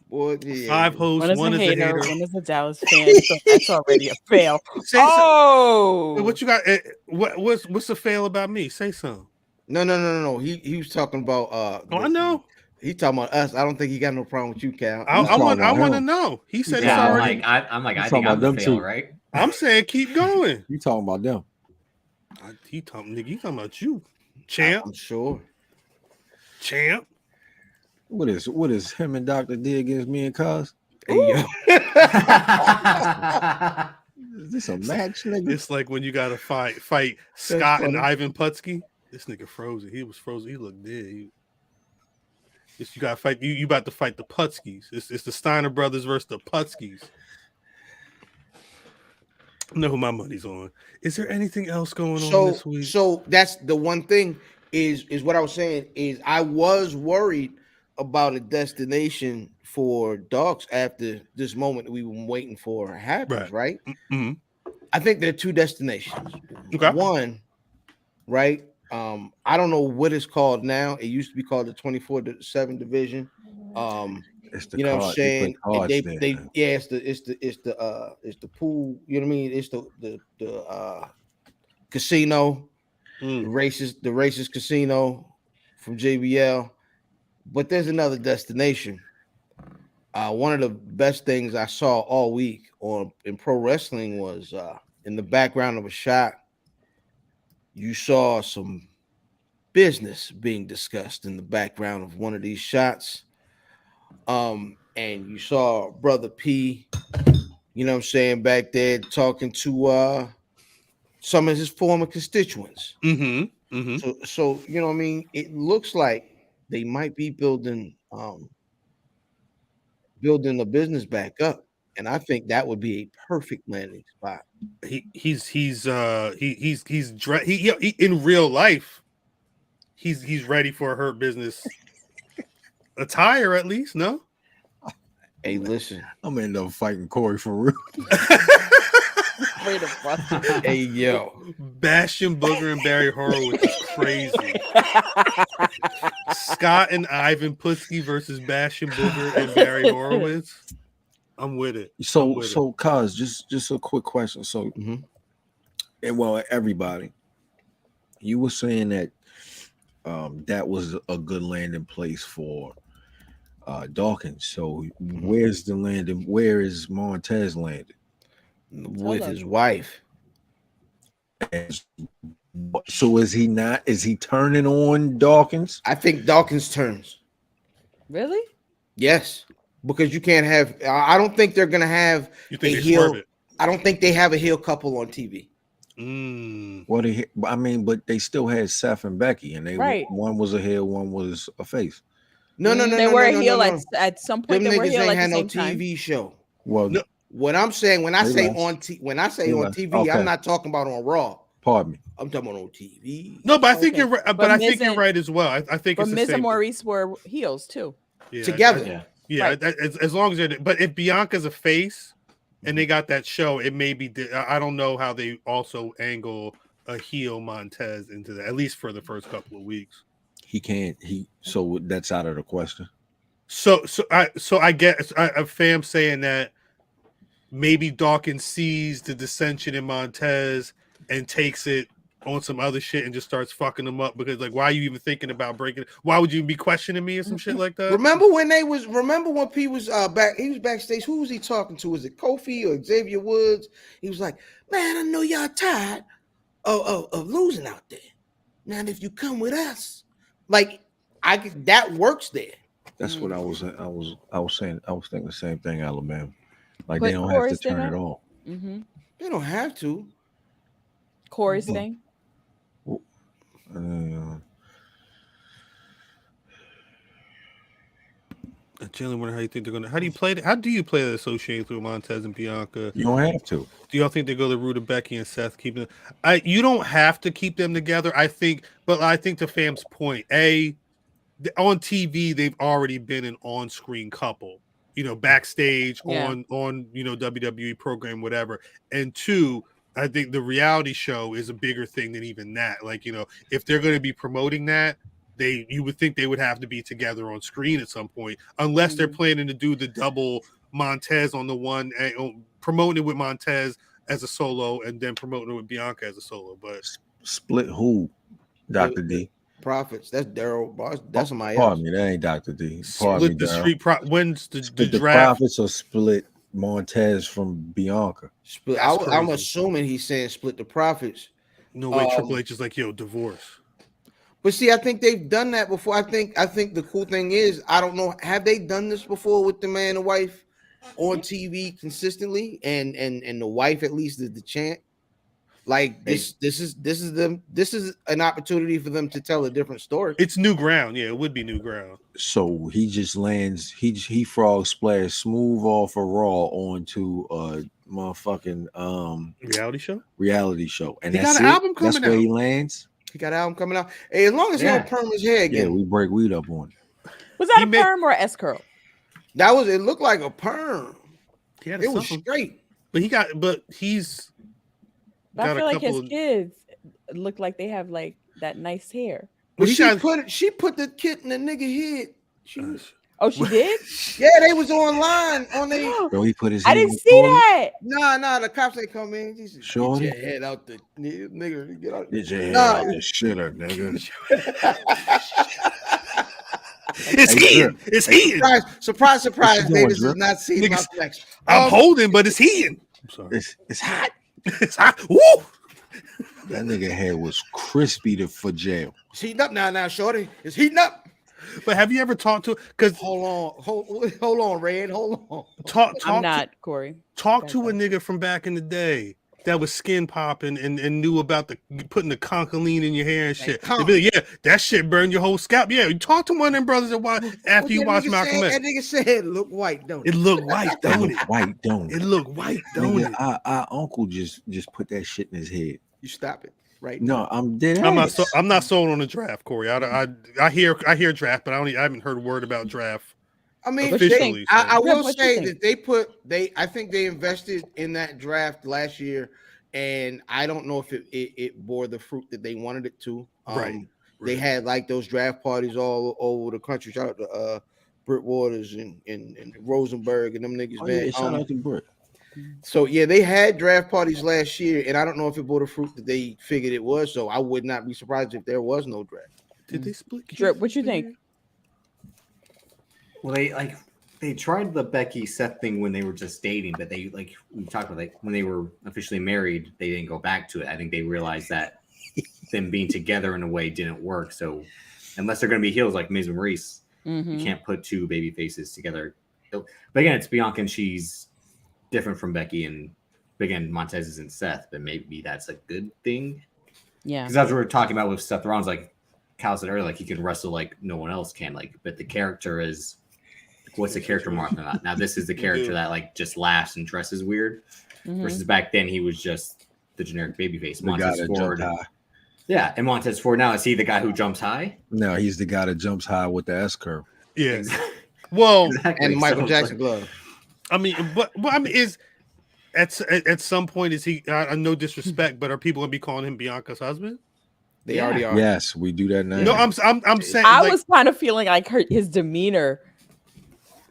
Boy, yeah. 5 hosts, One is one a is a hater, hater. one is a Dallas fan. So that's already a fail. Say Oh, what you got? What's the fail about me? Say something. No. He was talking about I know. He talking about us. I don't think he got no problem with you, Cal. I want to him. know. He said Yeah, it's already. I talking think I'm about the them fail, too. right? I'm saying keep going. You talking about them? He talking about you, champ. I'm sure. Champ. What is him and Dr. D against me and Cuz? Hey, yo. Is this a match, nigga? It's like when you got to fight Scott and funny. Ivan Putski. This nigga frozen. He was frozen. He looked dead. You got to fight. You about to fight the Putskis. It's the Steiner brothers versus the Putskis. I know who my money's on. Is there anything else going on this week? So that's the one thing is what I was saying is I was worried about a destination for dogs after this moment that we've been waiting for happens, right? Mm-hmm. I think there are two destinations. Okay. One, right? I don't know what it's called now. It used to be called the 24/7 division. It's the You know what I'm saying? They it's the pool, you know what I mean? It's the casino, the racist casino from JBL. But there's another destination. One of the best things I saw all week in pro wrestling was in the background of a shot, you saw some business being discussed in the background of one of these shots. And you saw Brother P, you know what I'm saying, back there talking to some of his former constituents. So you know what I mean? It looks like they might be building a business back up. And I think that would be a perfect landing spot. He's in real life. He's ready for a Hurt Business attire at least. No. Hey, listen, I'm gonna end up fighting Corey for real. Hey, yo, Bastion Booger and Barry Horowitz is crazy. Scott and Ivan Putski versus Bastion Booger and Barry Horowitz. I'm with it. So, Cuz, just a quick question. So, and well, everybody, you were saying that that was a good landing place for Dawkins. So, where's the landing? Where is Montez landed? With his wife. So is he not? Is he turning on Dawkins? I think Dawkins turns. Really? Yes, because you can't have. I don't think they're gonna have a heel. I don't think they have a heel couple on TV. I mean, but they still had Seth and Becky, and one was a heel, one was a face. No. They were a heel at some point. Them they were niggas heel ain't at had the no same TV time. show. Well, no. What I'm saying when I say on TV, Okay. I'm not talking about on Raw. Pardon me. I'm talking about on TV. No, but I think you're right. But I think you're right as well. I think but it's the Miz same and Maurice were heels too. Together. Right. As long as they're. But if Bianca's a face and they got that show, it may be. I don't know how they also angle a heel Montez into that. At least for the first couple of weeks. He can't. So that's out of the question. So I get a fam saying that maybe Dawkins sees the dissension in Montez and takes it on some other shit and just starts fucking them up because like, why are you even thinking about breaking it? Why would you be questioning me or some shit like that? Remember when P was back? He was backstage. Who was he talking to? Was it Kofi or Xavier Woods? He was like, "Man, I know y'all tired of losing out there. Now, if you come with us, like that works there." That's what I was saying. I was thinking the same thing, Alabama. Like But they don't have Corey's to turn thing it off. They don't have to. Corey's thing. I generally wonder how you think they're gonna. How do you play the association with Montez and Bianca? You don't have to. Do y'all think they go the route of Becky and Seth keeping it? You don't have to keep them together. I think to fam's point, on TV they've already been an on-screen couple. backstage Yeah. on WWE program, whatever. And two, I think the reality show is a bigger thing than even that. Like, if they're going to be promoting that, you would think they would have to be together on screen at some point, unless they're planning to do the double Montez on the one, promoting it with Montez as a solo and then promoting it with Bianca as a solo. But split who, Dr. D? Profits. That's Daryl. That's somebody Pardon else. me, that ain't Dr. D. split the street. When's the Split the draft? profits or split Montez from Bianca? Split. That's I'm crazy. assuming he's saying split the profits. No way. Triple H is like, yo, divorce. But see, I think they've done that before. I think the cool thing is, I don't know, have they done this before with the man and wife on TV consistently, and the wife at least is the champ? Like this is an opportunity for them to tell a different story. It's new ground. Yeah, it would be new ground. So he just lands, he frog splash smooth off a Raw onto a motherfucking Reality show. and He that's got an album That's coming where out. he lands. He got an album coming out. Hey, as long as he don't perm his hair again. Yeah, we break weed up on it. Was that a perm or S curl? It looked like a perm. It was straight. But he's But I got feel a like his couple. kids look like they have like that nice hair. But she put the kid in the nigga head. She did? Yeah, they was online on the. Bro, he put his I head in didn't the see toilet. that. Nah, the cops ain't come in. He said, Shorty? get your head out the nigga. Get out. Get your head Nah. out the shitter, nigga. It's heating. It's heating. Surprise. What you doing, Davis Drip? does not see my flex. I'm holding, but it's heating. I'm sorry. It's hot. It's hot. Woo! That nigga head was crispy for jail. It's heating up now, shorty. It's heating up. But have you ever talked to? Because hold on, Red. Hold on. I'm not, Corey. Talk to a nigga from back in the day that was skin popping and knew about putting the concholine in your hair and shit. They'd be like, yeah, that shit burned your whole scalp. Yeah, you talk to one of them brothers after you watch Malcolm X. That nigga said, "Look white, don't it?" It look white, don't it? White, don't it? Look white, don't it? Our uncle just put that shit in his head. You stop it right now. No, I'm dead. I'm not sold on the draft, Corey. I hear draft, but I haven't heard a word about draft. I mean, officially. I will say that I think they invested in that draft last year, and I don't know if it bore the fruit that they wanted it to. Right. They had like those draft parties all over the country. Shout out to Britt Waters and Rosenberg and them niggas. Man. Shout out to Britt. So yeah, they had draft parties last year, and I don't know if it bore the fruit that they figured it was. So I would not be surprised if there was no draft. Did they split? Drip, what you think? Well, they tried the Becky Seth thing when they were just dating, but we talked about when they were officially married, they didn't go back to it. I think they realized that them being together in a way didn't work. So unless they're going to be heels like Miz and Maurice, you can't put two baby faces together. But again, it's Bianca and she's different from Becky, and again, Montez isn't Seth, but maybe that's a good thing. Yeah, because that's what we're talking about with Seth Rollins. Like Cal said earlier, like he can wrestle like no one else can. Like, but the character is what's the character mark? Now this is the character that like just laughs and dresses weird. Versus back then he was just the generic babyface. Montez Ford. Yeah, and Montez Ford now, is he the guy who jumps high? No, he's the guy that jumps high with the S curve. Yeah. Exactly. Well, and the Michael Jackson glove. I mean, but I mean, is at some point is he? No disrespect, but are people gonna be calling him Bianca's husband? They already are. Yes, we do that now. No, I'm saying I was kind of feeling like his demeanor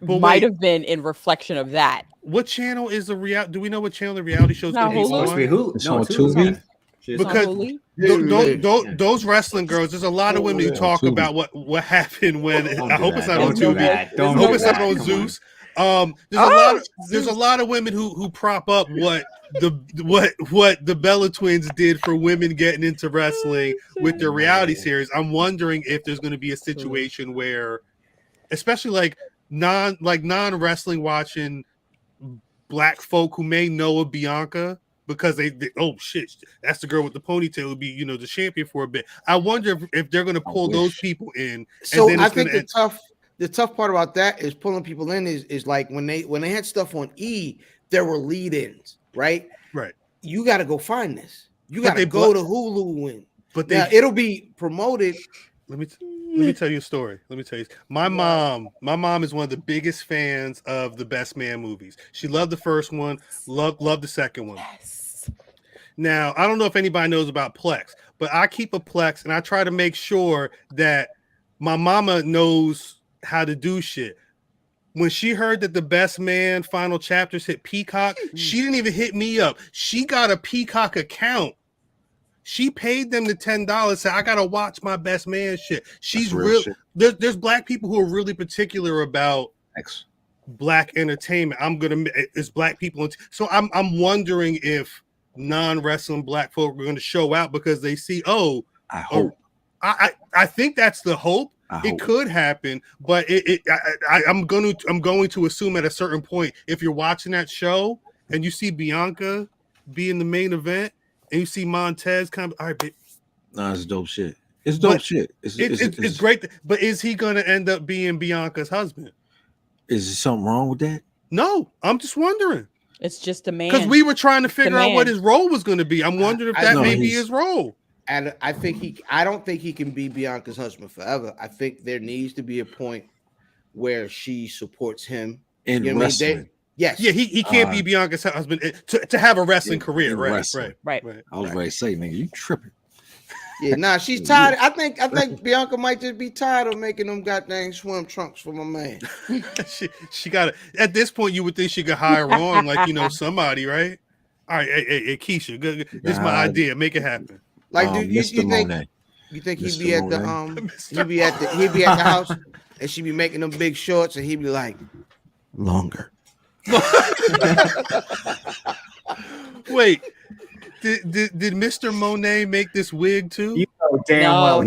might have been in reflection of that. What channel is the reality? Do we know what channel the reality shows? Not Hulu. It's on Tubi. Because those wrestling girls, there's a lot of women who talk about what happened when. I hope it's not on Tubi. I hope it's not on Zeus. There's a lot of women who prop up what the Bella Twins did for women getting into wrestling with their reality series. I'm wondering if there's going to be a situation where, especially like non-wrestling watching black folk who may know of Bianca because they oh shit, that's the girl with the ponytail who be the champion for a bit. I wonder if they're going to pull those people in. So I think the tough part about that is pulling people in is like when they had stuff on E, there were lead-ins, right? Right. You got to go find this. You got to go to Hulu and but now it'll be promoted. Let me. me tell you a story. Let me tell you. My mom is one of the biggest fans of the Best Man movies. She loved the first one, loved the second one. Yes. Now, I don't know if anybody knows about Plex, but I keep a Plex and I try to make sure that my mama knows how to do shit. When she heard that the Best Man final chapters hit Peacock, she didn't even hit me up. She got a Peacock account. She paid them the $10. Said, I gotta watch my Best Man shit. She's real. There's black people who are really particular about black entertainment. It's black people. So I'm wondering if non-wrestling black folk are going to show out because they see. Oh, I hope. I think that's the hope. It could happen, but I'm going to assume at a certain point, if you're watching that show and you see Bianca be in the main event and you see Montez come, all right, nah, it's dope shit. It's dope shit. It's great, but is he going to end up being Bianca's husband? Is there something wrong with that? No, I'm just wondering. It's just a man. Because we were trying to figure out what his role was going to be. I'm wondering if that may be his role. And I don't think he can be Bianca's husband forever. I think there needs to be a point where she supports him in wrestling. Yes. Yeah, he can't be Bianca's husband to have a wrestling career. Right. I was ready to say, nigga, you tripping. Yeah, nah, she's tired. I think Bianca might just be tired of making them goddamn swim trunks for my man. she got it. At this point, you would think she could hire on, like, somebody, right? All right, hey, Keisha, good. This is my idea. Make it happen. Like, do you think Monet. You think he'd be at the he'd be at the house and she'd be making them big shorts and he'd be like, longer. Wait, did Mr. Monet make this wig too? You know damn well.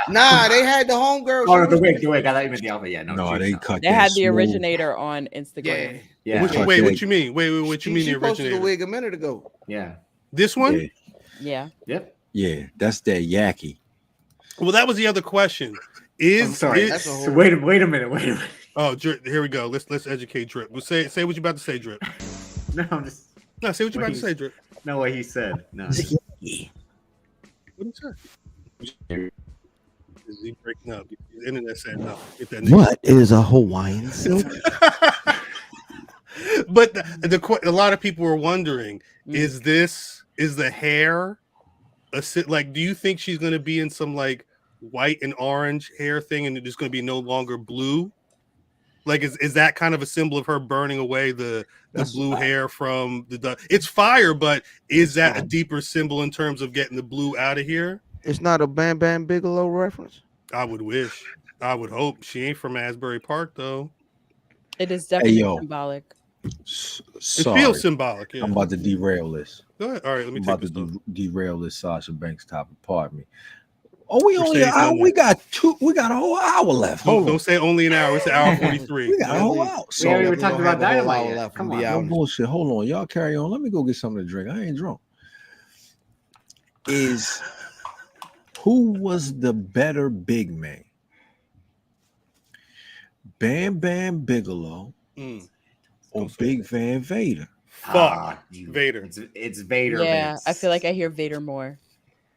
Nah, they had the homegirl. Oh, the wig. I thought you meant the outfit. Yeah, no, they cut. They had the originator on Instagram. Yeah. What you mean? Wait, what you mean the originator? She posted the wig a minute ago. Yeah. This one? Yeah. Yep. Yeah, that's that Yaki. Well, that was the other question. I'm sorry. Wait a minute. Oh, Drip, here we go. Let's educate Drip. We'll say what you're about to say, Drip. No, I'm just. No, say what you're about to say, Drip. No, what he said. No. What did he say? Is he breaking up? The internet said no. Get that nigga. What is a Hawaiian silk? But a lot of people were wondering: is the hair do you think she's going to be in some like white and orange hair thing, and it's going to be no longer blue? Like, is that kind of a symbol of her burning away the blue hair from the? It's fire, but is that a deeper symbol in terms of getting the blue out of here? It's not a Bam Bam Bigelow reference. I would wish. I would hope. She ain't from Asbury Park though. It is definitely symbolic. It feels symbolic. Yeah. I'm about to derail this. Go ahead. All right, let me take this. Derail this Sasha Banks topic. Pardon me. Oh, we got a whole hour left. Don't say only an hour. It's an hour 43. We got a whole hour. So we were talking about Dynamite. Come on, no bullshit. Hold on, y'all carry on. Let me go get something to drink. I ain't drunk. Who was the better big man? Bam Bam Bigelow or Big Van Vader? Fuck Vader. It's Vader. Yeah, I feel like I hear Vader more.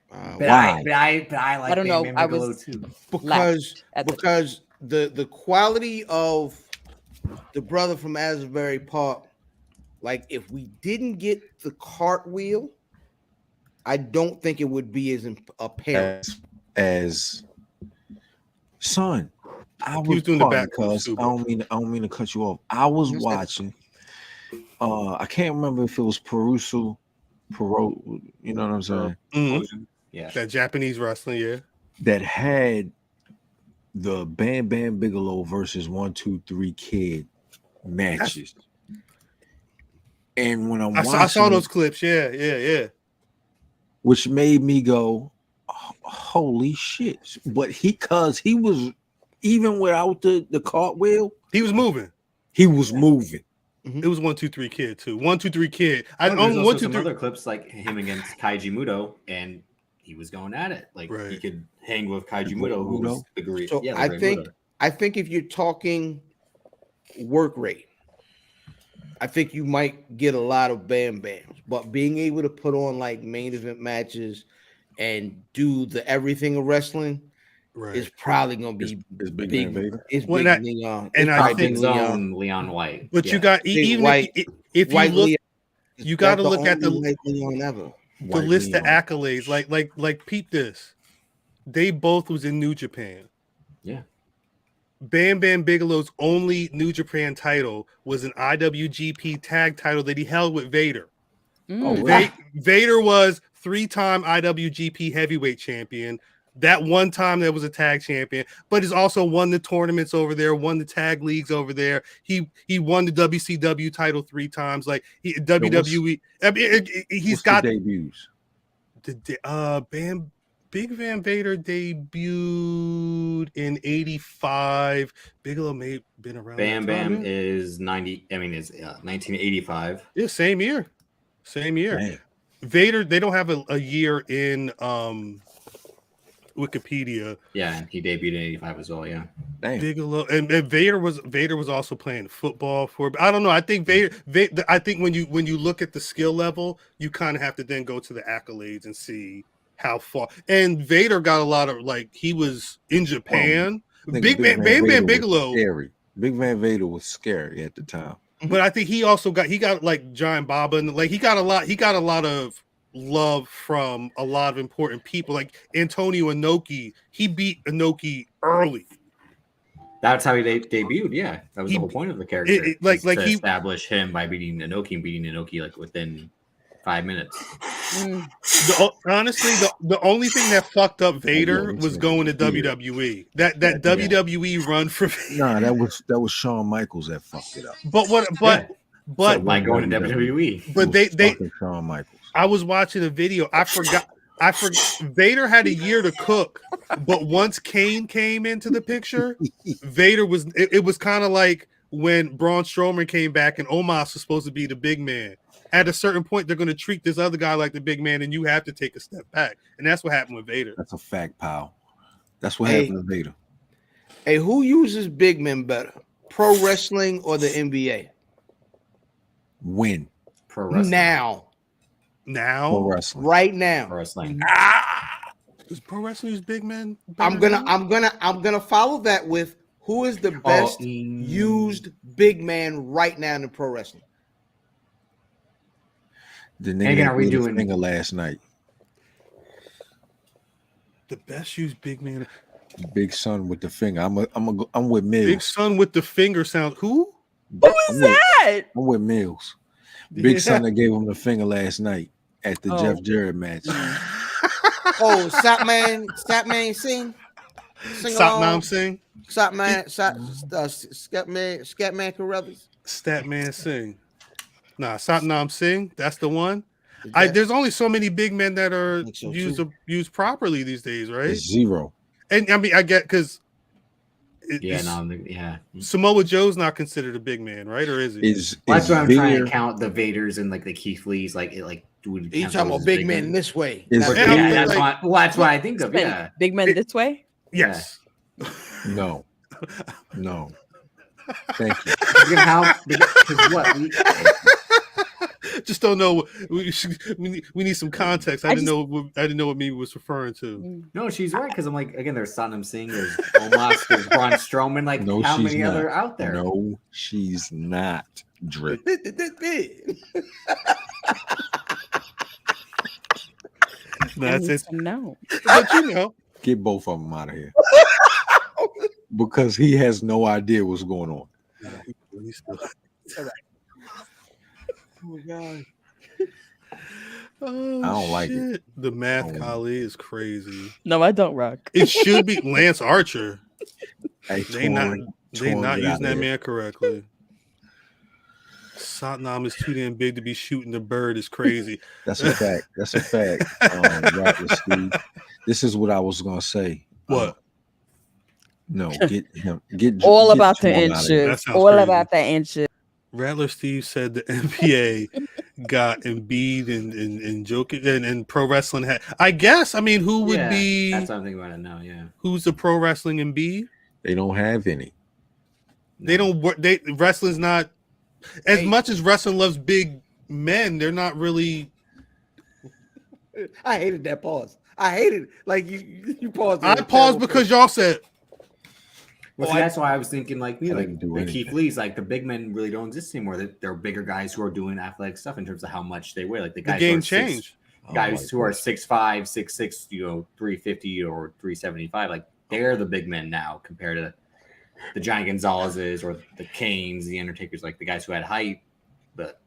But I like I don't know. Bam Bam I Bigelow was too. Because the quality of the brother from Asbury Park, like if we didn't get the cartwheel, I don't think it would be as apparent as son. I was doing the back because I don't mean to cut you off. I was watching. I can't remember if it was Peruso, you know what I'm saying? Mm-hmm. Yeah, that Japanese wrestling, yeah. That had the Bam Bam Bigelow versus 1, 2, 3 Kid matches. And when I saw those clips, yeah. Which made me go, holy shit. But because he was, even without the cartwheel, he was moving. He was moving. Mm-hmm. It was 1, 2, 3 Kid too. 1, 2, 3 Kid. There's also some other clips like him against Kaiji Muto, and he was going at it. Like he could hang with Kaiji Muto, who was the great. So I think if you're talking work rate, I think you might get a lot of Bam Bams, but being able to put on like main event matches and do the everything of wrestling, Right. is probably gonna be Is Big Man Vader? It's Well, Big and Leon. and It's I probably think- Big His Leon. own Leon White. But you got Big even white- if you White look, Leon. you got to That's look at only the white Leon ever. the White list of Leon. accolades. Like peep this. They both was in New Japan. Yeah. Bam Bam Bigelow's only New Japan title was an IWGP tag title that he held with Vader. Oh, Mm. really? Vader was 3-time IWGP heavyweight champion. That one time there was a tag champion, but he's also won the tournaments over there, won the tag leagues over there. He won the WCW title 3 times. Like WWE. I mean, he's What's got the debuts. Big Van Vader debuted in '85. Bigelow may have been around. Bam that time, Bam yeah. is 90. I mean, it's 1985. Yeah, same year. Damn. Vader, they don't have a year in Wikipedia. Yeah, and he debuted in 85 as well. Yeah. Damn. Bigelow and Vader was also playing football for. I don't know. I think Vader. I think when you look at the skill level, you kind of have to then go to the accolades and see how far. And Vader got a lot of he was in Japan. I think Bam Vader was Bigelow. Scary. Big Van Vader was scary at the time. But I think he got like Giant Baba and he got a lot of love from a lot of important people like Antonio Inoki. He beat Inoki early. That's how he debuted. Yeah, that was the whole point of the character. To establish him by beating Inoki like within 5 minutes. Honestly, the only thing that fucked up Vader was going to WWE. That WWE run for Nah, that was Shawn Michaels that fucked it up. But So, like going to WWE. But they Shawn Michaels. I was watching a video. I forgot Vader had a year to cook, but once Kane came into the picture, Vader was it was kind of like when Braun Strowman came back and Omos was supposed to be the big man. At a certain point, they're going to treat this other guy like the big man, and you have to take a step back. And that's what happened with Vader. That's a fact, pal. That's what happened to Vader. Hey, who uses big men better, pro wrestling or the NBA? When? Pro wrestling. Now, Pro wrestling. right now. Pro wrestling. Is pro wrestling use big men? I'm gonna follow that with who is the best used big man right now in the pro wrestling. The And again, are we nigga did a doing- finger last night. The best used big man. Big Son with the finger. I'm with Mills. Big Son with the finger sound. Who? Who is that? I'm with Mills. Big Yeah. Son that gave him the finger last night at the Jeff Jarrett match. Oh, Satman sing Satnam Singh. Scatman Carruthers. Statman Singh. Nah, Satnam Singh. That's the one. Is that- There's only so many big men that are think so, used properly these days, right? It's zero. And I mean, I get because Samoa Joe's not considered a big man, right? Or is he? That's why I'm trying Vader- to count the Vaders and like the Keith Lees. Like would You count talking those about as big men this way? Is- not Yeah, big Yeah, men. that's what I think of. Yeah. Big men this way. Yes. No. No. Thank you. Because what? Just don't know. We need some context. I didn't know what Mimi was referring to. No, she's right. Because I'm like, again, there's Satnam Singh, there's Omos, there's Braun Strowman. Like, No, how she's many not. other out there? No, she's not. Drip. That's it. No. But you know, Get both of them out of here. Because he has no idea what's going on. Oh God. Oh, I don't like it. The math I don't Kali is crazy. No, I don't rock. It should be Lance Archer. Hey, They not Torn, using get out that of man correctly. Satnam is too damn big to be shooting the bird. Is crazy. That's a fact. That's a fact. Rattler Steve. This is what I was gonna say. What? No, get him. Get All get about the Torn out of here. That inches. sounds All crazy. about the inches. Rattler Steve said the NBA got Embiid and Jokic and pro wrestling had. I guess. I mean, who would be? That's what I'm thinking about it now. Yeah. Who's the pro wrestling Embiid? They don't have any. They don't work. Wrestling's not as Hey. much as wrestling loves big men. They're not really. I hated that pause. I hated it. Like you paused. I paused because y'all said. Well, see, that's why I was thinking, like, you know, I didn't do like Keith anything. Lee's, like the big men really don't exist anymore. They're bigger guys who are doing athletic stuff in terms of how much they weigh. Like the guys The game who are changed. guys who are 6'5", 6'6", 350 or 375. Like they're the big men now compared to the Giant Gonzalez's or the Canes, the Undertakers, like the guys who had height. But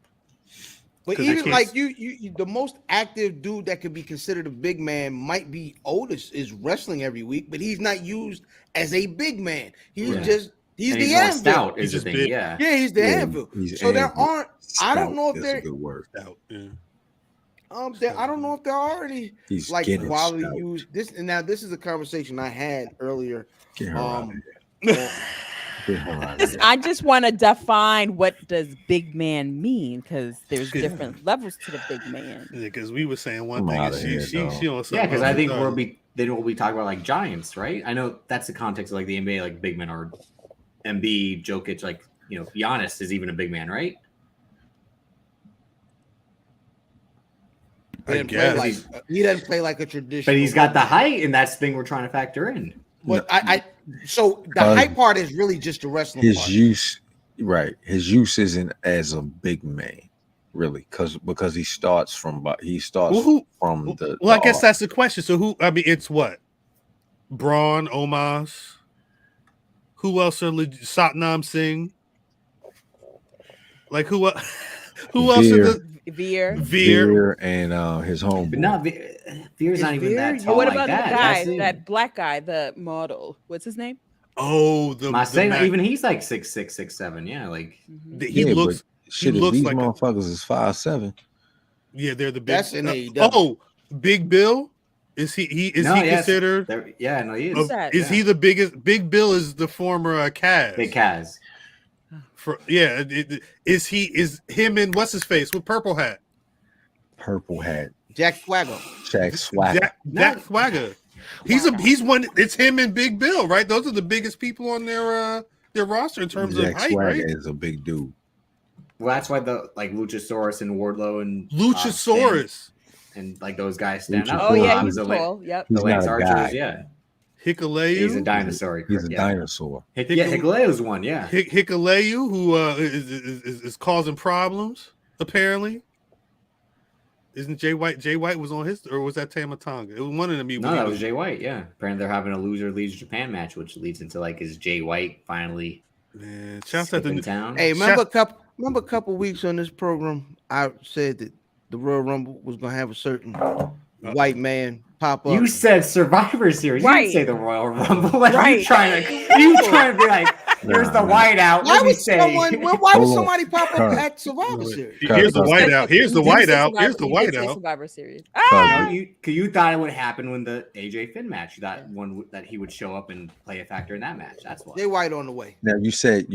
'Cause even I like you, the most active dude that could be considered a big man might be Otis is wrestling every week, but he's not used as a big man. He's Yeah. he's and the he's more anvil. stout He's is the just thing. big. Yeah. Yeah, he's the anvil. He's So there anvil. aren't. I don't Stout know if is there. a good word. Out, yeah. I don't know if there are any He's like getting quality stout. use this. And now this is a conversation I had earlier. Get her out of Um, here. Get her out of here. I just want to define what does big man mean because there's Good. different levels to the big man. Yeah, because we were saying one I'm thing, and outta here, she dog. on Yeah, something because I else think entirely. we'll be talking about like giants, right? I know that's the context of like the NBA, like big men are Embiid, Jokic, like Giannis is even a big man, right? he I doesn't play guess. like he doesn't play like a traditional. But he's got the height, and that's the thing we're trying to factor in. But so the height part is really just the wrestling His part. use, right? His use isn't as a big man, really, because he starts from Well, who? from the. Well, I the guess arc. that's the question. So who? I mean, it's what? Braun, Omos. Who else are Satnam Singh? Like who? Who else Veer. are the Veer. Veer? Veer and his homeboy. But not Veer's not Is even Veer- that But tall. What like about that. the guy, That's it. that black guy, the model? What's his name? Oh, the Masena, Mac- even he's like 6'6", 6'7". Yeah, like he Yeah, looks. but shit, if looks these like a- motherfuckers is 5'7". Yeah, they're the big. That's in AEW. Oh, Big Bill. Is he? Is No, he yes, considered? yeah, no, he Of, is. that? is he the biggest? Big Bill is the former Kaz. Big Kaz. Is he? Is him and what's his face with purple hat? Purple hat, Jack Swagger. Jack Swagger. Jack Swagger. He's one. It's him and Big Bill, right? Those are the biggest people on their roster in terms Jack of height, Swagger right? is a big dude. Well, that's why the like Luchasaurus and Wardlow and Luchasaurus, and like those guys stand out. Oh yeah, Luchasaurus he's the tall. Yep. He's The Lance not a Archers, guy. yeah. Hikuleu. He's a dinosaur. He's a yeah. dinosaur. Hikuleu's one, yeah. Hikuleu, who is causing problems apparently. Isn't Jay White? Jay White was on his, or was that Tamatonga? It was one of them. No, that was Jay White, yeah. Apparently they're having a loser leaves Japan match, which leads into like is Jay White finally Man, shouts out to skipping town? Hey, remember a couple weeks on this program, I said that the Royal Rumble was gonna have a certain white man pop up. You said Survivor Series. You Right. didn't say the Royal Rumble. Like, Right. you trying to be like, here's the whiteout. Why Let me would say. someone? Why would Hold on. somebody pop up Cut. at Survivor Series? Here's the whiteout. Here's the You did say whiteout. Survivor- Here's the you did say whiteout. Survivor Series. No, Ah! you thought it would happen when the AJ Finn match, that one that he would show up and play a factor in that match. That's why. Jay White on the way. Now you said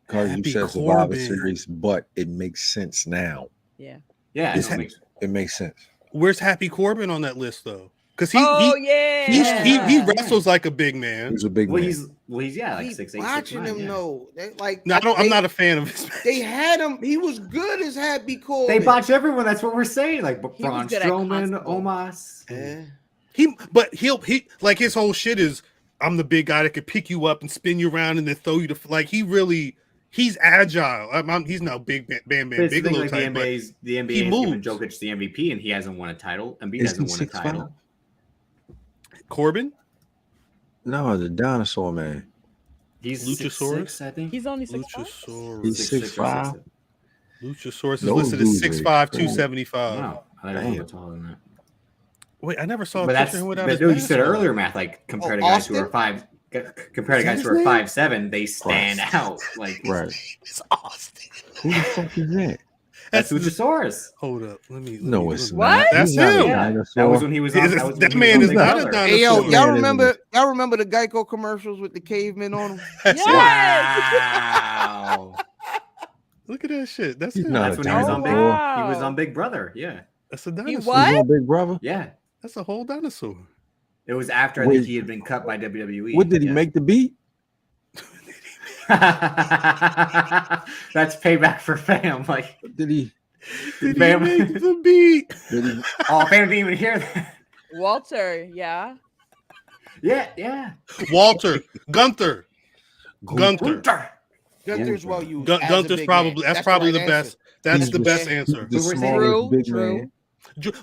Carter, you Happy said Survivor Corbin. Series, but it makes sense now. Yeah. Yeah, It's- no, it makes- It makes sense. Where's Happy Corbin on that list though? Because he wrestles like a big man. He's a big well, man. he's yeah, like He's 6'8", watching 6'9", him yeah. though. They, like No, I'm they- not a fan of his. They had him. He was good as Happy Corbin. They botch everyone. That's what we're saying. Like He was Braun good at Strowman, Constable. Omos. Yeah. He like his whole shit is I'm the big guy that could pick you up and spin you around and then throw you to like he's agile. He's now big Bam Bam But it's the thing, Bigelow like the type. But NBA is given moves. Jokic the MVP, and he hasn't won a title. Embiid Isn't hasn't won a 6'5"? title. Corbin, No, the dinosaur man. He's Luchasaurus? 6'6", I think. He's only 6'5". Luchasaurus. He's 6'6" or 6'5". 6'7". Luchasaurus is Those listed as dudes 6'5", are 275. Wow, I thought he was a little bit taller than that. Wait, I never saw a But picture that's of him without but his dude, you said dinosaur. earlier, Matt. Like compared to Oh, guys who are Austin? compared to guys his who are name? 5'7", they stand Christ. out. Like Right. It's Austin. Who the fuck is that? that's That's Luchasaurus. Hold up. Let me. No, it's What? not. That's He's not a him. Yeah, dinosaur. that was when he was on. Is- That, was that when he man was is on not Big a Brother. Hey yo, Dinosaur. y'all remember the Geico commercials with the cavemen on them? Wow. Look at that shit. That's He's him. not That's a when he was on Big. dinosaur. He was on Big Brother. Yeah, That's a He dinosaur. what? He's on Big Brother. yeah. That's a whole dinosaur. It was after I Wait. think he had been cut by WWE. What did he Yeah. make the beat? That's payback for fam. Like Did he? Did he Bam. make the beat? Oh, Phantom didn't even hear that. Walter, yeah. Yeah. Walter, Gunther. Gunther. Gunther's well used. Gunther's probably that's probably the best. That's He's the best answer. The Who we're saying? smallest big True. man.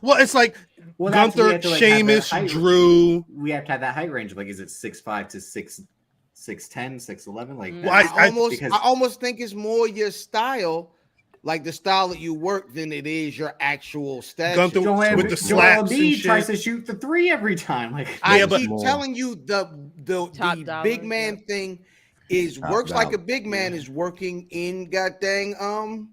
Well, it's like Well, that's- we Gunther, have to, like, have that Sheamus, height- Drew. We have to have that height range. Like, is it 6'5" to 6'10", 6'11"? Like, Mm. Well, because- I almost think it's more your style, like the style that you work, than it is your actual stature. Gunther Joel with the Joel slaps and Embiid tries shit. to shoot the three every time. Like, I but- keep telling you the Top big dollar, man yeah. thing is Top works like dollar. a big man is working in goddamn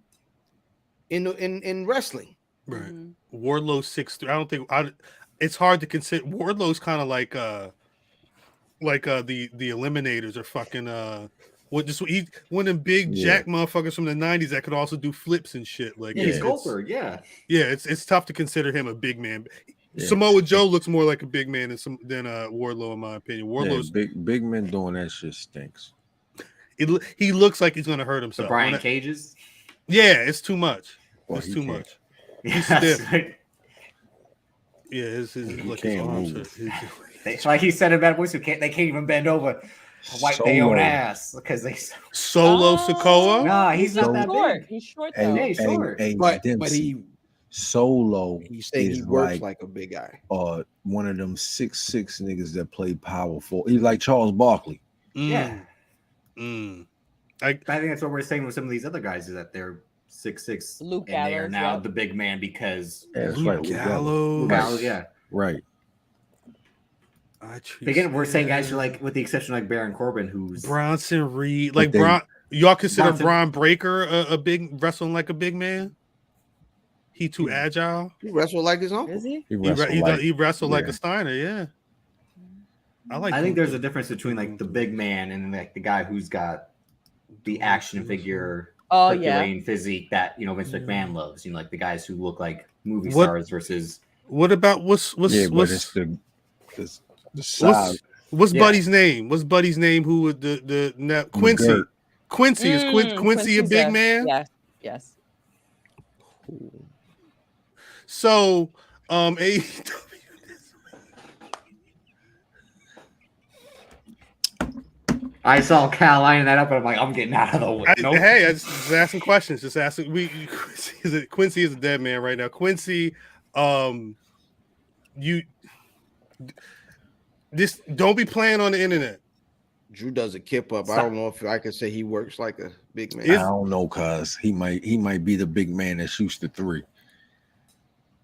in wrestling. Right. Mhm. Wardlow's 6'3". I don't think it's hard to consider. Wardlow's kind of like the Eliminators are fucking one of them big Yeah. jack motherfuckers from the 90s that could also do flips and shit. Like yeah, he's it's- Goldberg. Yeah. it's tough to consider him a big man. Yeah. Samoa Joe looks more like a big man than Wardlow in my opinion. Yeah, Wardlow's big men doing that shit stinks. he looks like he's gonna hurt The himself. Brian When I- Cages. yeah, it's too much. Well, It's he too can't. much. Yeah, stiff. like, Yeah, his He like his can't arms move. it's like he said in Bad Boys, they can't even bend over, wipe their own Solo. ass because they. Solo Oh. Sokoa. Nah, he's not that short. big. He's short Hey, though. Yeah, he's short. But Dempsey, he Solo said he is works like a big guy. one of them 6'6" niggas that play powerful. He's like Charles Barkley. Yeah. Mm. I think that's what we're saying with some of these other guys is that they're 6'6", Luke and they are Gallows, now yep. the big man because Yeah, that's Luke right. Luke Gallows. Gallows. Gallows, yeah. Right. But again, we're saying guys who like, with the exception of like Baron Corbin, who's Bronson Reed, But like they- Bron. Y'all consider Bronson- Braun Breaker a big wrestling like a big man? He too agile. He wrestled like his uncle. Is he? He wrestled wrestled like yeah. a Steiner. Yeah, I like. I think him. there's a difference between like the big man and like the guy who's got the action figure, Oh yeah. Herculean physique that Vince McMahon loves. Like the guys who look like movie What- stars versus What about what's Yeah, but it's the size. what's Yeah. Buddy's name? What's Buddy's name? Who would the Quincy? McGirt. Quincy is Quincy a Quincy's big man? Yes. Yes. So AEW. I saw Cal lining that up, and I'm like, I'm getting out of the way. Nope. Hey, I just asking questions. Just asking. Quincy is a dead man right now. Quincy, this don't be playing on the internet. Drew does a kip up. I Stop. don't know if I can say he works like a big man. I don't know, cuz he might be the big man that shoots the three.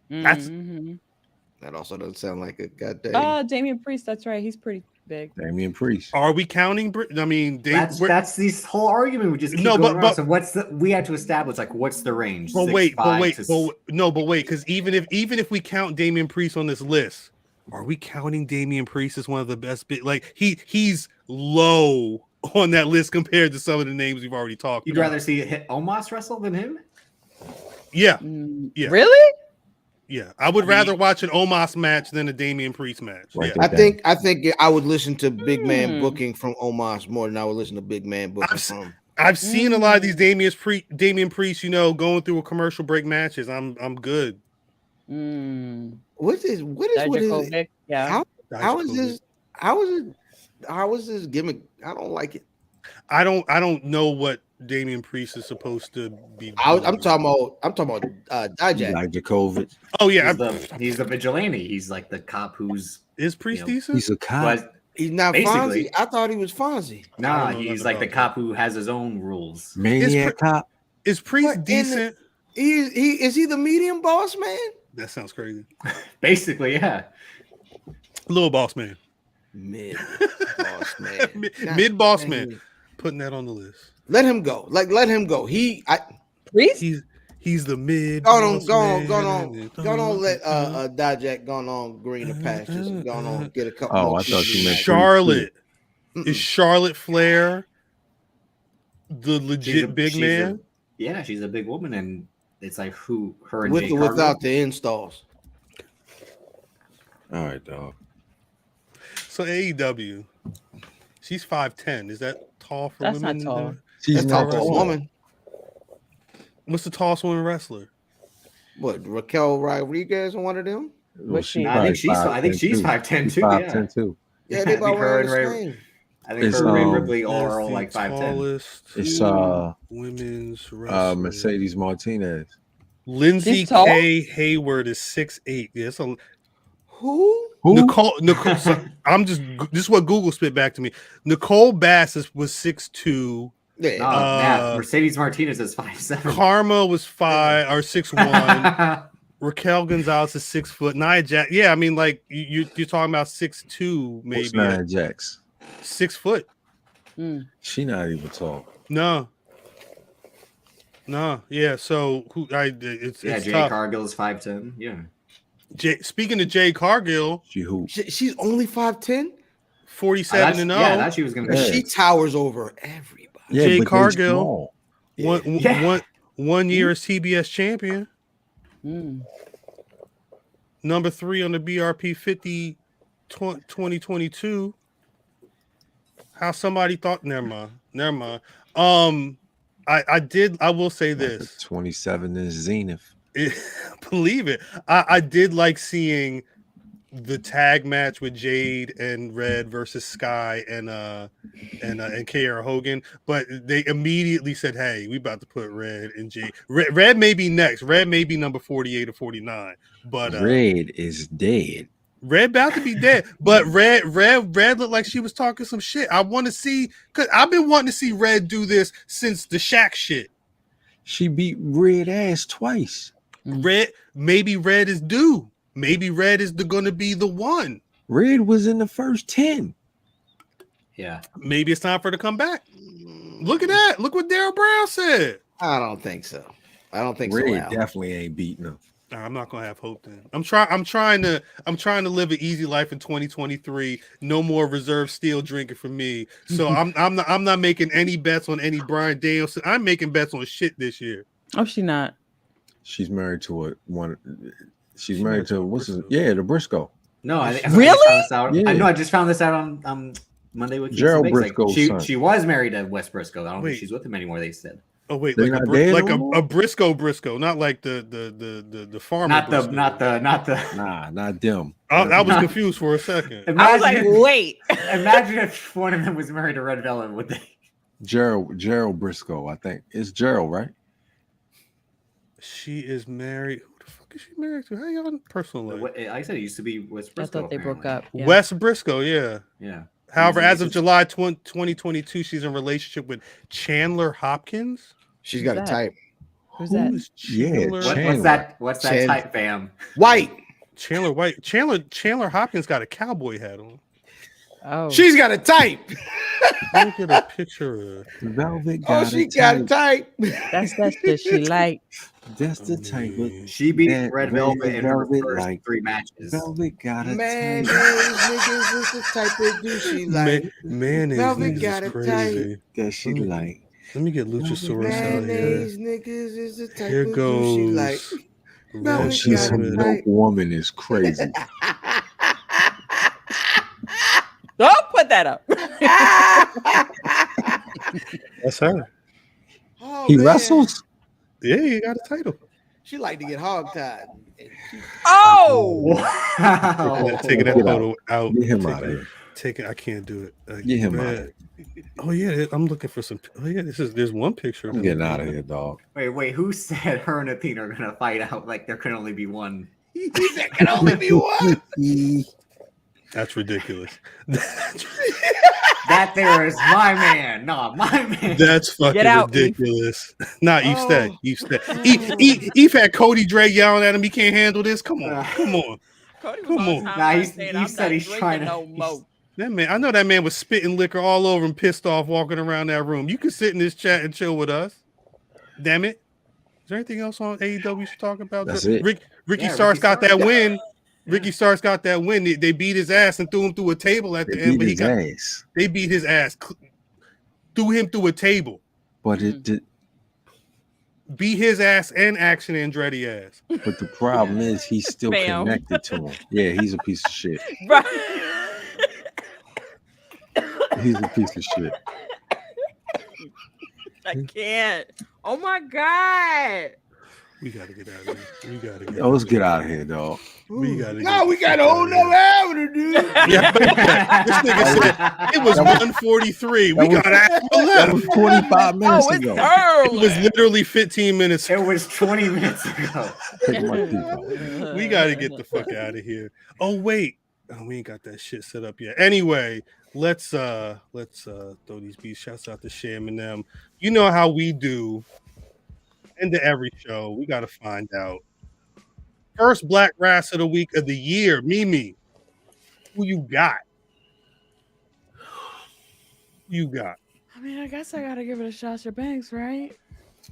That's- Mhm. That also doesn't sound like a goddamn. Damian Priest. That's right. He's pretty big. Damian Priest. Are we counting? I mean, That's this whole argument. We just keep No, going but- around. So we have to establish like what's the range? But wait, 6'5" to because even if we count Damian Priest on this list, are we counting Damian Priest as one of the best? Like he's low on that list compared to some of the names we've already talked. You'd about. rather see Omos wrestle than him? Yeah, Yeah. Really? yeah. I would rather watch an Omos match than a Damian Priest match. Right Yeah. there. I think I would listen to big man booking from Omos more than I would listen to big man booking from. I've seen a lot of these Damian Priest, going through a commercial break matches. I'm good. What is Dijakovic, yeah. how is this gimmick? I don't like it. I don't know what Damian Priest is supposed to be. I'm talking about Dijak. Dijakovic. Oh yeah, He's the vigilante. He's like the cop who's is Priest you know, decent? He's a cop. was He's not Basically. Fonzie. I thought he was Fonzie. nah. don't know He's nothing like the about cop who has his own rules. Maniac cop. Is Priest What in decent? Is he the medium boss man? That sounds crazy. Basically, yeah. Little boss man, Mid boss man. God mid boss dang man. it. Putting that on the list. Let him go. Let him go. Priest? He's the mid. Go on. Let Dijak go on greener pastures. Go on. Get a couple. Oh, more I thought pieces you of meant that. Charlotte. Mm-mm. Is Charlotte Flair the legit big she's man? She's a big woman, and it's like her and With Jay or Cargill. without the installs. All right, dog. So AEW, she's 5'10". Is that tall for That's women? not tall. She's That's not not for a tall. woman. What's the tallest woman wrestler? What, Raquel Rodriguez on one of them? Was she? I think she's 5'10" too. Yeah. 5'10" too. Yeah, I they think about her around and the Ray. same. I think It's, her and Ray um, Ripley all are That's the like 5'10". tallest It's women's wrestler. Mercedes Martinez. Lindsay She's tall? K. Hayward is 6'8". Yeah, it's a Who? Nicole. So this is what Google spit back to me. Nicole Bass was 6'2". Yeah. Matt, Mercedes Martinez is 5'7". Karma was 6'1". Raquel Gonzalez is 6 foot. Nia Jax. Yeah, I mean, like you're talking about 6'2", maybe. What's Nia Jax? 6 foot. She not even tall. No. Yeah. So it's Jade tough. Cargill is 5'10". Yeah. Speaking of Jade Cargill, She's only 5'10". 47 and 0. Yeah, I thought she was gonna. She towers over everybody. Yeah, Jade but they Cargill. small. One year as TBS champion. Number 3 on the BRP 50 2022. How somebody thought? Never mind. I will say this. 27 is Zenith. Believe it. I did like seeing the tag match with Jade and Red versus Sky and Kiera Hogan, but they immediately said, "Hey, we about to put Red and Jade. Red may be next. Red may be number 48 or 49, but Red is dead. Red about to be dead. But Red looked like she was talking some shit. I want to see, because I've been wanting to see Red do this since the Shaq shit. She beat Red ass twice. Maybe Red is due. Maybe Red is going to be the one. Red was in the first 10. Yeah. Maybe it's time for her to come back. Look at that. Look what Darryl Brown said. I don't think so. I don't think Red so. Al. definitely ain't beating her. Nah, I'm not gonna have hope then. I'm trying to live an easy life in 2023. No more reserve steel drinking for me. So I'm not making any bets on any Bryan Danielson. I'm making bets on shit this year. Oh, she not. She's married to She's married to the Briscoe. No, I Really? I just found this out on Monday with Gerald Briscoe's son. She was married to Wes Briscoe. I don't think she's with him anymore. They said. Oh wait, They're like a Briscoe, not like the farmer. Not them. I was confused for a second. I was like, wait. Imagine if one of them was married to Red Velvet. Would they? Gerald Briscoe, I think it's Gerald, right? She is married. Who the fuck is she married to? How y'all personally? Like I said, it used to be Wes Briscoe. I thought they broke up. Yeah. Wes Briscoe, yeah. Yeah. However, as of July 2022, she's in a relationship with Chandler Hopkins. She's got a type. Who's that? What's that type, fam? White. Chandler White. Chandler Hopkins got a cowboy hat on. Oh, She's got a type. Look at a picture of Velvet. She got a type. that's shit she like. That's the type of She beat Red Velvet in her first 3 matches. Velvet got a Man, type. these niggas is the type of dude she like. Mayonnaise Velvet niggas got is a crazy. That she like. Let me get Luchasaurus out here. Mayonnaise niggas is the type Here of dude she like. goes. Velvet Red She's some Velvet. dope woman is crazy. Don't put that up. That's her. Oh, He man. wrestles. Yeah, he got a title. She like to get hogtied. Oh, Wow. Taking that Get photo out. Get him out of here. I can't do it. Get him out of Red. Oh yeah, I'm looking for some. Oh yeah, there's one picture. I'm getting out of here, dog. Wait, who said her and Athena are gonna fight out like there can only be one? There can only be one. That's ridiculous. That there is my man, not my man. That's fucking Get out, ridiculous. Nah, Eve Oh. stay. Eve stay. Eve had Cody Dre yelling at him. He can't handle this. Come on. Come Cody Come was on. on. Nah, He he said he's trying to- no more. That man, I know that man was spitting liquor all over him, pissed off, walking around that room. You can sit in this chat and chill with us. Damn it. Is there anything else on AEW you should talk about? That's it. Ricky Yeah, Starks Ricky got that Starks. win. Ricky Starks got that win. They beat his ass and threw him through a table at the They end. beat But his ass. they beat his ass, threw him through a table, But it did. beat his ass and Action Andretti ass. But the problem is he's still Bam. connected to him. Yeah, he's a piece of shit. Right. He's a piece of shit. I can't. Oh my god. We gotta get out of here. We gotta get. Yo, let's get out of here, dog. We gotta. No, we got a whole nother hour to do. Yeah, this nigga said it was 1:43. We got an hour That left. was 45 minutes Oh, it's ago. It was early. literally 15 minutes. It was 20 minutes ago. Take my teeth out. We gotta get the fuck out of here. Oh wait, we ain't got that shit set up yet. Anyway, let's throw these beats. Shouts out to Sham and them. You know how we do. Into every show, we gotta find out. First Black Rass of the week of the year, Mimi. Who you got? Who you got? I mean, I guess I gotta give it a Sasha Banks, right?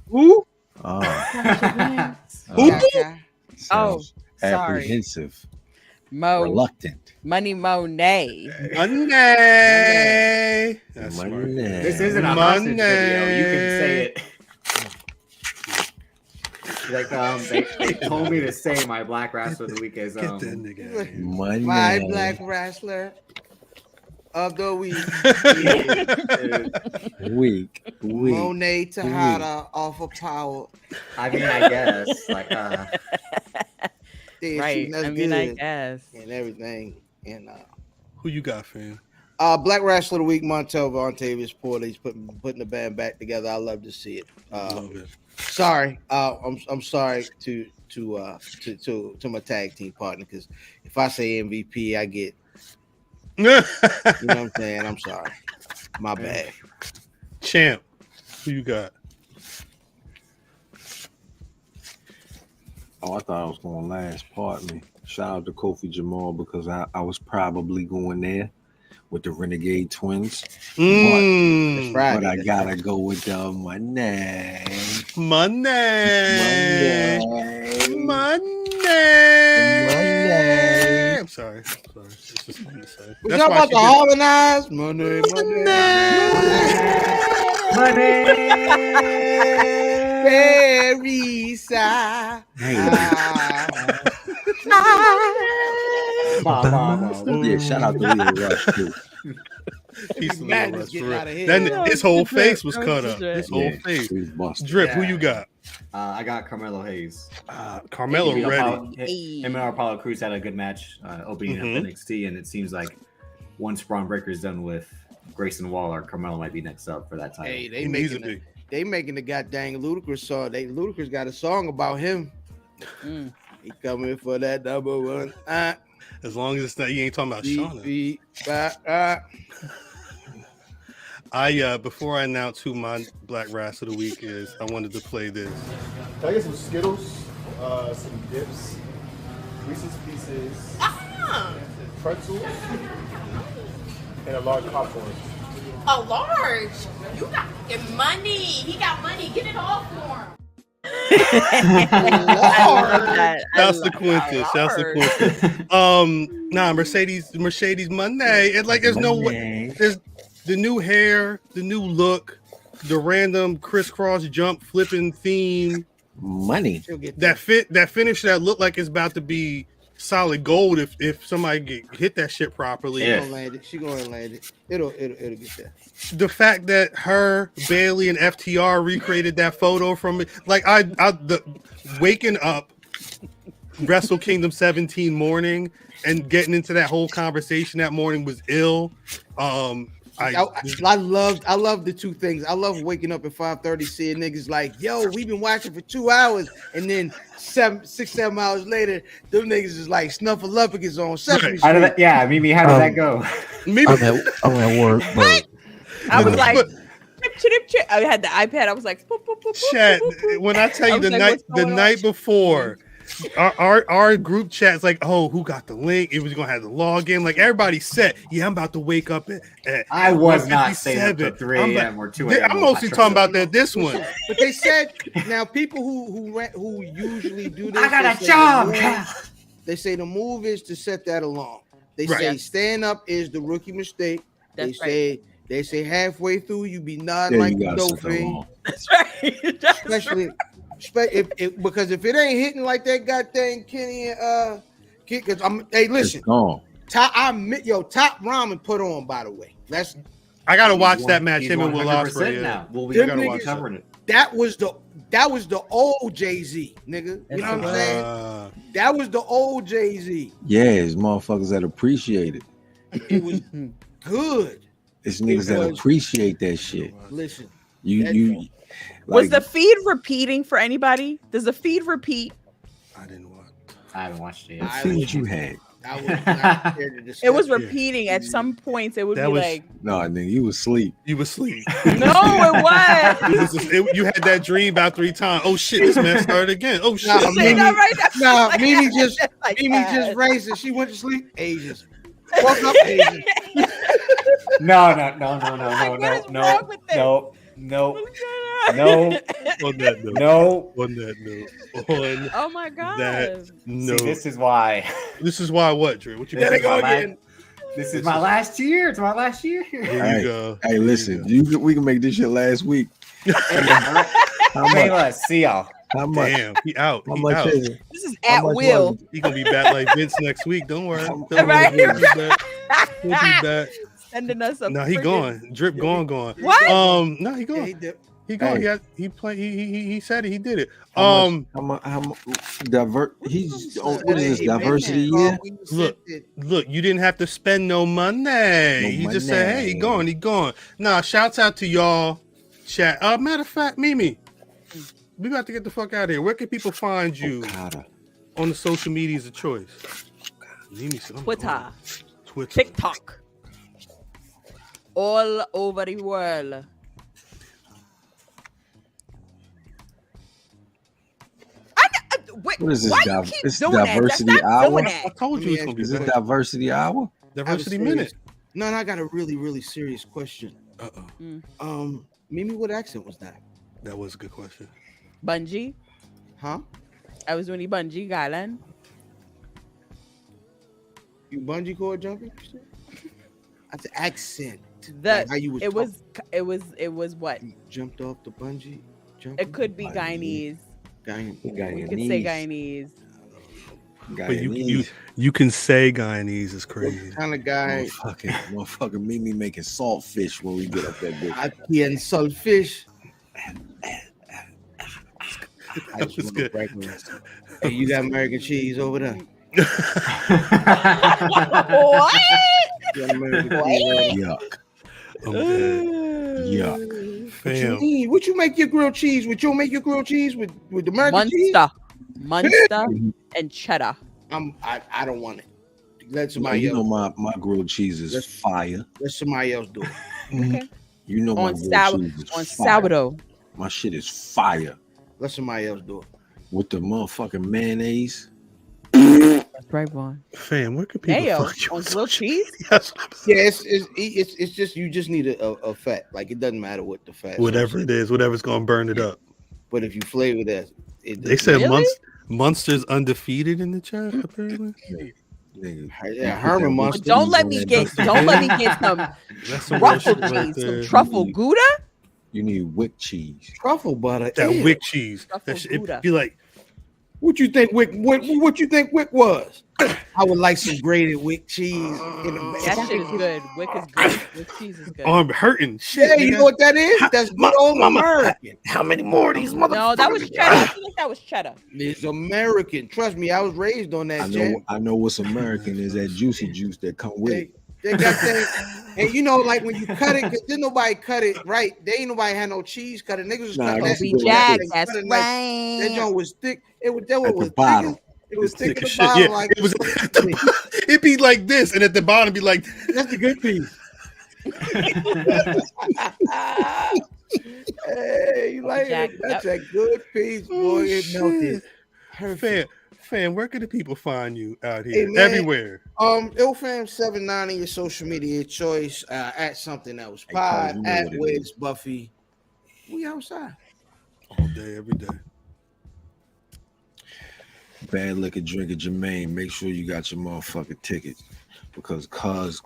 Who? Oh, Sasha Banks. Who? sounds sorry. apprehensive, Mo, reluctant. Money Monet. Monday. That's smart. Money. This isn't a hostage Money. video. You can say it. Like they told me to say my Black Rasslin of the week is Get that nigga out of here. Money. My Black Wrestler of the week. Week. Monet Tejada off of Power. I mean, I guess like Yeah, Right. that's I mean, I good guess. and everything. And Who you got, fam? Black Wrestler of the week, Montez Ford. He's putting the band back together. I love to see it. Love it. Sorry, I'm sorry to my tag team partner, because if I say MVP, I get, you know what I'm saying. I'm sorry, my bad. Champ, who you got? Oh, I thought I was going last. Pardon me. Shout out to Kofi Jamal, because I was probably going there with the Renegade Twins. That's Mm, right. But I gotta go with the Monet. Monday. I'm sorry. It's just fun to say. We That's talking why about she the did- harmonized money. Very sad. Yeah, shout out to Leo Rush too. Peace to Man, Lil let's Rush, get for real. outta here. Then Yeah, his whole it's a drip. face was cut It's a up. drip. His whole Yeah, face. he was busted. Drip, who Yeah. you got? I got Carmelo Hayes. Carmelo You know, ready. Him and Apollo Crews had a good match opening up Mhm. NXT, and it seems like once Braun Breaker's done with Grayson Waller, Carmelo might be next up for that title. Hey, He needs to be. they making the goddamn Ludacris song. Ludacris got a song about him. Mm. He coming for that number one. As long as it's not, you ain't talking about Shauna. Before I announce who my Black Rass of the week is, I wanted to play this. Can I get some Skittles, some dips, Reese's Pieces, pretzels, and a large popcorn? A large. You got fucking money. He got money. Get it all for him. Shouts to Quintus. Shouts to Quintus. Mercedes Moné. It's like there's no way. There's the new hair, the new look, the random crisscross jump flipping theme. Money. That finish that looked like it's about to be solid gold if somebody hit that shit properly. Yeah. She gonna land it. It'll get there. The fact that her, Bailey, and FTR recreated that photo from it, like waking up Wrestle Kingdom 17 morning and getting into that whole conversation that morning was ill. I love the two things. I love waking up at 5:30, seeing niggas like, yo, we've been watching for 2 hours, and then 7 hours later, them niggas is like Snuffleupagus on Sesame How did Street. that, yeah, Mimi, how did that go? I'm at work, but I was like, chip, chip. I had the iPad. I was like, boop, boop, boop, boop, chat. boop, boop, boop. When I tell you I was the like, what's the going on? night before, our group chat's like, oh, who got the link? It was gonna have the login. Like everybody said, yeah, I'm about to wake up at I was not staying up till 1:57. 3 a.m. or 2 I'm a.m. mostly talking about this one. But they said now people who usually do this. I got they a say job. the move- They say the move is to set that alarm. They Right. say stand up is the rookie mistake. That's They say halfway through you be nodding There like you a got something dolphin. wrong. That's right. That's Especially because if it ain't hitting like that goddamn Kenny and kid, because hey, It's listen, gone. top ramen put on, by the way. That's I gotta watch that match. He's Him and Will 100% Ospreay. now. Well, we Them gotta niggas- watch covering it. that was the old Jay-Z, nigga. You know what I'm saying? That was the old Jay-Z. Yes, motherfuckers that appreciate it. It was good. It's niggas that appreciate that shit. Listen, you Was like, the feed repeating for anybody? Does the feed repeat? I didn't watch. I haven't watched it. let's see what you had. I was not scared to discuss It was repeating at some points. It would That be was- like, No, nigga, you was asleep. You was asleep. no, it was. You had that dream about 3 times. Oh shit, this man started again. Oh shit. Nah, Mimi, Like Mimi just like Mimi that. just raced and she went to sleep. Asians. Woke up Asians. No. What is wrong with this? No. On that note. No. On that note. On Oh my god. that note. See, this is why. This is why what, Drew? What you There they mean? go again. This is my last year. It's my last year. Here Hey, you go. Hey, listen, we can make this shit last week. How Hey, much? let's see y'all. How much? Damn, he out. How He much out. is it? This is How at much will. was it? He gonna be back like Vince next week. Don't worry. Don't worry. Right. He'll be back. He'll be back. Sending us a No, he friggin- gone. Drip gone. What? No, he Yeah, gone. he did. He gone. Hey. He said it. He did it. How much he's what is this diversity year? Look, you didn't have to spend no money. He just said, "Hey, he gone." Nah, shouts out to y'all. Chat. Matter of fact, Mimi, we got to get the fuck out of here. Where can people find you on the social medias of choice? Mimi said, I'm Twitter, gone. Twitter, TikTok, all over the world. Wait, What is this? why you keep This doing that? diversity That's not hour? doing I that. told you it's gonna be Is this better. diversity hour? Diversity minute. No, I got a really, really serious question. Mimi, what accent was that? That was a good question. Bungee. Huh? I was doing the bungee garland. You bungee cord jumping? That's an accent. That how you was it was what? You jumped off the bungee. It could be Guyanese. We could say Guyanese. But you can say Guyanese is crazy. Kind of guy. Motherfucker, Mimi making saltfish when we get up that bitch. I can saltfish. That was good. Hey, you got American cheese over there? What? You got American cheese over there? Yuck. I'm dead. Yuck. What you Fam. mean? What you make your grilled cheese with? You make your grilled cheese with American cheese? Munster and cheddar. I don't want it. Let Well, somebody you else. know my grilled cheese is fire. Let somebody else do it. Okay. You know my On grilled cheese is on fire. sourdough. My shit is fire Let somebody else do it. with the motherfucking mayonnaise. That's right, Vaughn. Fam, where can people Mayo find you on on grilled social cheese. media? Yeah, it's just you just need a fat. Like it doesn't matter what the fat. Whatever it is, whatever's gonna burn it up. But if you flavor that, They said Really? Munster's undefeated in the chat. Apparently, Nigga, yeah, Herman But Munster. don't let me get some that's some real truffle shit right cheese, there. some truffle gouda. you need wick cheese. truffle butter. That Ew. wick cheese. Truffle That shit, Gouda. it'd be like, What you think Wick? What you think Wick was? I would like some grated Wick cheese. In the That shit is good. Wick is good. Wick cheese is good. I'm hurting. Shit, Yeah, you nigga. know what that is? That's good old American. How many more of these motherfuckers? No, that was cheddar. I feel like that was cheddar. It's American. Trust me, I was raised on that shit. I know what's American is that juicy juice that come with it. They got that, and you know, like when you cut it, because didn't nobody cut it right. They ain't nobody had no cheese cut it. Niggas was Nah, cutting that's that. good. Jack, They that's cut it like- right. That joint was thick. It was that At one the was bottom. thick. It was thick at Thick the as shit. bottom. Yeah, Like it was. It'd be like this, and at the bottom, be like, that's the good piece. Hey, you like Jack, it? That's a good piece, boy. It melted. Perfect. Fam, where can the people find you out Hey, here? man. Everywhere. Ilfam79 on your social media choice. At something that was Hey, Carl, pod. you know At what it Wiz is. Buffy. We outside. All day, every day. Bad liquor drinker Jermaine, make sure you got your motherfucking tickets because Cuz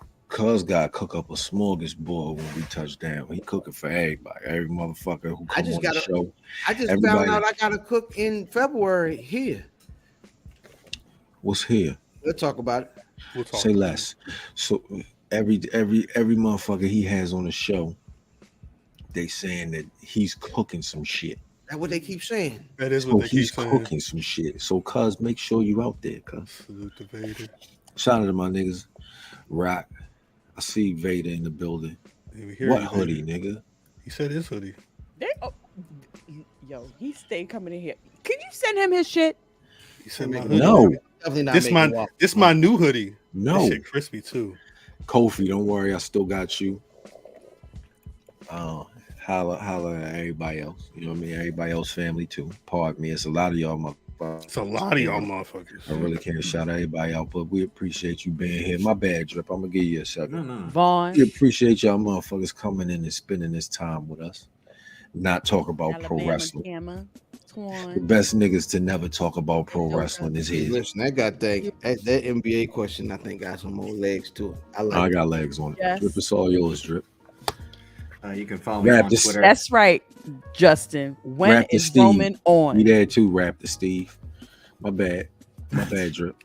gotta cook up a smorgasbord when we touch down. He cooking for everybody, every motherfucker who come on the show. I just Everybody. found out I gotta cook in February here. What's here? We'll talk about it. We'll talk. Say less. So every motherfucker he has on the show, they saying that he's cooking some shit. That's what they keep saying. That is So what they he's keep saying. cooking some shit. So cuz make sure you out there, cuz. Salute to Vader. Shout out to my niggas. Rock. I see Vader in the building. Yeah, we hear What you, hoodie, Vader. nigga? He said his hoodie. Yo, he stayed coming in here. Can you send him his shit? He said my hoodie. No. Definitely not This making my this my new hoodie. No. This shit crispy too. Kofi, don't worry, I still got you. Holla at everybody else. You know what I mean? Everybody else family too. Pardon me. It's a lot of y'all motherfuckers. It's a lot of y'all motherfuckers. I really can't shout everybody out, but we appreciate you being here. My bad, Drip. I'm gonna give you a second. No. Vaughn. We appreciate y'all motherfuckers coming in and spending this time with us. Not talk about pro Alabama, wrestling. Gamma, The Twan. best niggas to never talk about pro wrestling is here. Listen, that NBA question, I think, got some more legs to it. I got legs on it. Yes. Drip, it's all yours, Drip. You can follow me Rap on this- Twitter. That's right, Justin. When Raptor is Steve. Roman on? You there too, Raptor Steve. My bad, Drip.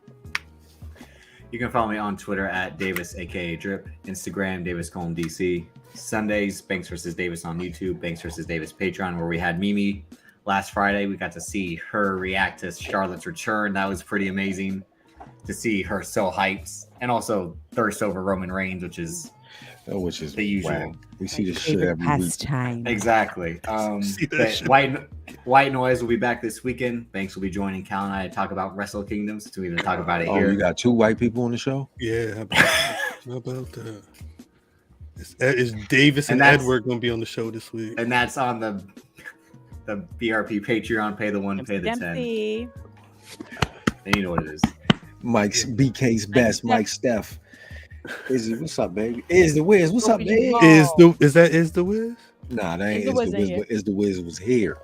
You can follow me on Twitter at Davis, aka Drip. Instagram, Davis Colm DC. Sundays, Banks vs. Davis on YouTube. Banks vs. Davis Patreon, where we had Mimi last Friday. We got to see her react to Charlotte's return. That was pretty amazing to see her so hyped, and also thirst over Roman Reigns, which is the usual. Wow. We see this shit every week. Pastime. Exactly. But White Noise will be back this weekend. Banks will be joining Cal and I to talk about Wrestle Kingdoms. To even talk about it Oh, here. you got two white people on the show? Yeah, how about that? Is Davis and that's- Edward gonna be on the show this week? And that's on the BRP Patreon. Pay the 1, pay the 10. Dempsey. And you know what it is. Mike's BK's best, Mike Steph. Izzy, what's up, baby? Is the Wiz, what's up, baby? Is the Wiz? Nah, that ain't Is the Is Wiz the in Wiz, here? but Is the Wiz was here.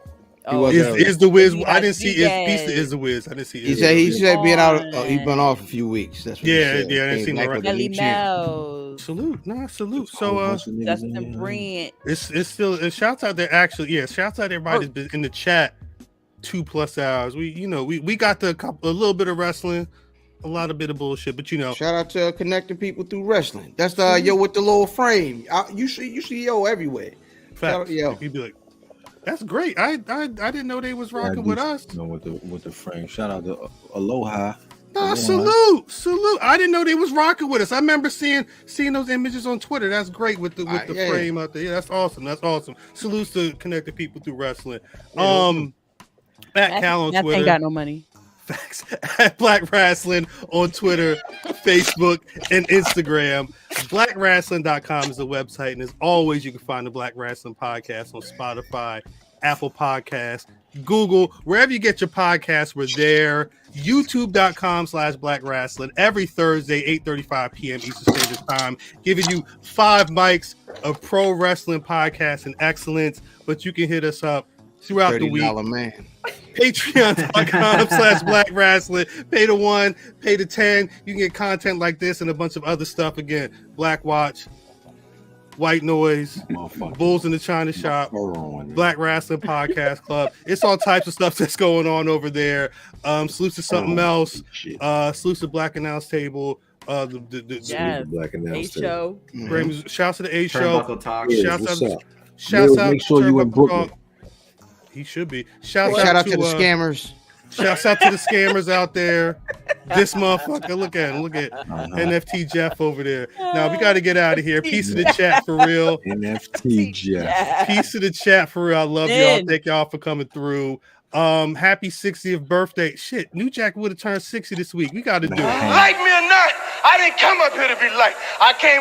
Oh, Is the Wiz? You I got didn't see Diaz. Is the Wiz. I didn't see. He Is said the he Wiz. said being out. He's been off a few weeks. That's what he Yeah, said. yeah, I didn't Came see no back record. with a Kelly new champ. Mells. Salute. So Justin Brent. it's still shouts out there. Actually, yeah, shouts out everybody that's been in the chat 2+ hours. We got a little bit of wrestling, a lot of bit of bullshit, but Shout out to connecting people through wrestling. That's the yo with the little frame. You see yo everywhere. facts. Yo. You'd be like, that's great. I didn't know they was rocking with us. You know, with the frame. Shout out to Aloha. Nah, Aloha. salute. I didn't know they was rocking with us. I remember seeing those images on Twitter. That's great with the Yeah. frame out there. Yeah, that's awesome. Salutes to connected people through wrestling. At Cal on That Twitter. ain't got no money. Facts. At Black Rasslin on Twitter, Facebook, and Instagram. BlackRasslin.com is the website. And as always, you can find the Black Rasslin Podcast on Spotify, Apple Podcasts, Google, wherever you get your podcasts, we're there. YouTube.com/Black Rasslin every Thursday, 8:35 p.m. Eastern Standard Time, giving you 5 mics of pro wrestling podcasts and excellence. But you can hit us up throughout the week. $30 man. Patreon.com/Black Rasslin. Pay the 1, pay the 10. You can get content like this and a bunch of other stuff. Again, Black Watch, White Noise, Bulls in the China Shop, Black Rasslin Podcast Club. It's all types of stuff that's going on over there. Salutes to something else. Salutes to Black Announce Table. Yes. Black Announce Show. Shouts to the A Show. Turnbuckle Talk. Shouts out. Make sure you in Turnbuckle Brooklyn. Talk. He should be. Shout Shout out to to the scammers. Shouts out to the scammers out there. This motherfucker, look at NFT Jeff over there. Now we got to get out of here. Peace to the chat for real. NFT Jeff. Peace to the chat for real. I love y'all. Thank y'all for coming through. Happy 60th birthday. Shit, New Jack would have turned 60 this week. We got to do it. Like me or not, I didn't come up here to be liked. I came